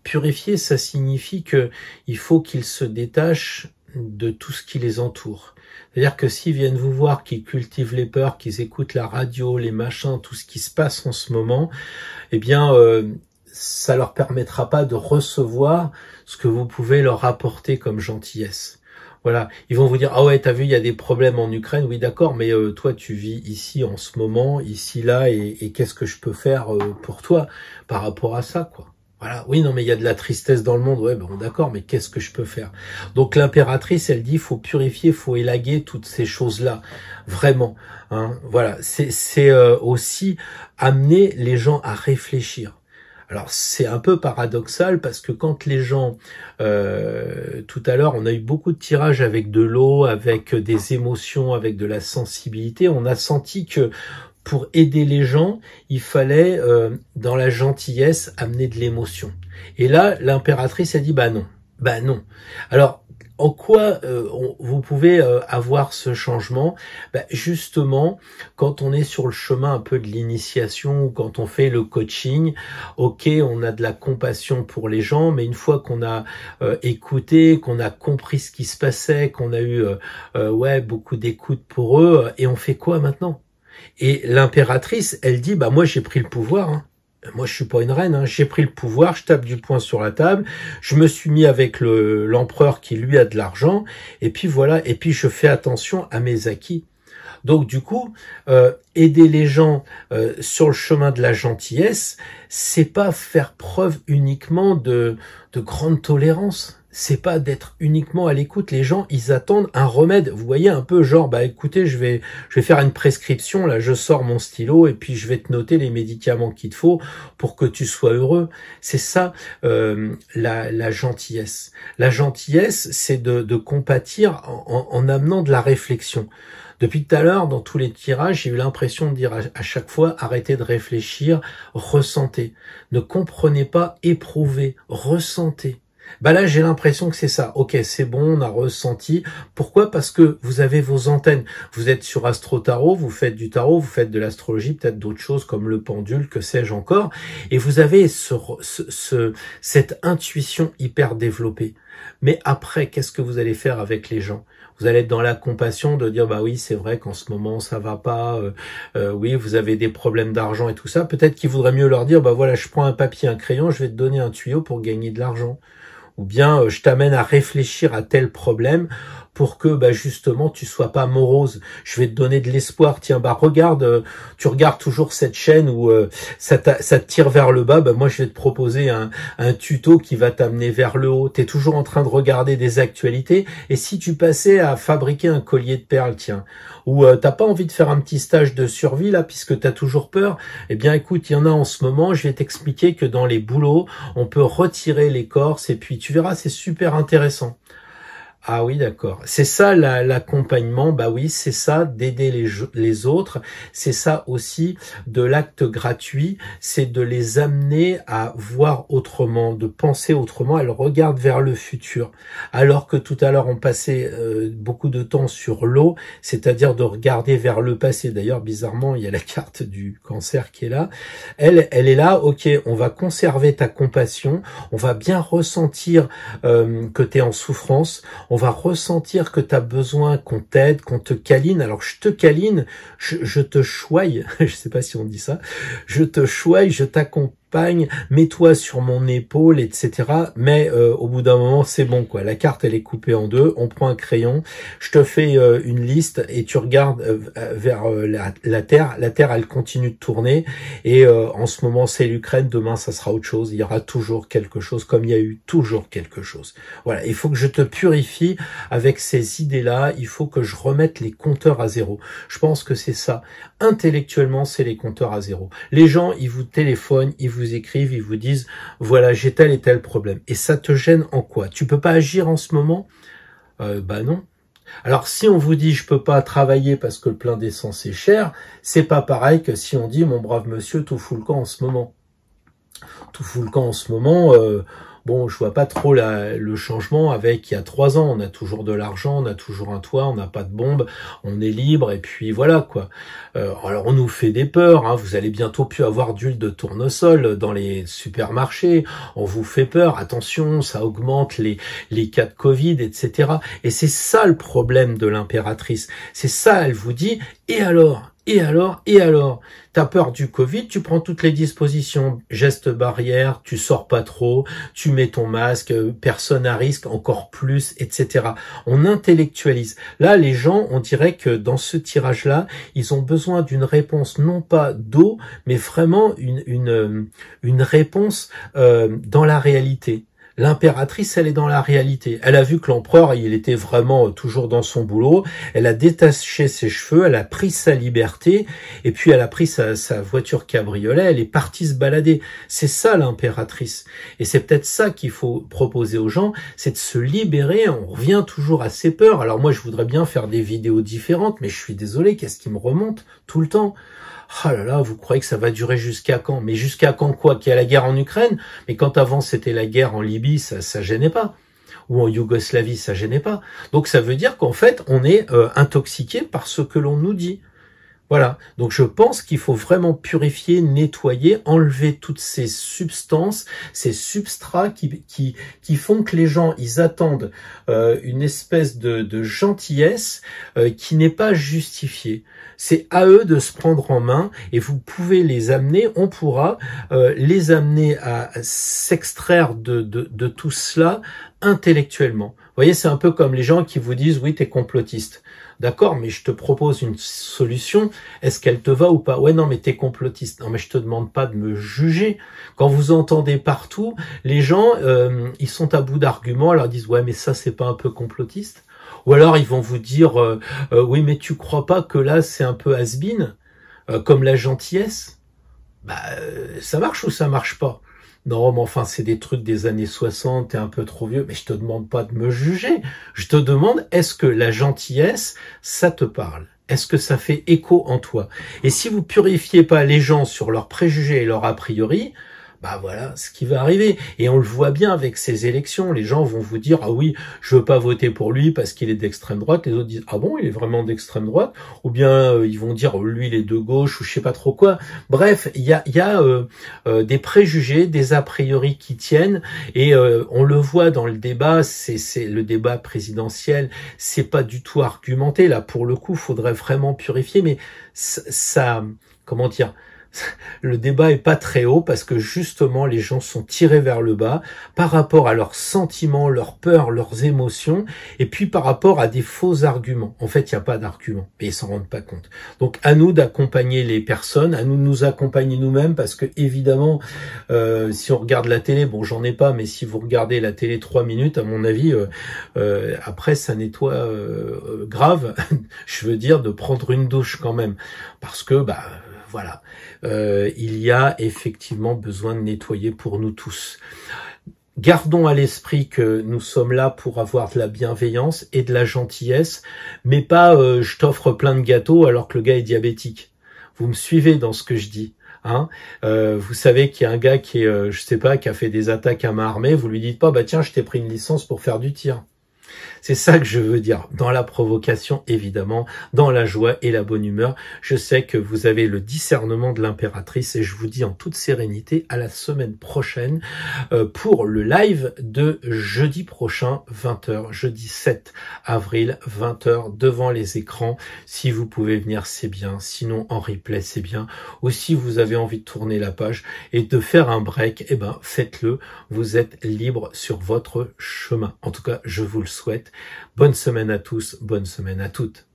purifier, ça signifie que il faut qu'ils se détachent de tout ce qui les entoure. C'est-à-dire que s'ils viennent vous voir, qu'ils cultivent les peurs, qu'ils écoutent la radio, les machins, tout ce qui se passe en ce moment, eh bien, ça leur permettra pas de recevoir ce que vous pouvez leur apporter comme gentillesse. Voilà, ils vont vous dire, ah ouais, t'as vu, il y a des problèmes en Ukraine, oui d'accord, mais toi tu vis ici en ce moment, ici là, et qu'est-ce que je peux faire pour toi par rapport à ça, quoi. Voilà, oui, non, mais il y a de la tristesse dans le monde, ouais, bon, d'accord, mais qu'est-ce que je peux faire? Donc l'impératrice, elle dit, faut purifier, faut élaguer toutes ces choses-là, vraiment. Hein, voilà, c'est aussi amener les gens à réfléchir. Alors c'est un peu paradoxal parce que quand les gens, tout à l'heure, on a eu beaucoup de tirages avec de l'eau, avec des émotions, avec de la sensibilité, on a senti que pour aider les gens, il fallait, dans la gentillesse, amener de l'émotion. Et là, l'impératrice a dit, non. Non. Alors, en quoi vous pouvez avoir ce changement? Justement, quand on est sur le chemin un peu de l'initiation, ou quand on fait le coaching, ok, on a de la compassion pour les gens, mais une fois qu'on a écouté, qu'on a compris ce qui se passait, qu'on a eu beaucoup d'écoute pour eux, et on fait quoi maintenant? Et l'impératrice, elle dit, moi j'ai pris le pouvoir, hein. Moi je suis pas une reine, hein. J'ai pris le pouvoir, je tape du poing sur la table, je me suis mis avec l'empereur qui lui a de l'argent, et puis voilà, et puis je fais attention à mes acquis. Donc du coup, aider les gens sur le chemin de la gentillesse, c'est pas faire preuve uniquement de grande tolérance. C'est pas d'être uniquement à l'écoute. Les gens, ils attendent un remède. Vous voyez, un peu genre, écoutez, je vais faire une prescription, là, je sors mon stylo et puis je vais te noter les médicaments qu'il te faut pour que tu sois heureux. C'est ça, la gentillesse. La gentillesse, c'est de compatir en amenant de la réflexion. Depuis tout à l'heure, dans tous les tirages, j'ai eu l'impression de dire à chaque fois, arrêtez de réfléchir, ressentez. Ne comprenez pas, éprouvez, ressentez. Là, j'ai l'impression que c'est ça. Ok, c'est bon, on a ressenti. Pourquoi? Parce que vous avez vos antennes. Vous êtes sur Astro Tarot, vous faites du tarot, vous faites de l'astrologie, peut-être d'autres choses comme le pendule, que sais-je encore. Et vous avez cette intuition hyper développée. Mais après, qu'est-ce que vous allez faire avec les gens? Vous allez être dans la compassion de dire, oui, c'est vrai qu'en ce moment, ça va pas. Oui, vous avez des problèmes d'argent et tout ça. Peut-être qu'il vaudrait mieux leur dire, voilà, je prends un papier, un crayon, je vais te donner un tuyau pour gagner de l'argent. Ou bien je t'amène à réfléchir à tel problème pour que justement tu sois pas morose. Je vais te donner de l'espoir. Tiens, regarde, tu regardes toujours cette chaîne où ça te tire vers le bas. Moi, je vais te proposer un tuto qui va t'amener vers le haut. Tu es toujours en train de regarder des actualités. Et si tu passais à fabriquer un collier de perles, tiens, ou t'as pas envie de faire un petit stage de survie là, puisque t'as toujours peur, eh bien écoute, il y en a en ce moment. Je vais t'expliquer que dans les boulots, on peut retirer l'écorce et puis tu verras, c'est super intéressant. Ah oui, d'accord. C'est ça l'accompagnement, oui, c'est ça d'aider les autres, c'est ça aussi de l'acte gratuit, c'est de les amener à voir autrement, de penser autrement, elles regardent vers le futur. Alors que tout à l'heure on passait beaucoup de temps sur l'eau, c'est-à-dire de regarder vers le passé. D'ailleurs, bizarrement, il y a la carte du cancer qui est là. Elle est là, ok, on va conserver ta compassion, on va bien ressentir que tu es en souffrance, on va ressentir que tu as besoin qu'on t'aide, qu'on te câline. Alors je te câline, je te chouaille, je sais pas si on dit ça, je te chouaille, je t'accompagne, mets-toi sur mon épaule, etc. Mais au bout d'un moment, c'est bon, quoi. La carte, elle est coupée en deux. On prend un crayon, je te fais une liste et tu regardes vers la Terre. La Terre, elle continue de tourner. Et en ce moment, c'est l'Ukraine. Demain, ça sera autre chose. Il y aura toujours quelque chose, comme il y a eu toujours quelque chose. Voilà, il faut que je te purifie avec ces idées-là. Il faut que je remette les compteurs à zéro. Je pense que c'est ça. Intellectuellement, c'est les compteurs à zéro. Les gens, ils vous téléphonent, ils vous écrivent, ils vous disent voilà, j'ai tel et tel problème. Et ça te gêne en quoi? Tu peux pas agir en ce moment? Bah non. Alors si on vous dit je peux pas travailler parce que le plein d'essence est cher, c'est pas pareil que si on dit mon brave monsieur, tout fout le camp en ce moment. Tout fout le camp en ce moment. Bon, je vois pas trop le changement avec il y a 3 ans. On a toujours de l'argent, on a toujours un toit, on n'a pas de bombe, on est libre et puis voilà quoi. Alors on nous fait des peurs. Hein, vous allez bientôt plus avoir d'huile de tournesol dans les supermarchés. On vous fait peur. Attention, ça augmente les cas de Covid, etc. Et c'est ça le problème de l'impératrice. C'est ça, elle vous dit. Et alors? Et alors? Et alors? T'as peur du Covid, tu prends toutes les dispositions, gestes barrières, tu sors pas trop, tu mets ton masque, personne à risque, encore plus, etc. On intellectualise. Là, les gens, on dirait que dans ce tirage-là, ils ont besoin d'une réponse, non pas d'eau, mais vraiment une réponse dans la réalité. L'impératrice, elle est dans la réalité. Elle a vu que l'empereur, il était vraiment toujours dans son boulot. Elle a détaché ses cheveux, elle a pris sa liberté, et puis elle a pris sa voiture cabriolet, elle est partie se balader. C'est ça l'impératrice. Et c'est peut-être ça qu'il faut proposer aux gens, c'est de se libérer. On revient toujours à ses peurs. Alors moi, je voudrais bien faire des vidéos différentes, mais je suis désolé, qu'est-ce qui me remonte tout le temps? Ah là là, vous croyez que ça va durer jusqu'à quand? Mais jusqu'à quand quoi? Qu'il y a la guerre en Ukraine? Mais quand avant c'était la guerre en Libye, ça gênait pas. Ou en Yougoslavie, ça gênait pas. Donc ça veut dire qu'en fait, on est intoxiqué par ce que l'on nous dit. Voilà, donc je pense qu'il faut vraiment purifier, nettoyer, enlever toutes ces substances, ces substrats qui font que les gens, ils attendent une espèce de gentillesse qui n'est pas justifiée. C'est à eux de se prendre en main et vous pouvez les amener, on pourra les amener à s'extraire de tout cela intellectuellement. Vous voyez, c'est un peu comme les gens qui vous disent « oui, t'es complotiste ». D'accord, mais je te propose une solution. Est-ce qu'elle te va ou pas? Ouais, non, mais t'es complotiste. Non, mais je te demande pas de me juger. Quand vous entendez partout, les gens, ils sont à bout d'arguments. Ils leur disent, ouais, mais ça, c'est pas un peu complotiste? Ou alors, ils vont vous dire, oui, mais tu crois pas que là, c'est un peu has-been, comme la gentillesse? Bah, ça marche ou ça marche pas? Non, mais enfin, c'est des trucs des années 60, t'es un peu trop vieux, mais je te demande pas de me juger. Je te demande, est-ce que la gentillesse, ça te parle? Est-ce que ça fait écho en toi? Et si vous purifiez pas les gens sur leurs préjugés et leurs a priori, bah voilà ce qui va arriver. Et on le voit bien avec ces élections. Les gens vont vous dire, ah oui, je veux pas voter pour lui parce qu'il est d'extrême droite. Les autres disent, ah bon, il est vraiment d'extrême droite? Ou bien ils vont dire, lui, il est de gauche ou je sais pas trop quoi. Bref, il y a des préjugés, des a priori qui tiennent. Et on le voit dans le débat, c'est le débat présidentiel. C'est pas du tout argumenté. Là, pour le coup, faudrait vraiment purifier. Mais ça comment dire? Le débat est pas très haut parce que justement les gens sont tirés vers le bas par rapport à leurs sentiments, leurs peurs, leurs émotions et puis par rapport à des faux arguments. En fait, il n'y a pas d'arguments, mais ils s'en rendent pas compte. Donc à nous d'accompagner les personnes, à nous de nous accompagner nous-mêmes parce que évidemment, si on regarde la télé, bon j'en ai pas, mais si vous regardez la télé 3 minutes, à mon avis, après ça nettoie grave, je veux dire de prendre une douche quand même parce que bah voilà, il y a effectivement besoin de nettoyer pour nous tous. Gardons à l'esprit que nous sommes là pour avoir de la bienveillance et de la gentillesse, mais pas je t'offre plein de gâteaux alors que le gars est diabétique. Vous me suivez dans ce que je dis. Hein, vous savez qu'il y a un gars qui est, je sais pas, qui a fait des attaques à main armée, vous lui dites pas, bah tiens, je t'ai pris une licence pour faire du tir. C'est ça que je veux dire, dans la provocation évidemment, dans la joie et la bonne humeur. Je sais que vous avez le discernement de l'impératrice et je vous dis en toute sérénité à la semaine prochaine pour le live de jeudi prochain, 20h, jeudi 7 avril, 20h, devant les écrans. Si vous pouvez venir, c'est bien, sinon en replay, c'est bien. Ou si vous avez envie de tourner la page et de faire un break, eh ben faites-le, vous êtes libre sur votre chemin. En tout cas, je vous le souhaite. Bonne semaine à tous, bonne semaine à toutes.